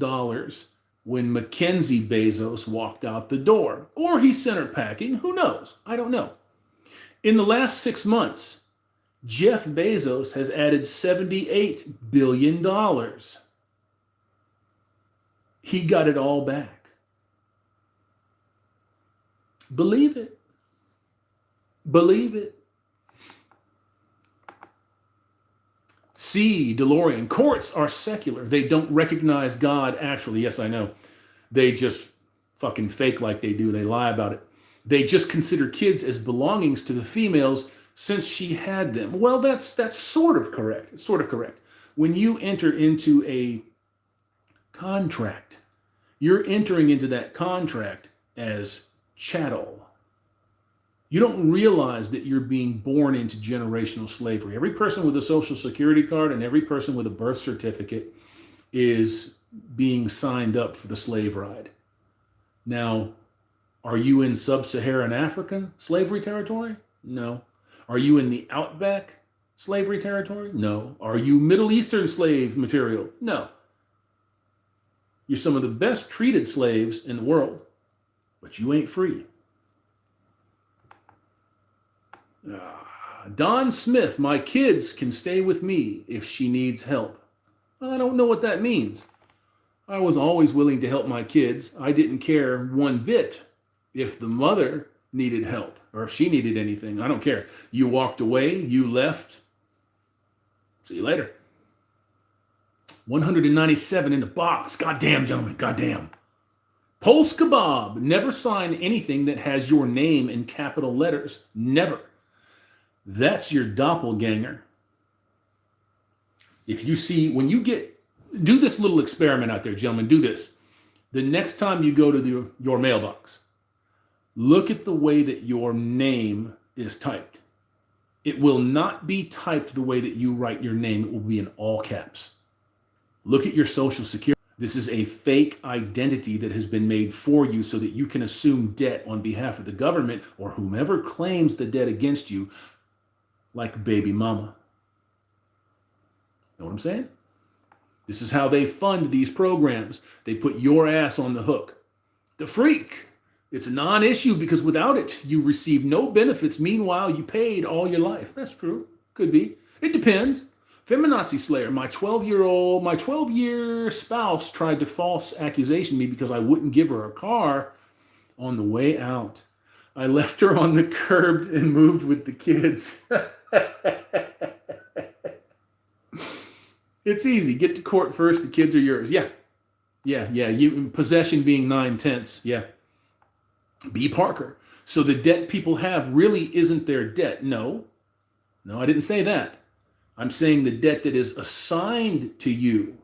when Mackenzie Bezos walked out the door. Or he sent her packing. Who knows? I don't know. In the last 6 months, Jeff Bezos has added $78 billion. He got it all back. Believe it. Believe it. C. DeLorean. Courts are secular. They don't recognize God actually. Yes, I know. They just fucking fake like they do. They lie about it. They just consider kids as belongings to the females since she had them. Well, that's sort of correct. It's sort of correct. When you enter into a contract, you're entering into that contract as chattel. You don't realize that you're being born into generational slavery. Every person with a social security card and every person with a birth certificate is being signed up for the slave ride. Now, are you in sub-Saharan African slavery territory? No. Are you in the outback slavery territory? No. Are you Middle Eastern slave material? No. You're some of the best treated slaves in the world, but you ain't free. Don Smith, my kids can stay with me if she needs help. Well, I don't know what that means. I was always willing to help my kids. I didn't care one bit if the mother needed help or if she needed anything. I don't care. You walked away, you left. See you later. 197 in the box. Goddamn, gentlemen, goddamn. Pulse Kebab, never sign anything that has your name in capital letters. Never. That's your doppelganger. If you see, when you do this little experiment out there, gentlemen, do this. The next time you go to your mailbox, look at the way that your name is typed. It will not be typed the way that you write your name. It will be in all caps. Look at your social security. This is a fake identity that has been made for you so that you can assume debt on behalf of the government or whomever claims the debt against you, like baby mama. Know what I'm saying? This is how they fund these programs. They put your ass on the hook. The freak. It's a non-issue because without it, you receive no benefits. Meanwhile, you paid all your life. That's true. Could be. It depends. Feminazi Slayer, my 12-year spouse tried to false accusation me because I wouldn't give her a car on the way out. I left her on the curb and moved with the kids. It's easy. Get to court first. The kids are yours. Yeah. You possession being 9/10. Yeah. B. Parker. So the debt people have really isn't their debt. No, I didn't say that. I'm saying the debt that is assigned to you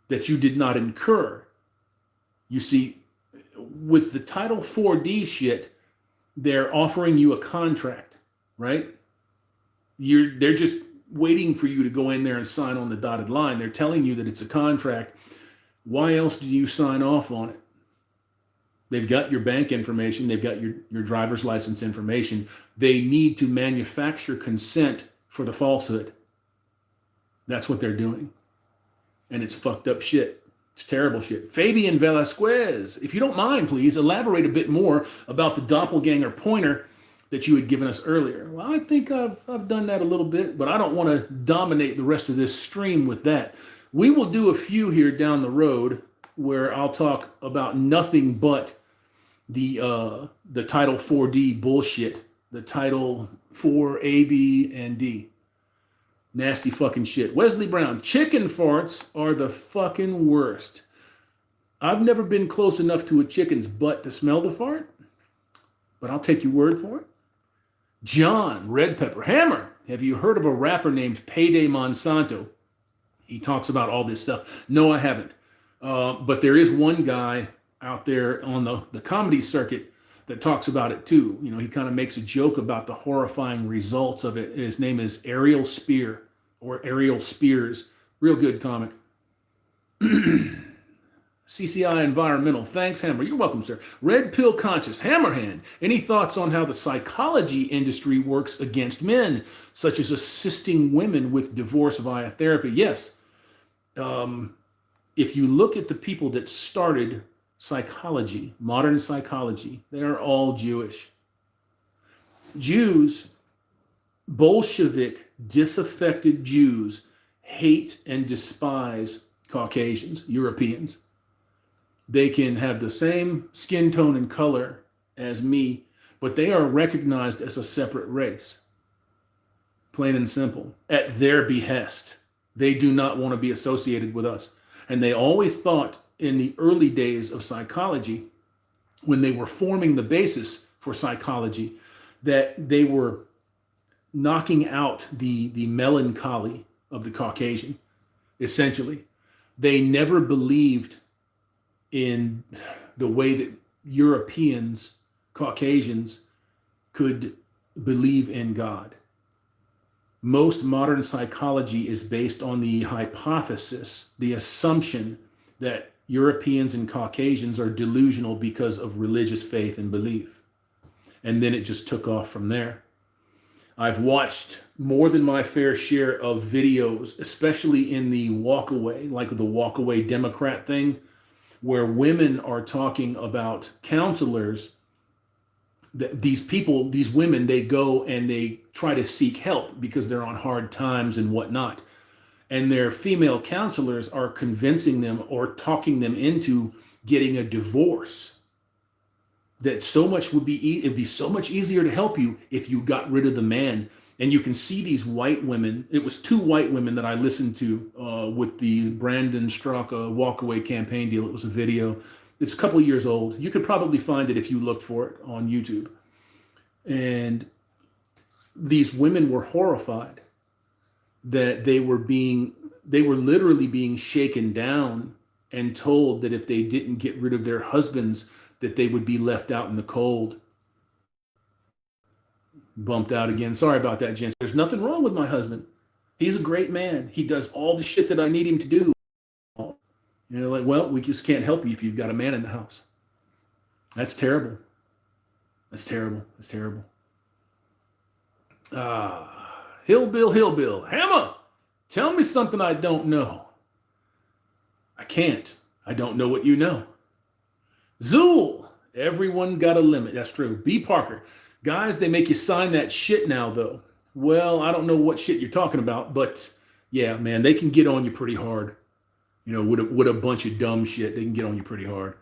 that you did not incur. You see, with the Title 4D shit, they're offering you a contract, right? They're just waiting for you to go in there and sign on the dotted line. They're telling you that it's a contract. Why else do you sign off on it? They've got your bank information. They've got your driver's license information. They need to manufacture consent for the falsehood. That's what they're doing. And it's fucked up shit. It's terrible shit. Fabian Velasquez, if you don't mind, please elaborate a bit more about the doppelganger pointer that you had given us earlier. Well, I think I've done that a little bit, but I don't want to dominate the rest of this stream with that. We will do a few here down the road where I'll talk about nothing but the Title 4D bullshit, the Title 4 A, B, and D. Nasty fucking shit. Wesley Brown, chicken farts are the fucking worst. I've never been close enough to a chicken's butt to smell the fart, but I'll take your word for it. John, Red Pepper, Hammer, have you heard of a rapper named Payday Monsanto? He talks about all this stuff. No, I haven't. But there is one guy out there on the comedy circuit that talks about it too. You know, he kind of makes a joke about the horrifying results of it. His name is Ariel Spear or Ariel Spears. Real good comic. CCI Environmental. Thanks, Hammer. You're welcome, sir. Red Pill Conscious. Hammerhand. Any thoughts on how the psychology industry works against men, such as assisting women with divorce via therapy? Yes. If you look at the people that started psychology, modern psychology, they are all Jewish. Jews, Bolshevik, disaffected Jews, hate and despise Caucasians, Europeans. They can have the same skin tone and color as me, but they are recognized as a separate race. Plain and simple. At their behest. They do not want to be associated with us. And they always thought in the early days of psychology, when they were forming the basis for psychology, that they were knocking out the melancholy of the Caucasian, essentially. They never believed in the way that Europeans, Caucasians, could believe in God. Most modern psychology is based on the hypothesis, the assumption that Europeans and Caucasians are delusional because of religious faith and belief. And then it just took off from there. I've watched more than my fair share of videos, especially in the walkaway, like the walkaway Democrat thing, where women are talking about counselors. These people, these women, they go and they try to seek help because they're on hard times and whatnot. And their female counselors are convincing them or talking them into getting a divorce. That so much would be, it'd be so much easier to help you if you got rid of the man. And you can see these white women. It was 2 white women that I listened to with the Brandon Straka walkaway campaign deal. It was a video. It's a couple of years old. You could probably find it if you looked for it on YouTube. And these women were horrified that they were literally being shaken down and told that if they didn't get rid of their husbands, that they would be left out in the cold. Bumped out again. Sorry about that, gents. There's nothing wrong with my husband. He's a great man. He does all the shit that I need him to do. You know, like, well, we just can't help you if you've got a man in the house. That's terrible. That's terrible. That's terrible. Hillbill. Hammer, tell me something I don't know. I can't. I don't know what you know. Zool, everyone got a limit. That's true. B. Parker. Guys, they make you sign that shit now, though. Well, I don't know what shit you're talking about, but yeah, man, they can get on you pretty hard. You know, with a bunch of dumb shit, they can get on you pretty hard.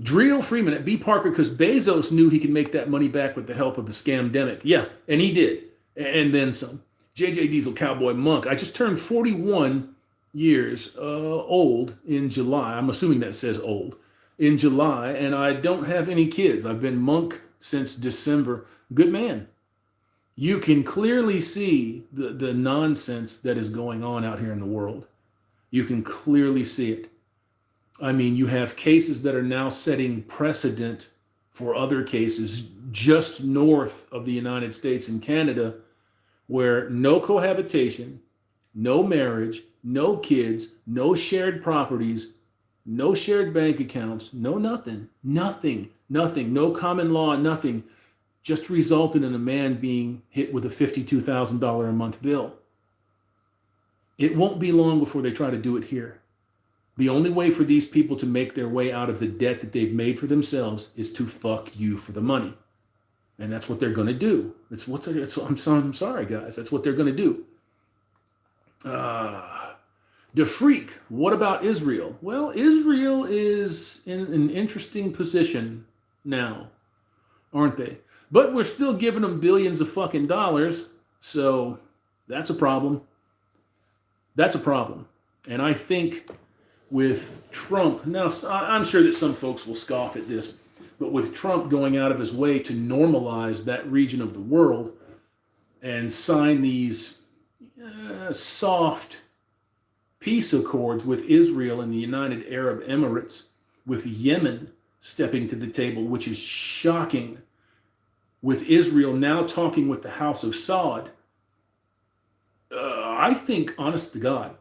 Drill Freeman at B. Parker, because Bezos knew he could make that money back with the help of the scamdemic. Yeah, and he did. And then some. JJ Diesel Cowboy Monk. I just turned 41 years old in July. I'm assuming that says old. In July, and I don't have any kids. I've been monk since December. Good man. You can clearly see the nonsense that is going on out here in the world. You can clearly see it. I mean, you have cases that are now setting precedent for other cases just north of the United States and Canada, where no cohabitation, no marriage, no kids, no shared properties, no shared bank accounts, no nothing, no common law, nothing, just resulted in a man being hit with a $52,000 a month bill. It won't be long before they try to do it here. The only way for these people to make their way out of the debt that they've made for themselves is to fuck you for the money. And that's what they're going to do. I'm sorry, guys. That's what they're going to do. The freak. What about Israel? Well, Israel is in an interesting position now, aren't they? But we're still giving them billions of fucking dollars. So that's a problem. That's a problem. And I think with Trump, now I'm sure that some folks will scoff at this, but with Trump going out of his way to normalize that region of the world and sign these soft peace accords with Israel and the United Arab Emirates, with Yemen stepping to the table, which is shocking, with Israel now talking with the House of Saud, I think, honest to God,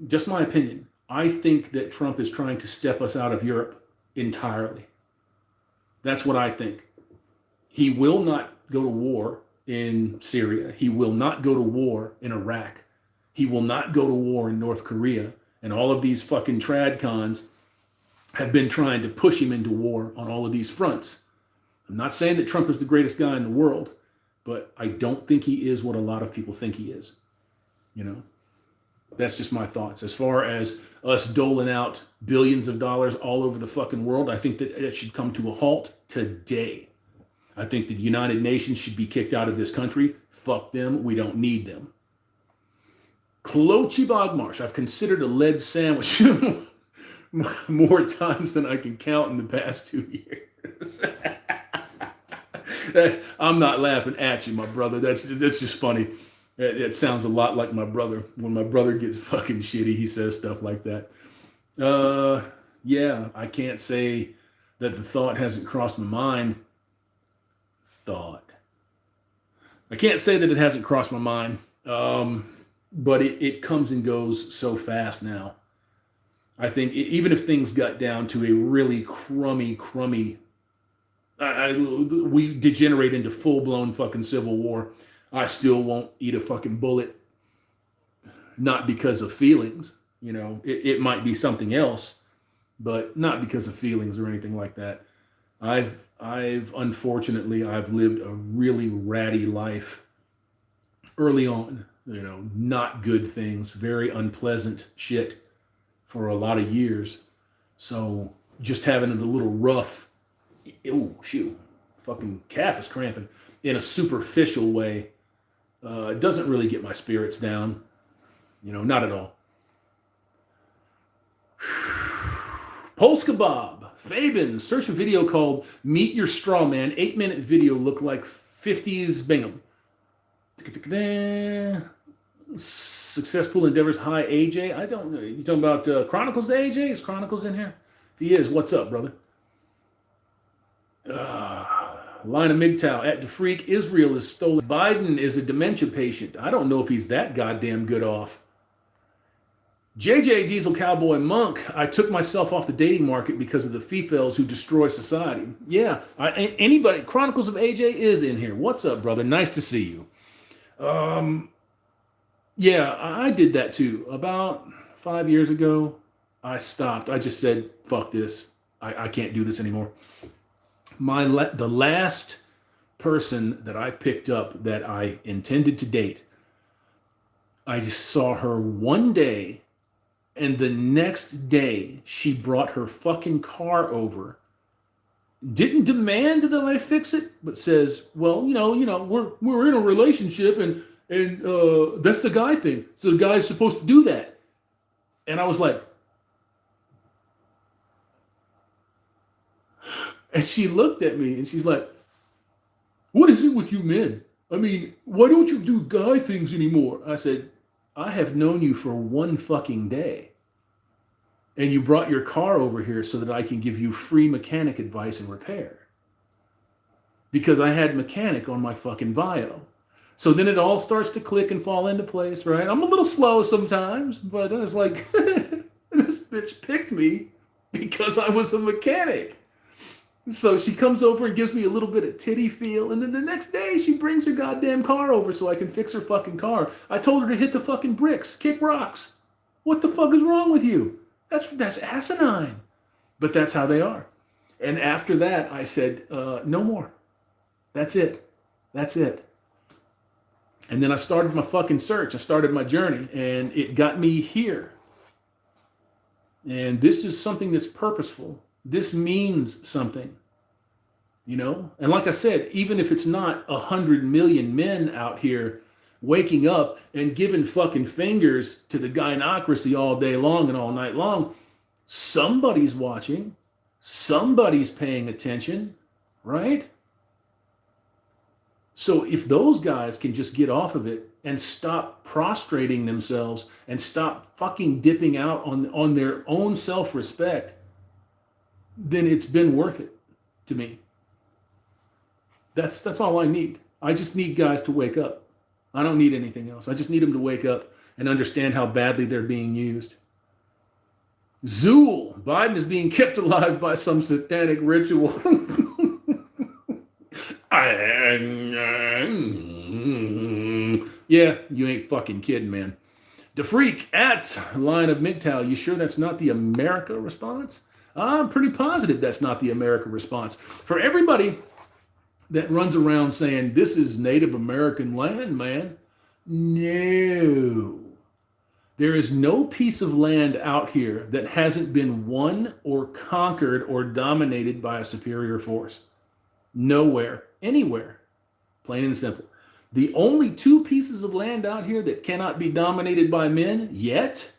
just my opinion, I think that Trump is trying to step us out of Europe entirely. That's what I think. He will not go to war in Syria. He will not go to war in Iraq. He will not go to war in North Korea. And all of these fucking tradcons have been trying to push him into war on all of these fronts. I'm not saying that Trump is the greatest guy in the world, but I don't think he is what a lot of people think he is. You know, that's just my thoughts. As far as us doling out billions of dollars all over the fucking world, I think that it should come to a halt today. I think the United Nations should be kicked out of this country. Fuck them. We don't need them. Clochie Bogmarsh. I've considered a lead sandwich more times than I can count in the past 2 years. I'm not laughing at you, my brother. That's just funny. It sounds a lot like my brother. When my brother gets fucking shitty, he says stuff like that. Yeah, I can't say that the thought hasn't crossed my mind. I can't say that it hasn't crossed my mind. But it comes and goes so fast now. I think even if things got down to a really crummy, we degenerate into full-blown fucking civil war, I still won't eat a fucking bullet. Not because of feelings, you know, it might be something else, but not because of feelings or anything like that. Unfortunately, I've lived a really ratty life early on, you know, not good things, very unpleasant shit for a lot of years. So just having it a little rough, oh shoot, fucking calf is cramping, in a superficial way, it doesn't really get my spirits down, you know, not at all. Polska Bob, Fabian, search a video called Meet Your Straw Man, 8-minute video, look like 50s Bingham. Successful Endeavors, hi AJ. I don't know. You talking about Chronicles to AJ? Is Chronicles in here? If he is, what's up, brother? Line of MGTOW at the freak. Israel is stolen. Biden is a dementia patient. I don't know if he's that goddamn good off. JJ Diesel Cowboy Monk. I took myself off the dating market because of the females who destroy society. Yeah, anybody. Chronicles of AJ is in here. What's up, brother? Nice to see you. Yeah, I did that too. About 5 years ago, I stopped. I just said, fuck this. I can't do this anymore. The last person that I picked up that I intended to date, I just saw her one day, and the next day she brought her fucking car over. Didn't demand that I fix it, but says, well, you know, we're in a relationship, and that's the guy thing. So the guy's supposed to do that. And I was like, and she looked at me and she's like, what is it with you men? I mean, why don't you do guy things anymore? I said, I have known you for one fucking day. And you brought your car over here so that I can give you free mechanic advice and repair. Because I had mechanic on my fucking bio. So then it all starts to click and fall into place, right? I'm a little slow sometimes, but it's like, this bitch picked me because I was a mechanic. So she comes over and gives me a little bit of titty feel, and then the next day she brings her goddamn car over so I can fix her fucking car. I told her to hit the fucking bricks, kick rocks. What the fuck is wrong with you? That's asinine. But that's how they are. And after that, I said, no more. That's it. That's it. And then I started my fucking search. I started my journey, and it got me here. And this is something that's purposeful. This means something, you know? And like I said, even if it's not 100 million men out here waking up and giving fucking fingers to the gynocracy all day long and all night long, somebody's watching, somebody's paying attention, right? So if those guys can just get off of it and stop prostrating themselves and stop fucking dipping out on their own self-respect, then it's been worth it to me. That's all I need. I just need guys to wake up. I don't need anything else. I just need them to wake up and understand how badly they're being used. Zool, Biden is being kept alive by some satanic ritual. Yeah, you ain't fucking kidding, man. DeFreak at Line of MGTOW, you sure that's not the America response? I'm pretty positive that's not the America response. For everybody that runs around saying this is Native American land, man, no. There is no piece of land out here that hasn't been won or conquered or dominated by a superior force. Nowhere, anywhere, plain and simple. The only two pieces of land out here that cannot be dominated by men yet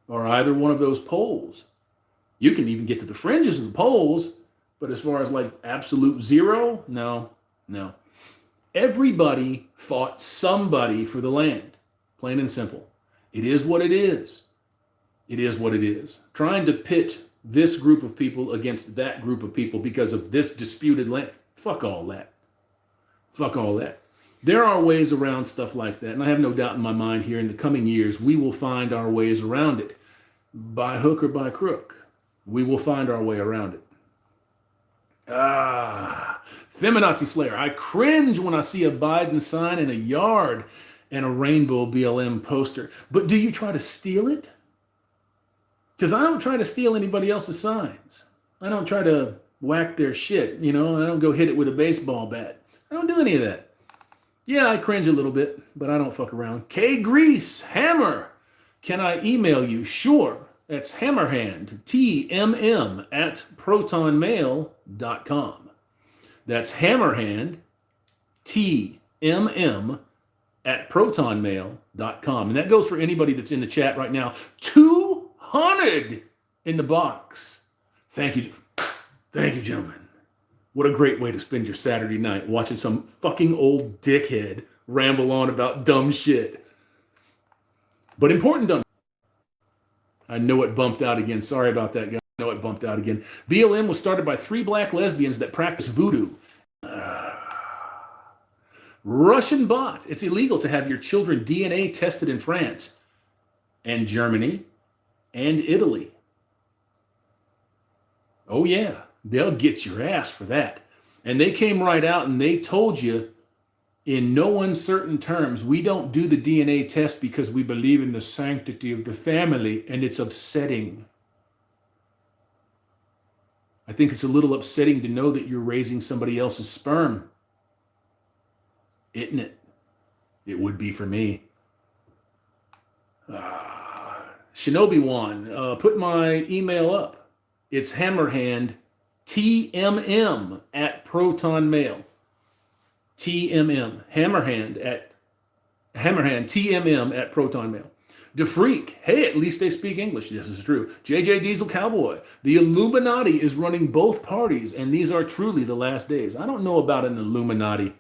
are either one of those poles. You can even get to the fringes of the poles, but as far as like absolute zero, no. Everybody fought somebody for the land, plain and simple. It is what it is. It is what it is. Trying to pit this group of people against that group of people because of this disputed land, fuck all that. Fuck all that. There are ways around stuff like that, and I have no doubt in my mind here in the coming years, we will find our ways around it. By hook or by crook, we will find our way around it. Feminazi Slayer. I cringe when I see a Biden sign in a yard and a rainbow BLM poster. But do you try to steal it? Because I don't try to steal anybody else's signs. I don't try to whack their shit, you know? I don't go hit it with a baseball bat. I don't do any of that. Yeah, I cringe a little bit, but I don't fuck around. K Grease, Hammer. Can I email you? Sure. That's Hammerhand, TMM at protonmail.com. That's Hammerhand, TMM at protonmail.com. And that goes for anybody that's in the chat right now. 200 in the box. Thank you. Thank you, gentlemen. What a great way to spend your Saturday night, watching some fucking old dickhead ramble on about dumb shit. But important dumb. I know it bumped out again. Sorry about that, guys. I know it bumped out again. BLM was started by 3 black lesbians that practice voodoo. Russian bot. It's illegal to have your children DNA tested in France and Germany and Italy. Oh, yeah. They'll get your ass for that. And they came right out and they told you in no uncertain terms, we don't do the DNA test because we believe in the sanctity of the family, and it's upsetting. I think it's a little upsetting to know that you're raising somebody else's sperm. Isn't it? It would be for me. Shinobi Wan, put my email up. It's Hammerhand, TMM at Proton Mail. TMM, Hammerhand, TMM at Proton Mail. DeFreak, hey, at least they speak English. This is true. JJ Diesel Cowboy, the Illuminati is running both parties, and these are truly the last days. I don't know about an Illuminati.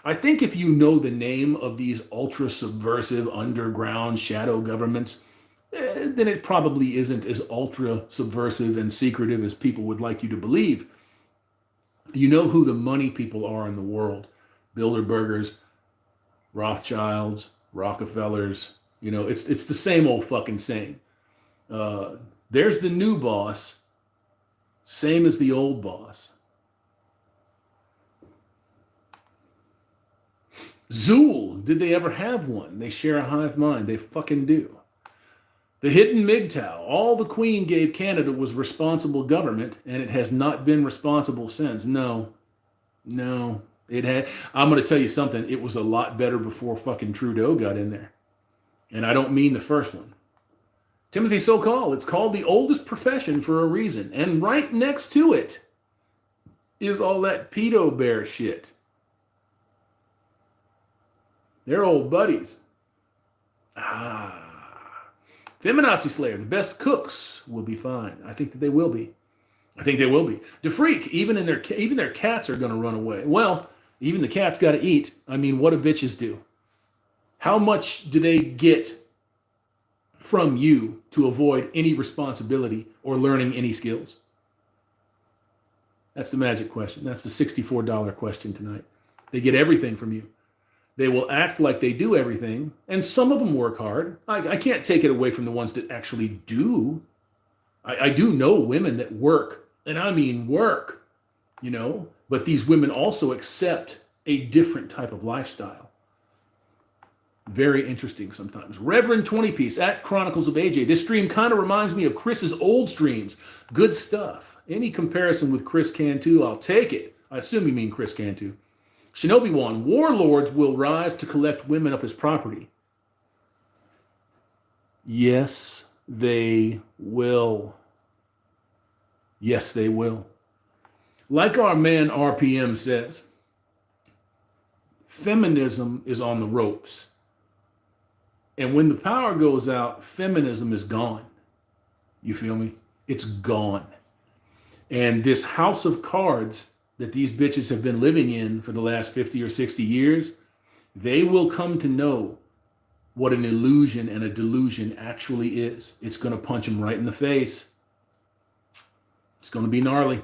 I think if you know the name of these ultra-subversive underground shadow governments, then it probably isn't as ultra-subversive and secretive as people would like you to believe. You know who the money people are in the world. Bilderbergers, Rothschilds, Rockefellers. You know, it's the same old fucking saying. There's the new boss, same as the old boss. Zool, did they ever have one? They share a hive mind. They fucking do. The hidden MGTOW. All the Queen gave Canada was responsible government, and it has not been responsible since. No. It had. I'm going to tell you something. It was a lot better before fucking Trudeau got in there. And I don't mean the first one. Timothy Sokol, it's called the oldest profession for a reason. And right next to it is all that pedo bear shit. They're old buddies. Feminazi Slayer, the best cooks will be fine. I think that they will be. DeFreak, even their cats are going to run away. Well, even the cats got to eat. I mean, what do bitches do? How much do they get from you to avoid any responsibility or learning any skills? That's the magic question. That's the $64 question tonight. They get everything from you. They will act like they do everything, and some of them work hard. I can't take it away from the ones that actually do. I do know women that work, and I mean work, but these women also accept a different type of lifestyle. Very interesting sometimes. Reverend 20 Piece at Chronicles of AJ. This stream kind of reminds me of Chris's old streams. Good stuff. Any comparison with Chris Cantu, I'll take it. I assume you mean Chris Cantu. Shinobi One, warlords will rise to collect women up as property. Yes, they will. Yes, they will. Like our man RPM says, feminism is on the ropes. And when the power goes out, feminism is gone. You feel me? It's gone. And this house of cards that these bitches have been living in for the last 50 or 60 years, they will come to know what an illusion and a delusion actually is. It's going to punch them right in the face. It's going to be gnarly.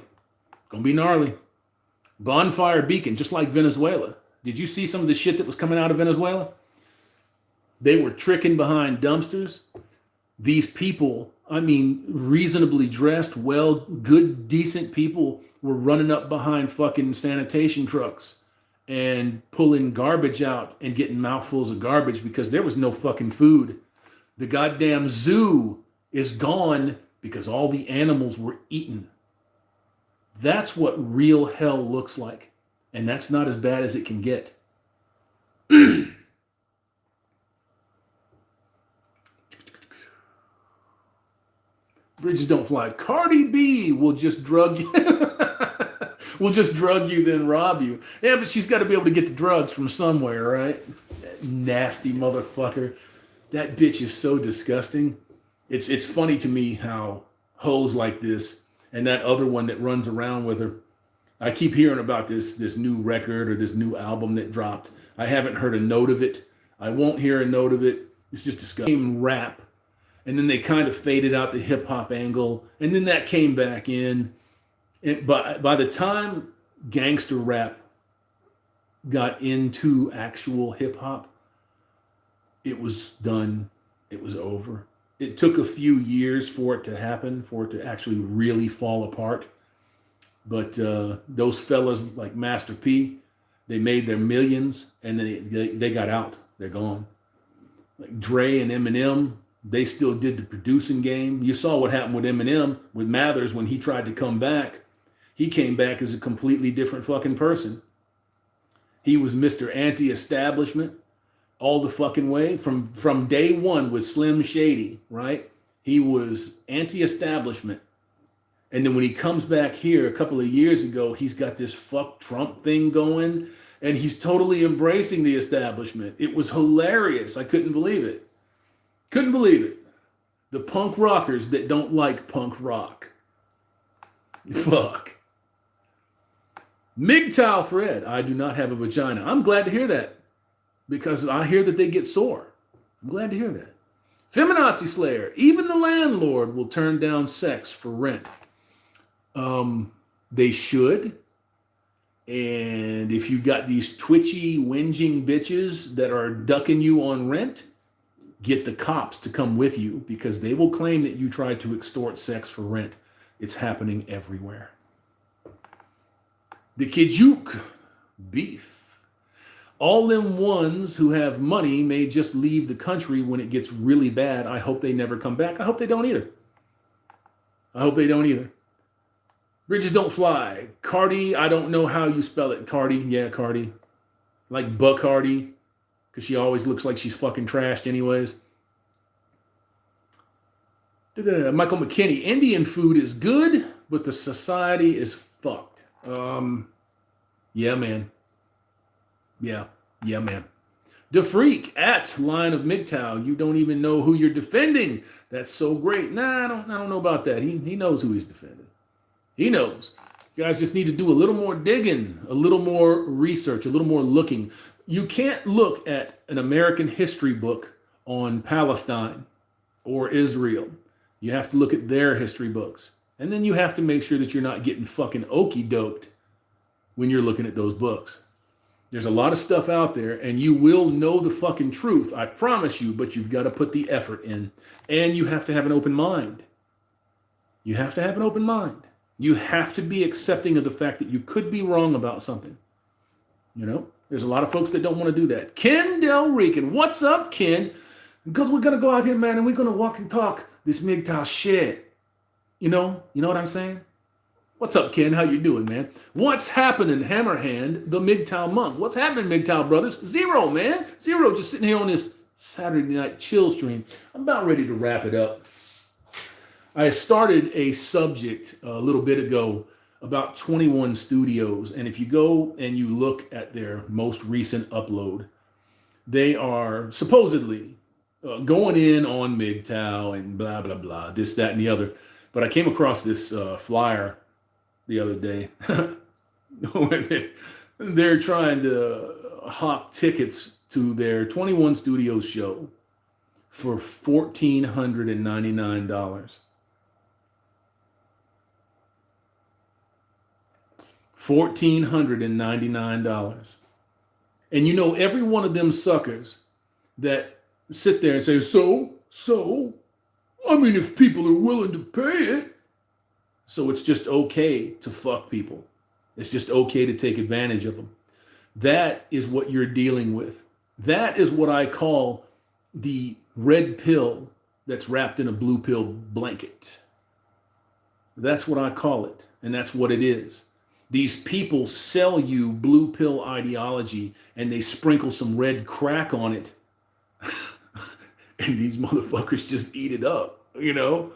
Bonfire beacon, just like Venezuela. Did you see some of the shit that was coming out of Venezuela? They were tricking behind dumpsters. These people, reasonably dressed, good, decent people were running up behind fucking sanitation trucks and pulling garbage out and getting mouthfuls of garbage because there was no fucking food. The goddamn zoo is gone because all the animals were eaten. That's what real hell looks like. And that's not as bad as it can get. Bridges don't fly. Cardi B will just drug you. Will just drug you, then rob you. Yeah, but she's got to be able to get the drugs from somewhere, right? That nasty motherfucker. That bitch is so disgusting. It's funny to me how hoes like this and that other one that runs around with her. I keep hearing about this new record or this new album that dropped. I haven't heard a note of it. I won't hear a note of it. It's just disgusting. Rap. And then they kind of faded out the hip hop angle. And then that came back in. And by the time gangster rap got into actual hip hop, it was done. It was over. It took a few years for it to happen, for it to actually really fall apart. But those fellas like Master P, they made their millions and they got out. They're gone. Like Dre and Eminem, they still did the producing game. You saw what happened with Eminem, with Mathers when he tried to come back. He came back as a completely different fucking person. He was Mr. Anti-establishment all the fucking way. From day one with Slim Shady, right? He was anti-establishment. And then when he comes back here a couple of years ago, he's got this fuck Trump thing going. And he's totally embracing the establishment. It was hilarious. I couldn't believe it. Couldn't believe it. The punk rockers that don't like punk rock. Fuck. MGTOW thread. I do not have a vagina. I'm glad to hear that. Because I hear that they get sore. I'm glad to hear that. Feminazi Slayer. Even the landlord will turn down sex for rent. They should. And if you got these twitchy, whinging bitches that are ducking you on rent, get the cops to come with you because they will claim that you tried to extort sex for rent. It's happening everywhere. The Kijuk beef. All them ones who have money may just leave the country when it gets really bad. I hope they never come back. I hope they don't either. I hope they don't either. Bridges don't fly. Cardi, I don't know how you spell it. Cardi, yeah, Cardi. Like Bacardi, because she always looks like she's fucking trashed anyways. Michael McKinney, Indian food is good, but the society is fucked. Yeah, man. Yeah, man. The Freak at Line of MGTOW. You don't even know who you're defending. That's so great. Nah, I don't know about that. He knows who he's defending. He knows. You guys just need to do a little more digging, a little more research, a little more looking. You can't look at an American history book on Palestine or Israel. You have to look at their history books. And then you have to make sure that you're not getting fucking okey-doked when you're looking at those books. There's a lot of stuff out there, and you will know the fucking truth, I promise you, but you've got to put the effort in. And you have to have an open mind. You have to have an open mind. You have to be accepting of the fact that you could be wrong about something. You know, there's a lot of folks that don't want to do that. Ken Del Rican, what's up, Ken? Because we're going to go out here, man, and we're going to walk and talk this MGTOW shit. You know what I'm saying? What's up, Ken? How you doing, man? What's happening, Hammerhand, the MGTOW monk? What's happening, MGTOW brothers? Zero, man. Zero, just sitting here on this Saturday night chill stream. I'm about ready to wrap it up. I started a subject a little bit ago about 21 Studios. And if you go and you look at their most recent upload, they are supposedly going in on MGTOW and blah, blah, blah, this, that, and the other. But I came across this flyer the other day. They're trying to hawk tickets to their 21 Studios show for $1,499. $1,499. And you know, every one of them suckers that sit there and say, so, I mean, if people are willing to pay it. So it's just okay to fuck people. It's just okay to take advantage of them. That is what you're dealing with. That is what I call the red pill that's wrapped in a blue pill blanket. That's what I call it. And that's what it is. These people sell you blue pill ideology and they sprinkle some red crack on it. And these motherfuckers just eat it up, you know?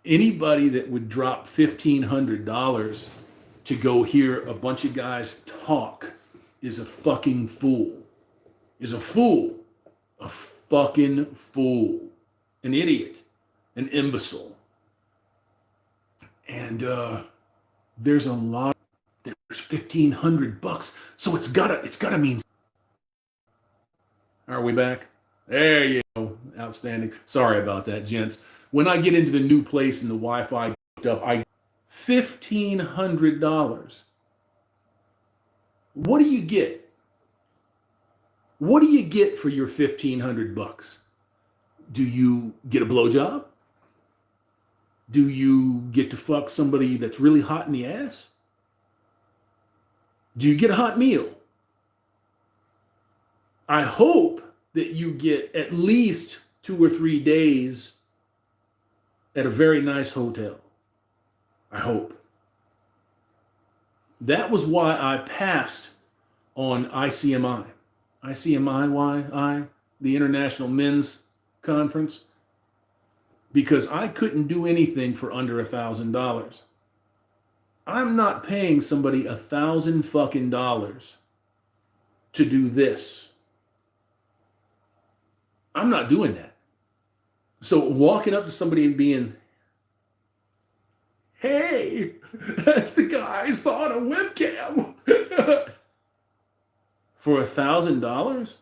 Anybody that would drop $1,500 to go hear a bunch of guys talk is a fucking fool. Is a fool. A fucking fool. An idiot. An imbecile. And there's a lot. There's $1,500. So it's gotta mean. Are we back? There you go. Outstanding. Sorry about that, gents. When I get into the new place and the Wi-Fi up, $1,500. What do you get? What do you get for your $1,500? Do you get a blowjob? Do you get to fuck somebody that's really hot in the ass? Do you get a hot meal? I hope that you get at least 2 or 3 days at a very nice hotel. I hope. That was why I passed on ICMI. ICMI, the International Men's Conference, because I couldn't do anything for under $1,000. I'm not paying somebody $1,000 fucking dollars to do this. I'm not doing that. So walking up to somebody and being, hey, that's the guy I saw on a webcam. For $1,000?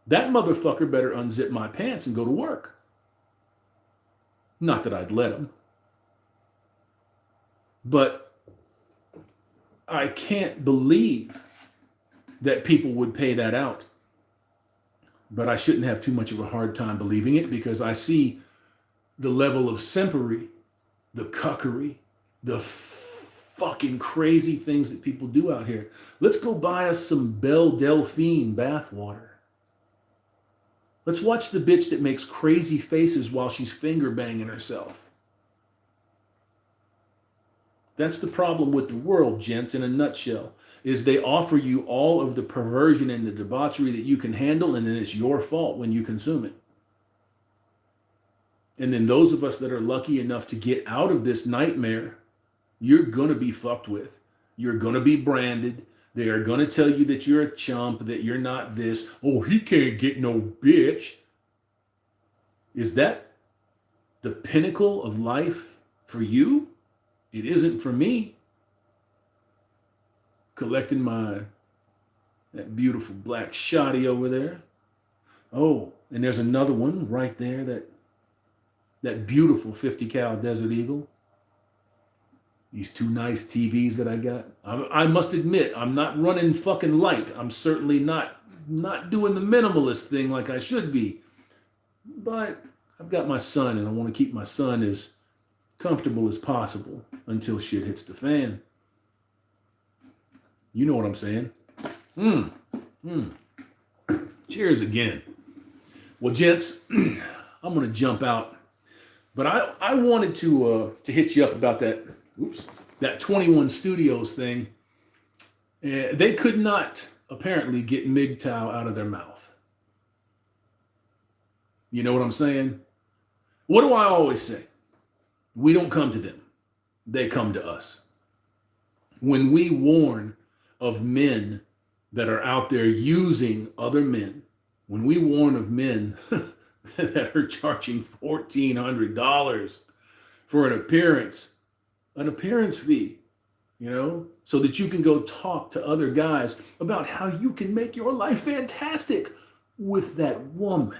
That motherfucker better unzip my pants and go to work. Not that I'd let him. But I can't believe that people would pay that out. But I shouldn't have too much of a hard time believing it because I see the level of simpery, the cuckery, the fucking crazy things that people do out here. Let's go buy us some Belle Delphine bathwater. Let's watch the bitch that makes crazy faces while she's finger banging herself. That's the problem with the world, gents, in a nutshell, is they offer you all of the perversion and the debauchery that you can handle, and then it's your fault when you consume it. And then those of us that are lucky enough to get out of this nightmare, you're going to be fucked with. You're going to be branded. They are going to tell you that you're a chump, that you're not this. Oh, he can't get no bitch. Is that the pinnacle of life for you? It isn't for me. Collecting that beautiful black shoddy over there. Oh, and there's another one right there, that beautiful 50 cal Desert Eagle. These two nice TVs that I got. I must admit, I'm not running fucking light. I'm certainly not doing the minimalist thing like I should be. But I've got my son, and I want to keep my son as comfortable as possible until shit hits the fan. You know what I'm saying? Cheers again. Well, gents, I'm going to jump out. But I wanted to hit you up about that 21 Studios thing. They could not apparently get MGTOW out of their mouth. You know what I'm saying? What do I always say? We don't come to them. They come to us. When we warn of men that are out there using other men, when we warn of men that are charging $1,400 for an appearance fee, so that you can go talk to other guys about how you can make your life fantastic with that woman.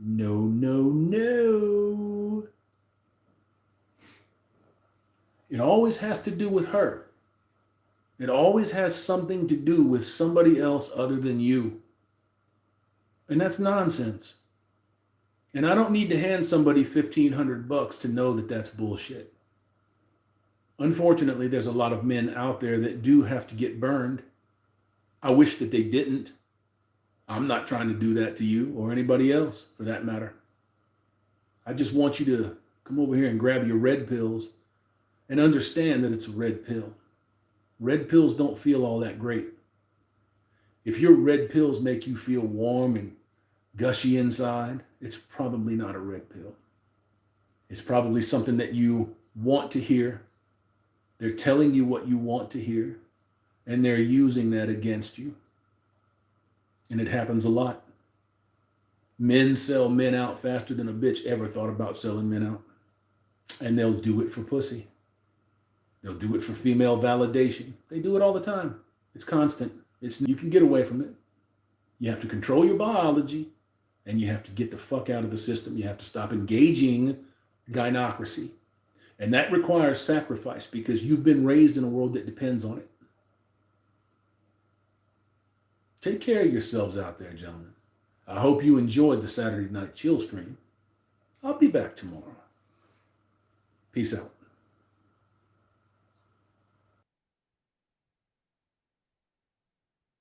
No, no, no. It always has to do with her. It always has something to do with somebody else other than you. And that's nonsense. And I don't need to hand somebody $1,500 to know that that's bullshit. Unfortunately, there's a lot of men out there that do have to get burned. I wish that they didn't. I'm not trying to do that to you or anybody else for that matter. I just want you to come over here and grab your red pills and understand that it's a red pill. Red pills don't feel all that great. If your red pills make you feel warm and gushy inside, it's probably not a red pill. It's probably something that you want to hear. They're telling you what you want to hear, and they're using that against you. And it happens a lot. Men sell men out faster than a bitch ever thought about selling men out. And they'll do it for pussy. They'll do it for female validation. They do it all the time. It's constant. You can get away from it. You have to control your biology, and you have to get the fuck out of the system. You have to stop engaging gynocracy. And that requires sacrifice because you've been raised in a world that depends on it. Take care of yourselves out there, gentlemen. I hope you enjoyed the Saturday night chill stream. I'll be back tomorrow. Peace out.